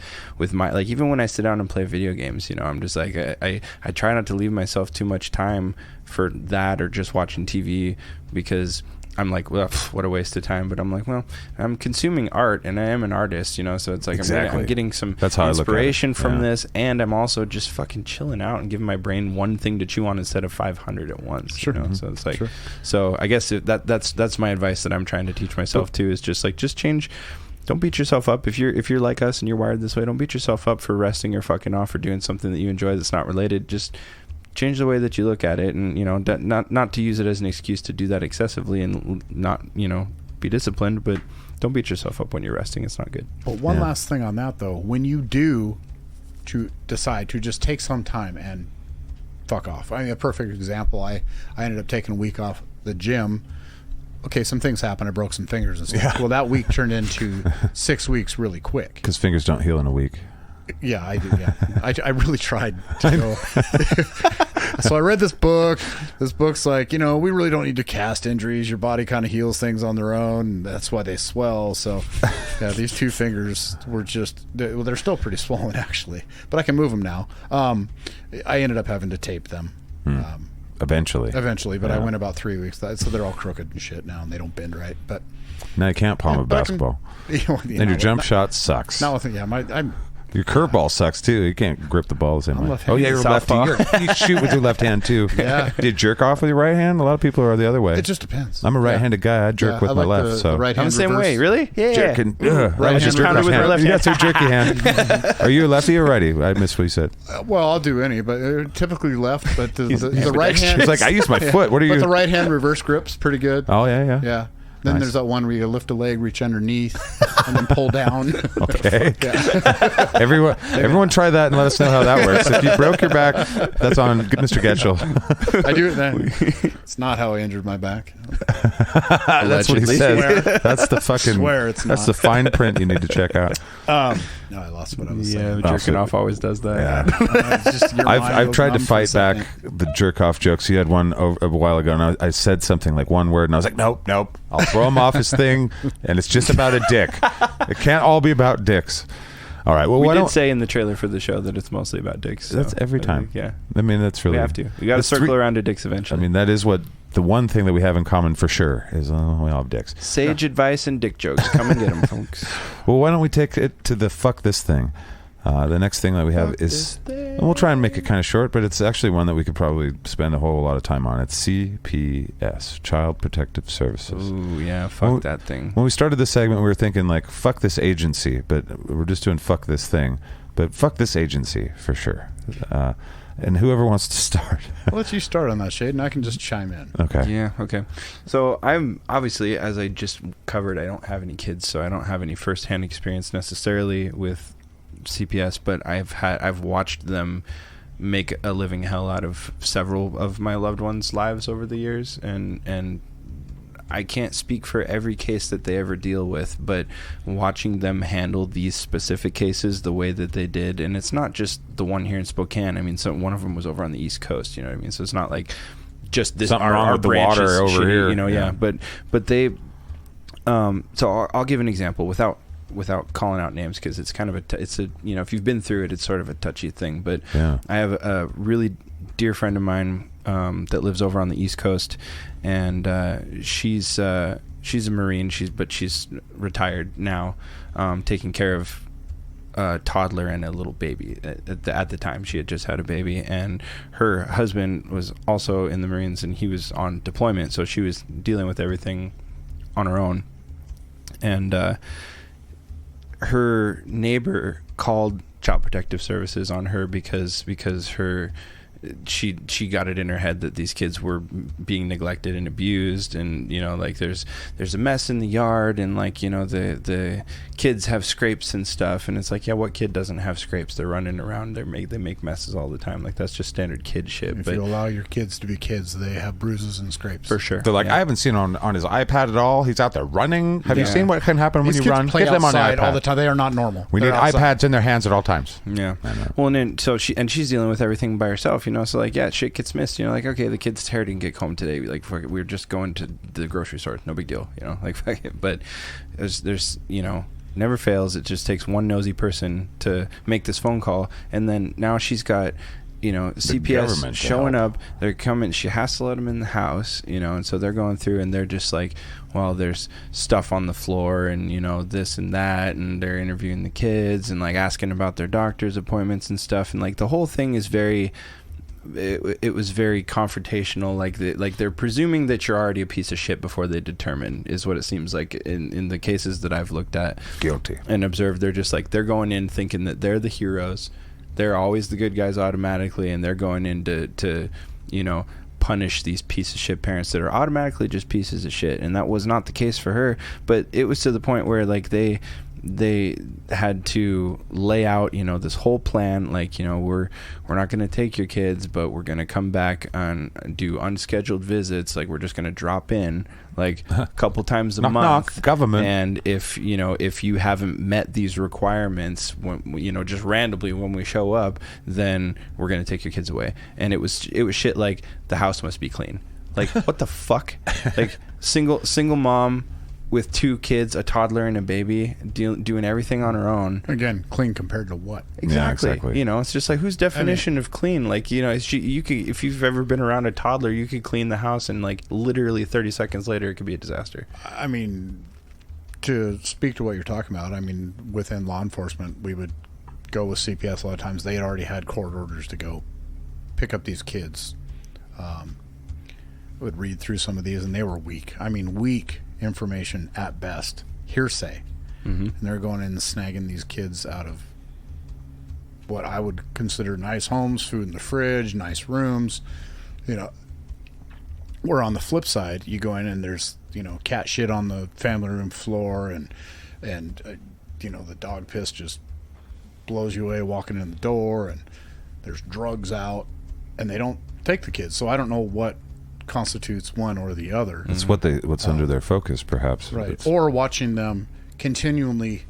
C: my, like, even when I sit down and play video games, I'm just like I try not to leave myself too much time for that or just watching TV, because I'm like, well, what a waste of time. But I'm like, well, I'm consuming art and I am an artist, so it's like I'm getting some inspiration from this, and I'm also just fucking chilling out and giving my brain one thing to chew on instead of 500 at once.
D: Sure.
C: So it's like, so I guess that's my advice that I'm trying to teach myself too, is just change. Don't beat yourself up if you're like us and you're wired this way. Don't beat yourself up for resting or fucking off or doing something that you enjoy that's not related. Just change the way that you look at it, and not to use it as an excuse to do that excessively and not be disciplined, but don't beat yourself up when you're resting. It's not good.
D: But one last thing on that, though, when you do to decide to just take some time and fuck off. I mean, a perfect example, I ended up taking a week off the gym. Okay, some things happened. I broke some fingers and stuff. Yeah. Well, that week turned into 6 weeks really quick.
B: Because fingers don't heal in a week.
D: Yeah, I did. Yeah, I really tried to go. So I read this book. This book's like, we really don't need to cast injuries. Your body kind of heals things on their own. That's why they swell. So, yeah, these two fingers were they're still pretty swollen actually, but I can move them now. I ended up having to tape them.
B: Eventually,
D: but I went about 3 weeks. So they're all crooked and shit now, and they don't bend right. But
B: now you can't palm a basketball. And your jump shot sucks. Your curveball sucks too. You can't grip the ball the same way. Oh yeah, you're lefty. You shoot with your left hand too.
D: Yeah.
B: Do you jerk off with your right hand? A lot of people are the other way.
D: It just depends.
B: I'm a right-handed guy. I jerk with my left. So
D: right hand
C: I'm the same way. Really? Yeah.
B: Jerking.
C: Right hand pounded with my left
B: You
C: hand.
B: got some jerky hand. Are you a lefty or righty? I missed what you said.
D: Well, I'll do any, but typically left. But the right hand.
B: He's like, I use my foot. What are you?
D: But the right hand reverse grip's pretty good.
B: Oh yeah.
D: Yeah. Then there's that one where you lift a leg, reach underneath, and then pull down.
B: Okay. Everyone try that and let us know how that works. If you broke your back, that's on Mr. Getchell.
D: I do it then. It's not how I injured my back.
B: That's what he says. That's the fucking.
D: Swear it's
B: That's
D: not.
B: the fine print you need to check out.
D: No, I lost what I was saying.
C: Jerking off always does that.
B: Yeah.
D: It's just your mind
B: I've
D: goes
B: tried to
D: numb for
B: fight
D: a
B: back
D: second.
B: the jerk off jokes. You had one a while ago, and I said something like one word, and I was like, nope. I'll throw him off his thing, and it's just about a dick. It can't all be about dicks. All right. Well,
C: We
B: why
C: did
B: don't
C: say in the trailer for the show that it's mostly about dicks. So
B: that's every time.
C: Yeah.
B: I mean, that's really
C: We have to. We got to
B: that's
C: circle around to dicks eventually.
B: I mean, that is what the one thing that we have in common for sure is we all have dicks.
C: Sage advice and dick jokes. Come and get them, folks.
B: Well, why don't we take it to the fuck this thing? The next thing that we have is, and we'll try and make it kind of short, but it's actually one that we could probably spend a whole lot of time on. It's CPS, Child Protective Services.
C: Ooh, yeah, fuck that thing.
B: When we started this segment, we were thinking like, fuck this agency, but we're just doing fuck this thing. But fuck this agency for sure. And whoever wants to start.
D: I'll let you start on that, Shaiden. I can just chime in.
B: Okay.
C: Yeah, okay. So I'm obviously, as I just covered, I don't have any kids, so I don't have any firsthand experience necessarily with CPS, but I've watched them make a living hell out of several of my loved ones' lives over the years, and I can't speak for every case that they ever deal with, but watching them handle these specific cases the way that they did, and it's not just the one here in Spokane. I mean, one of them was over on the East Coast. You know what I mean? So it's not like just this.
B: Something wrong with the water over
C: shitty,
B: here.
C: You know, yeah. But they. So I'll give an example without calling out names, because it's kind of it's a you know, if you've been through it, it's sort of a touchy thing. But I have a really dear friend of mine that lives over on the East Coast, and she's a Marine. She's retired now, taking care of a toddler and a little baby. At the time, she had just had a baby, and her husband was also in the Marines, and he was on deployment, so she was dealing with everything on her own. And her neighbor called Child Protective Services on her because she got it in her head that these kids were being neglected and abused, and you know, like there's a mess in the yard, and like, you know, the kids have scrapes and stuff, and it's like, yeah, what kid doesn't have scrapes? They're running around, they make messes all the time. Like, that's just standard kid shit.
D: If you allow your kids to be kids, they have bruises and scrapes
C: for sure.
B: They're like, I haven't seen on his iPad at all. He's out there running. Have you seen what can happen
D: These
B: when you
D: kids
B: run?
D: play
B: Get them on the
D: outside
B: iPad
D: all the time. They are not normal.
B: We need iPads in their hands at all times.
C: Yeah. Well, and then she's dealing with everything by herself, you know. So like, yeah, shit gets missed. You know, like, okay, the kid's tired and get home today. Like, fuck it, we're just going to the grocery store. No big deal, you know. Like, fuck it. But there's you know, never fails. It just takes one nosy person to make this phone call, and then now she's got, you know, CPS showing up. They're coming. She has to let them in the house, you know, and so they're going through, and they're just like, well, there's stuff on the floor, and you know, this and that, and they're interviewing the kids and like asking about their doctor's appointments and stuff, and like the whole thing is very. It was very confrontational. Like they're presuming that you're already a piece of shit before they determine, is what it seems like in the cases that I've looked at,
A: Guilty,
C: and observed. They're just like, they're going in thinking that they're the heroes, they're always the good guys automatically, and they're going in to you know, punish these piece of shit parents that are automatically just pieces of shit. And that was not the case for her, but it was to the point where like they had to lay out, you know, this whole plan, like, you know, we're not going to take your kids, but we're going to come back and do unscheduled visits. Like, we're just going to drop in like a couple times a month.
B: Knock, government.
C: And if you haven't met these requirements, when, you know, just randomly when we show up, then we're going to take your kids away. And it was shit like, the house must be clean. Like, what the fuck? Like, single mom with 2 kids, a toddler and a baby, doing everything on her own.
D: Again, clean compared to what?
C: Exactly.
B: Yeah, exactly.
C: You know, it's just like, whose definition of clean? Like, you know, you could, if you've ever been around a toddler, you could clean the house, and like literally 30 seconds later, it could be a disaster.
D: I mean, to speak to what you're talking about, I mean, within law enforcement, we would go with CPS a lot of times. They had already had court orders to go pick up these kids. I would read through some of these, and they were weak. I mean, weak information at best, hearsay. And they're going in and snagging these kids out of what I would consider nice homes, food in the fridge, nice rooms, you know. Where on the flip side, you go in and there's, you know, cat shit on the family room floor, and you know, the dog piss just blows you away walking in the door, and there's drugs out, and they don't take the kids. So I don't know what constitutes one or the other.
B: It's what's under their focus, perhaps.
D: Right. Or watching them continually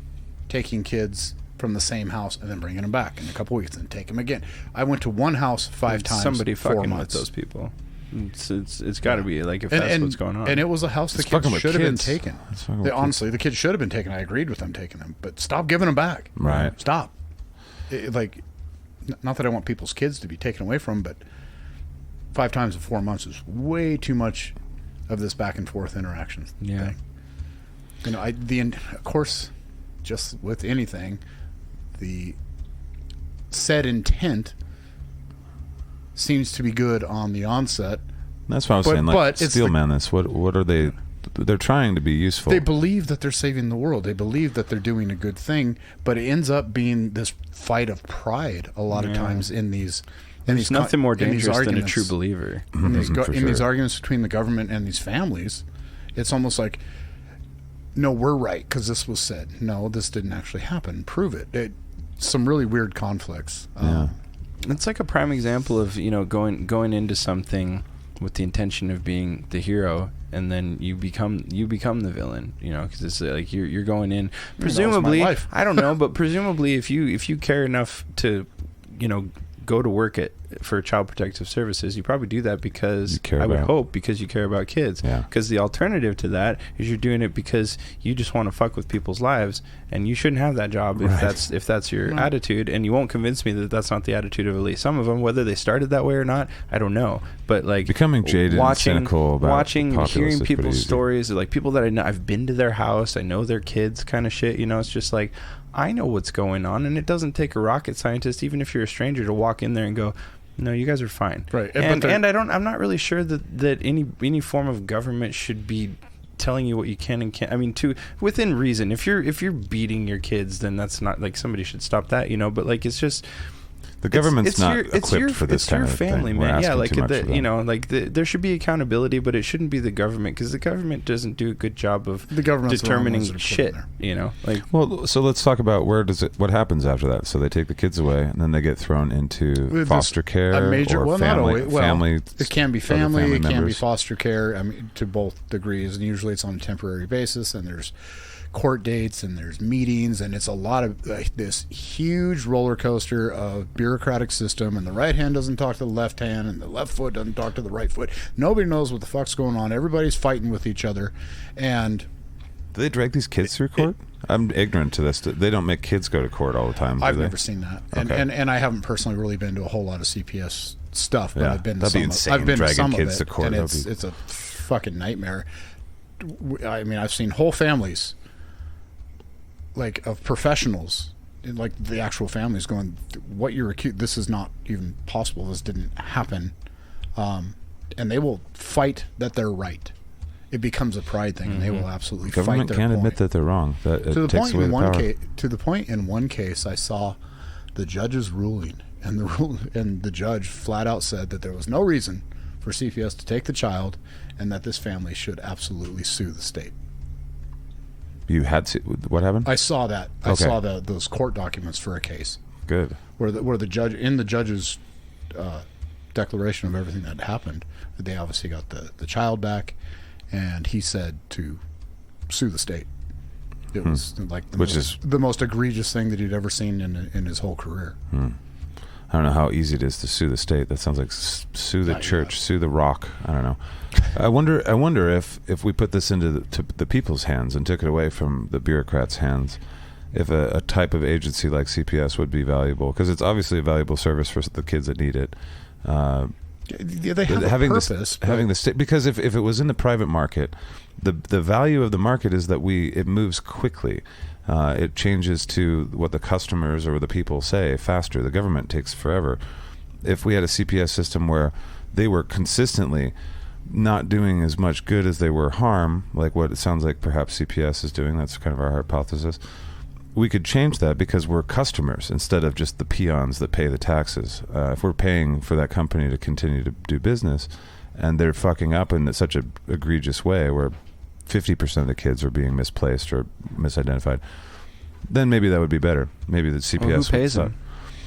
D: taking kids from the same house and then bringing them back in a couple weeks and take them again. I went to one house 5 times.
C: Somebody
D: 4
C: fucking
D: months.
C: with those people. It's got to be like, if that's what's going on.
D: And it was a house the
B: It's
D: kids
B: fucking with
D: should have been
B: kids.
D: taken.
B: It's fucking with
D: Honestly, the kids should have been taken. I agreed with them taking them, but stop giving them back.
B: Right.
D: Stop. Like, not that I want people's kids to be taken away from, but 5 times in 4 months is way too much of this back and forth interaction thing. You know, of course, just with anything, the said intent seems to be good on the onset.
B: That's what I was saying. Like,
D: but it's
B: Steel Madness. What are they? They're trying to be useful.
D: They believe that they're saving the world. They believe that they're doing a good thing, but it ends up being this fight of pride a lot of times in these.
C: There's nothing more dangerous than a true believer.
D: In these arguments between the government and these families, it's almost like, no, we're right because this was said. No, this didn't actually happen. Prove it. some really weird conflicts.
C: It's like a prime example of, you know, going into something with the intention of being the hero, and then you become the villain, you know, because it's like you're going in presumably, I don't know, but presumably if you care enough to, you know, go to work for Child Protective Services, you probably do that because because you care about kids. Because the alternative to that is you're doing it because you just want to fuck with people's lives, and you shouldn't have that job if that's your attitude. And you won't convince me that that's not the attitude of at least some of them. Whether they started that way or not, I don't know. But like
B: becoming jaded and cynical about
C: hearing people's stories, like people that I know, I've been to their house, I know their kids, kind of shit. You know, it's just like, I know what's going on, and it doesn't take a rocket scientist, even if you're a stranger, to walk in there and go, no, you guys are fine.
D: Right.
C: And I'm not really sure that any form of government should be telling you what you can and can't. I mean, within reason. If you're beating your kids, then that's not, like, somebody should stop that, you know. But like, it's just,
B: the government's not equipped for this kind of thing.
C: It's your family, man. Yeah, like you know, like there should be accountability, but it shouldn't be the government, because the government doesn't do a good job of determining shit. You know, like. Well,
B: so let's talk about what happens after that. So they take the kids away, and then they get thrown into foster care or family.
D: It can be family. It can be foster care. I mean, to both degrees, and usually it's on a temporary basis. And there's court dates, and there's meetings, and it's a lot of this huge roller coaster of bureaucratic system, and the right hand doesn't talk to the left hand, and the left foot doesn't talk to the right foot. Nobody knows what the fuck's going on. Everybody's fighting with each other. And
B: do they drag these kids through court? I'm ignorant to this. They don't make kids go to court all the time, do
D: I've
B: they?
D: never seen that. And I haven't personally really been to a whole lot of CPS stuff, but I've been to
B: that'd be insane.
D: I've been to some
B: kids
D: of it,
B: to court,
D: and it's a fucking nightmare. I mean, I've seen whole families, like, of professionals, like the actual families, going, what you're accused, this is not even possible, this didn't happen, and they will fight that they're right. It becomes a pride thing, and they will absolutely fight their point.
B: Government can't admit that they're wrong. To
D: the point in one case, I saw the judge's ruling, and the judge flat out said that there was no reason for CPS to take the child, and that this family should absolutely sue the state.
B: You had to, what happened?
D: I saw that. I saw those court documents for a case.
B: Good.
D: Where the judge, in the judge's declaration of everything that happened, they obviously got the child back, and he said to sue the state. It was like the most egregious thing that he'd ever seen in his whole career.
B: I don't know how easy it is to sue the state. That sounds like sue the church, sue the rock. I don't know. I wonder if we put this into the people's hands and took it away from the bureaucrats' hands, if a type of agency like CPS would be valuable, because it's obviously a valuable service for the kids that need it.
D: They have a purpose.
B: Having the state, because if it was in the private market, the value of the market is that it moves quickly. It changes to what the customers or the people say faster. The government takes forever. If we had a CPS system where they were consistently not doing as much good as they were harm, like what it sounds like perhaps CPS is doing, that's kind of our hypothesis, we could change that because we're customers instead of just the peons that pay the taxes. If we're paying for that company to continue to do business, and they're fucking up in such an egregious way where 50% of the kids are being misplaced or misidentified, then maybe that would be better. Maybe the CPS
C: who pays them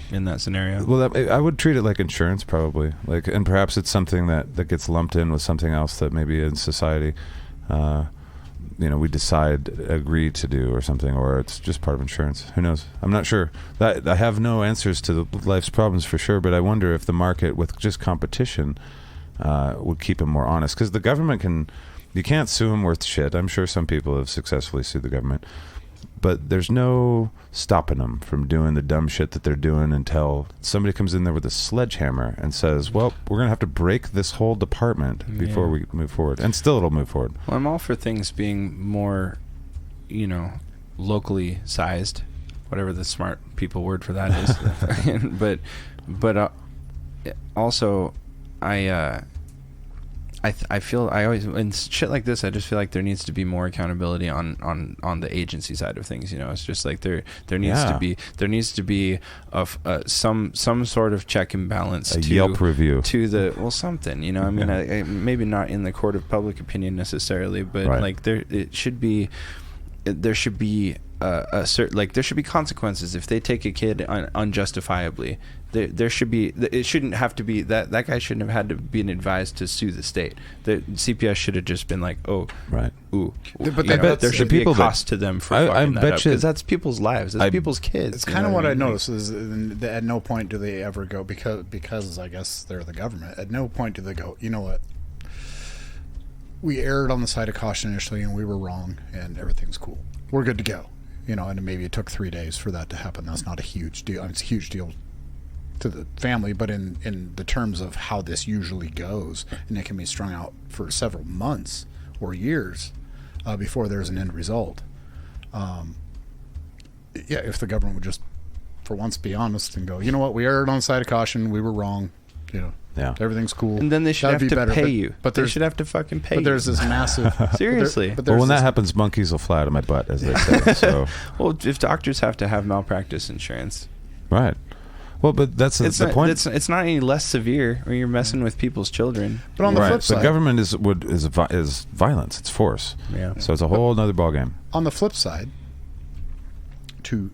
C: in that scenario?
B: Well, I would treat it like insurance, probably. And perhaps it's something that gets lumped in with something else that maybe in society, we agree to do or something, or it's just part of insurance. Who knows? I'm not sure. I have no answers to life's problems for sure, but I wonder if the market with just competition would keep them more honest. Because the government you can't sue them worth shit. I'm sure some people have successfully sued the government, but there's no stopping them from doing the dumb shit that they're doing until somebody comes in there with a sledgehammer and says, well, we're going to have to break this whole department before we move forward. And still it'll move forward.
C: Well, I'm all for things being more, locally sized, whatever the smart people word for that is. but also I feel I always, in shit like this, I just feel like there needs to be more accountability on the agency side of things. It's just like there needs to be some sort of check and balance.
B: Yelp review
C: to something. I mean, I maybe not in the court of public opinion necessarily, but right. Like it should be. there should be a certain, like, there should be consequences if they take a kid unjustifiably. There should be. It shouldn't have to be that guy shouldn't have had to be advised to sue the state. The CPS should have just been like, oh,
B: right,
C: ooh.
D: But
C: I bet there should be a
B: people
C: cost to them for fucking that up, because that's people's lives. That's people's kids.
D: It's kind of what I noticed is that at no point do they ever go, because I guess they're the government. At no point do they go, you know what? We erred on the side of caution initially, and we were wrong, and everything's cool. We're good to go. And maybe it took 3 days for that to happen. That's not a huge deal. It's a huge deal to the family, but in the terms of how this usually goes, and it can be strung out for several months or years before there's an end result. If the government would just, for once, be honest and go, you know what, we erred on the side of caution, we were wrong,
B: yeah,
D: everything's cool.
C: And then they should have to pay you.
D: But
C: they should have to fucking pay you.
D: But there's this massive...
C: Seriously.
B: Well, when that happens, monkeys will fly out of my butt, as they say. So,
C: well, if doctors have to have malpractice insurance.
B: Right. Well, but that's the point.
C: It's not any less severe when you're messing with people's children.
D: But on the flip side...
B: the government is violence. It's force.
C: Yeah.
B: So it's a whole other ballgame.
D: On the flip side, to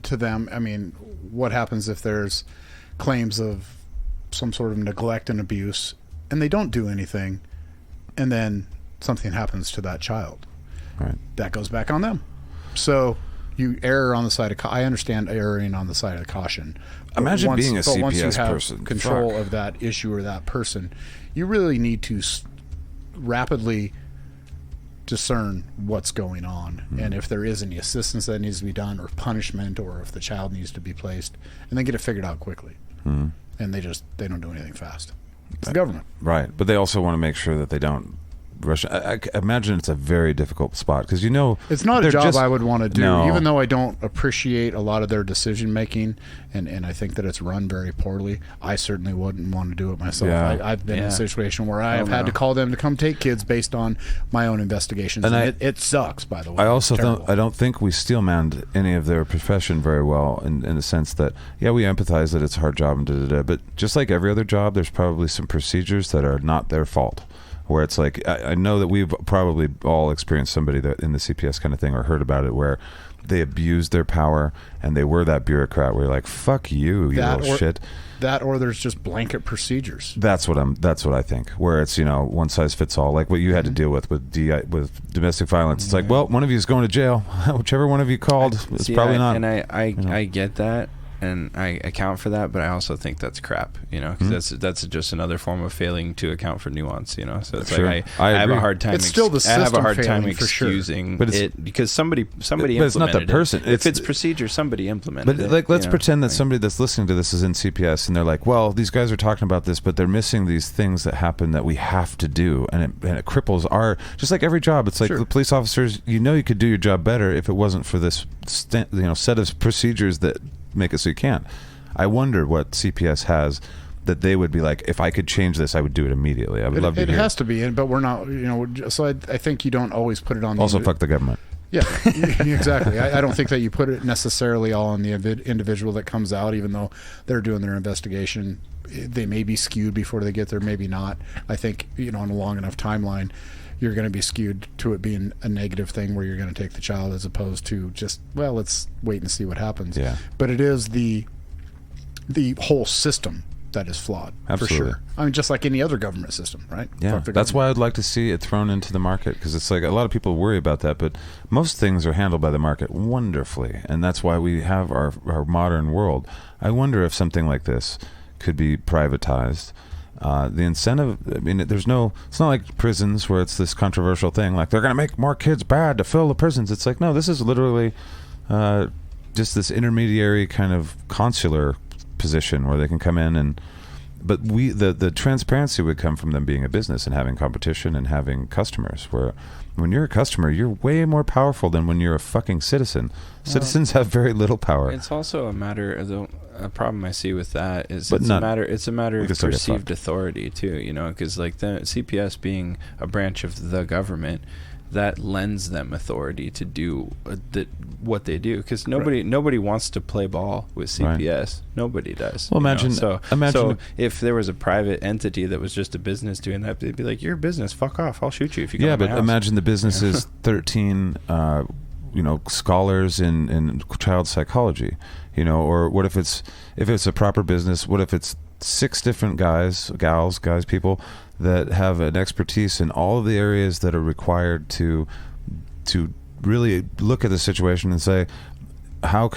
D: them, I mean, what happens if there's claims of some sort of neglect and abuse, and they don't do anything, and then something happens to that child?
B: Right.
D: That goes back on them. So you err on the side of... I understand erring on the side of caution.
B: Imagine being a
D: but once you
B: CPS
D: have
B: person.
D: control of that issue or that person, you really need to rapidly discern what's going on, and if there is any assistance that needs to be done, or punishment, or if the child needs to be placed, and then get it figured out quickly. And they don't do anything fast. It's the government.
B: Right. But they also want to make sure that they don't rush. I imagine it's a very difficult spot, because
D: it's not a job I would want to do,
B: No.
D: even though I don't appreciate a lot of their decision making, and I think that it's run very poorly. I certainly wouldn't want to do it myself.
B: Yeah.
D: I've been in a situation where I have had to call them to come take kids based on my own investigations, and it sucks, by the way.
B: I also don't think we steelmanned any of their profession very well, in the sense that, yeah, we empathize that it's a hard job and but just like every other job, there's probably some procedures that are not their fault. Where it's like, I know that we've probably all experienced somebody that in the CPS kind of thing, or heard about it, where they abused their power and they were that bureaucrat where you're like, fuck you little shit.
D: That, or there's just blanket procedures.
B: That's what I think. Where it's, one size fits all, like what you had to deal with domestic violence. It's like, well, one of you is going to jail. Whichever one of you called, it's probably not.
C: And I get that. And I account for that, but I also think that's crap, because that's just another form of failing to account for nuance, So it's like I have a hard time.
D: It's still the system.
C: I have a hard time
D: excusing
C: it, because somebody
B: but
C: implemented
B: it's not the person.
C: it. If it's procedure, somebody implemented it.
B: But like, let's pretend that somebody that's listening to this is in CPS, and they're like, well, these guys are talking about this, but they're missing these things that happen that we have to do, and it cripples our, just like every job. It's like the police officers, you could do your job better if it wasn't for this set of procedures that make it so you can't. I wonder what CPS has that they would be like, if I could change this, I would do it immediately. I would love to hear.
D: It has to be, but we're not, so I think you don't always put it on
B: also fuck the government.
D: Yeah, exactly. I don't think that you put it necessarily all on the individual that comes out, even though they're doing their investigation. They may be skewed before they get there, maybe not. I think, on a long enough timeline, you're going to be skewed to it being a negative thing where you're going to take the child, as opposed to just, well, let's wait and see what happens.
B: Yeah.
D: But it is the whole system that is flawed.
B: Absolutely.
D: For sure. I mean, just like any other government system, right?
B: Yeah. That's why I'd like to see it thrown into the market, because it's like a lot of people worry about that, but most things are handled by the market wonderfully, and that's why we have our modern world. I wonder if something like this could be privatized. The incentive, I mean, it's not like prisons where it's this controversial thing, like they're going to make more kids bad to fill the prisons. It's like, no, this is literally just this intermediary kind of consular position where they can come in but the transparency would come from them being a business and having competition and having customers, where when you're a customer, you're way more powerful than when you're a fucking citizen. Citizens have very little power.
C: It's also a matter of a problem I see with that is
B: But
C: it's a matter of
B: still get
C: perceived
B: fucked.
C: authority too, because like the CPS being a branch of the government, that lends them authority to do what they do, because nobody wants to play ball with CPS. Right. Nobody does.
B: Well, imagine
C: so if there was a private entity that was just a business doing that, they'd be like, "You're a business. Fuck off. I'll shoot you if you come to my house."
B: Imagine the business is 13 scholars in child psychology, or what if it's a proper business? What if it's 6 different guys, people that have an expertise in all of the areas that are required to really look at the situation and say,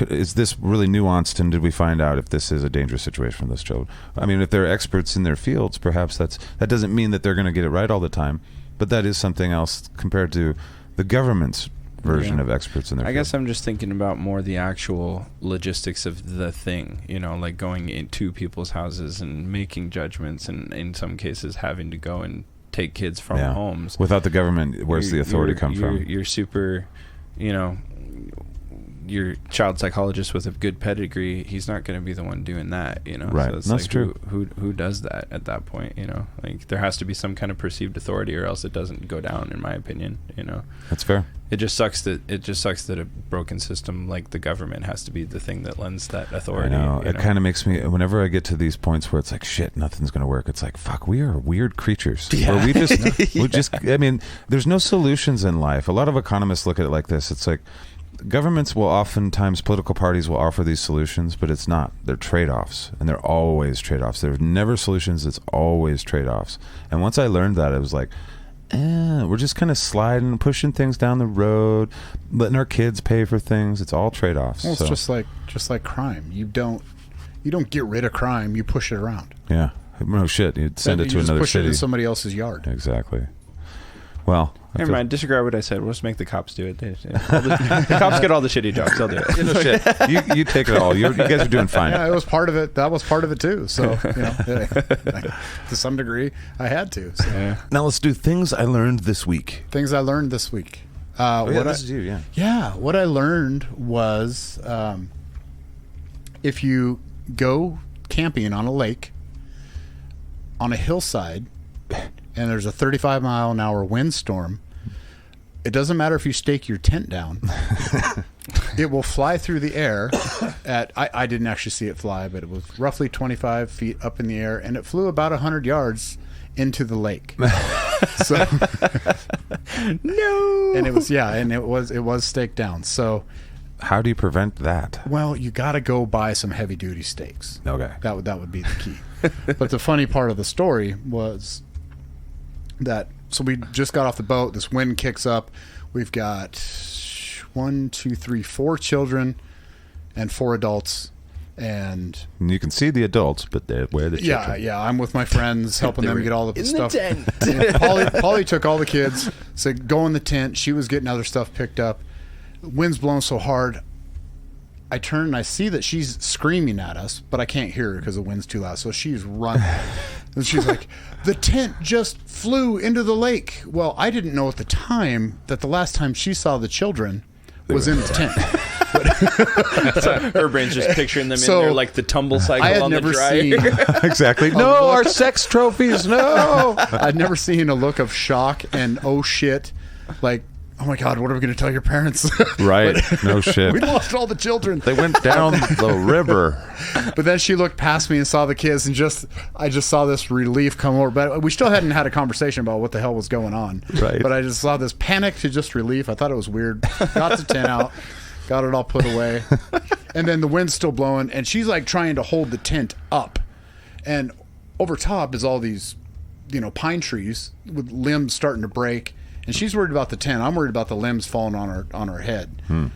B: is this really nuanced, and did we find out if this is a dangerous situation for those children? I mean, if they're experts in their fields, perhaps that doesn't mean that they're going to get it right all the time, but that is something else compared to the government's version of experts in their field.
C: I guess I'm just thinking about more the actual logistics of the thing, like going into people's houses and making judgments, and in some cases having to go and take kids from homes.
B: Without the government, where's the authority come from?
C: You're super, your child psychologist with a good pedigree, he's not going to be the one doing that,
B: Right.
C: So it's
B: That's true.
C: Who does that at that point, Like, there has to be some kind of perceived authority, or else it doesn't go down, in my opinion,
B: That's fair.
C: It just sucks that a broken system like the government has to be the thing that lends that authority.
B: I know. It kind of makes me, whenever I get to these points where it's like, shit, nothing's going to work, it's like, fuck, we are weird creatures.
C: Yeah.
B: Where we just, I mean, there's no solutions in life. A lot of economists look at it like this. It's like, governments will oftentimes, political parties will offer these solutions, but it's not. They're trade-offs, and they're always trade-offs. There's never solutions. It's always trade-offs. And once I learned that, it was like, we're just kind of sliding, pushing things down the road, letting our kids pay for things. It's all trade-offs.
D: Well, it's just like crime. You don't get rid of crime. You push it around.
B: Yeah. No shit. You'd send it to another
D: push
B: city.
D: it in somebody else's yard.
B: Exactly. Well,
C: never mind. Disregard what I said. We'll just make the cops do it. The cops get all the shitty jobs. They'll do it.
B: No shit. You take it all. You guys are doing fine.
D: Yeah, it was part of it. That was part of it too. So, to some degree, I had to. So.
B: Yeah. Now let's do things I learned this week.
D: Things I learned this week.
B: This is you. Yeah.
D: Yeah. What I learned was, if you go camping on a lake, on a hillside, and there's a 35-mile-an-hour windstorm, it doesn't matter if you stake your tent down. It will fly through the air at, I didn't actually see it fly, but it was roughly 25 feet up in the air, and it flew about 100 yards into the lake. So, no. And it was staked down. So,
B: how do you prevent that?
D: Well, you got to go buy some heavy-duty stakes.
B: Okay.
D: That would be the key. But the funny part of the story was that, so we just got off the boat. This wind kicks up. We've got 4 children and 4 adults. And
B: you can see the adults, but where the children?
D: Yeah. I'm with my friends helping them get all the stuff.
C: In the
D: tent. Polly took all the kids, said, go in the tent. She was getting other stuff picked up. The wind's blowing so hard. I turn and I see that she's screaming at us, but I can't hear her because the wind's too loud. So she's running. And she's like, the tent just flew into the lake. Well, I didn't know at the time that the last time she saw the children was in the tent.
C: So her brain's just picturing them in there like the tumble cycle on the dryer.
B: Exactly. No, our sex trophies, no.
D: I'd never seen a look of shock and oh shit, like, oh my God, what are we going to tell your parents?
B: Right. No shit.
D: We lost all the children.
B: They went down the river.
D: But then she looked past me and saw the kids, and I just saw this relief come over. But we still hadn't had a conversation about what the hell was going on.
B: Right.
D: But I just saw this panic to just relief. I thought it was weird. Got the tent out, got it all put away. And then the wind's still blowing, and she's like trying to hold the tent up. And over top is all these, pine trees with limbs starting to break. And she's worried about the tent. I'm worried about the limbs falling on her head. And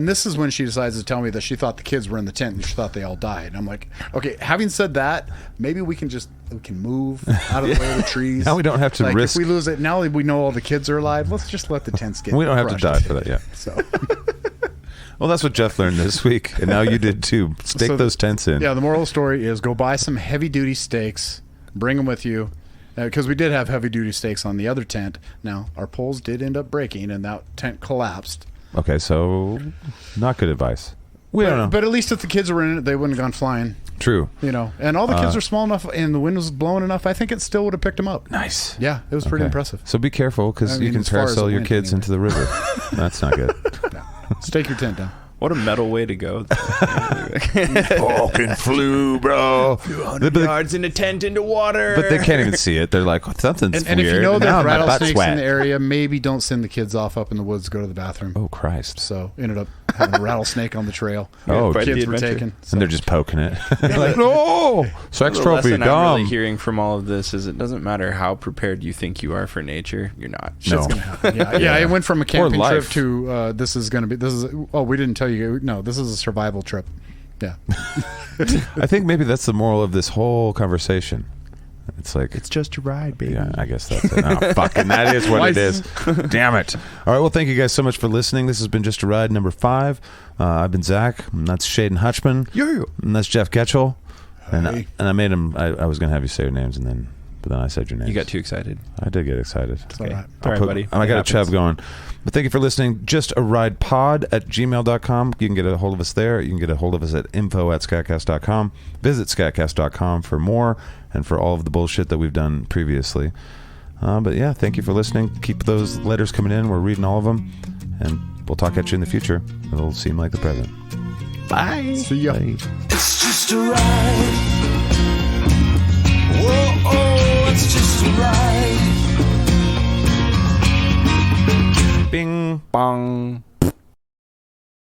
D: this is when she decides to tell me that she thought the kids were in the tent and she thought they all died. And I'm like, okay, having said that, maybe we can move out of the way of the trees.
B: Now we don't have to risk.
D: If we lose it, now that we know all the kids are alive, let's just let the tents get
B: We don't have to die for that, yeah.
D: So.
B: Well, that's what Jeff learned this week, and now you did too. Stake those tents in.
D: Yeah, the moral of the story is go buy some heavy-duty stakes, bring them with you. Because we did have heavy-duty stakes on the other tent. Now, our poles did end up breaking, and that tent collapsed.
B: Okay, so not good advice. We don't know.
D: But at least if the kids were in it, they wouldn't have gone flying.
B: True.
D: You know, and all the kids were small enough, and the wind was blowing enough. I think it still would have picked them up.
B: Nice.
D: Yeah, it was pretty impressive.
B: So be careful, because
D: I mean,
B: you can
D: as far as the
B: parasol your
D: wind,
B: kids
D: anyway.
B: into the river. That's not good.
D: Stake your tent down.
C: What a metal way to go.
A: Fucking flew, bro.
C: 100 yards in a tent into water.
B: But they can't even see it. They're like, something's
D: And
B: weird.
D: if you know
B: Now
D: there's
B: my butt's
D: rattlesnakes
B: wet.
D: in the area, maybe don't send the kids off up in the woods to go to the bathroom.
B: Oh, Christ.
D: So ended up having a rattlesnake on the trail.
B: Oh,
C: Quite the
D: Kids were
C: adventure.
D: taken.
B: And they're just poking it. Like, no! Sex
C: The
B: trophy,
C: lesson I'm
B: dumb.
C: really hearing from all of this is it doesn't matter how prepared you think you are for nature, you're not.
B: No.
D: Yeah, it went from a camping trip
B: life.
D: to we didn't tell you. No, this is a survival trip. Yeah.
B: I think maybe that's the moral of this whole conversation. It's like,
C: It's just a ride, baby.
B: yeah, I guess that's it. Oh, fucking, that is what it is. Damn it. All right, well, thank you guys so much for listening. This has been Just a Ride number 5. I've been Zach, and that's Shaiden Hutchman. And that's Jeff Getchell. And I made him, I was going to have you say your names, but then I said your names.
C: You got too excited.
B: I did get excited.
C: Okay.
D: right.
C: All right, buddy.
B: I got
C: It
B: a chub
C: happens.
B: going. But thank you for listening. Just a ride pod@gmail.com. You can get a hold of us there. You can get a hold of us at info@SkatCast.com. Visit SkatCast.com for more and for all of the bullshit that we've done previously. But yeah, thank you for listening. Keep those letters coming in. We're reading all of them. And we'll talk at you in the future. It'll seem like the present. Bye.
D: See ya.
B: Bye.
F: It's just a ride. Whoa, oh.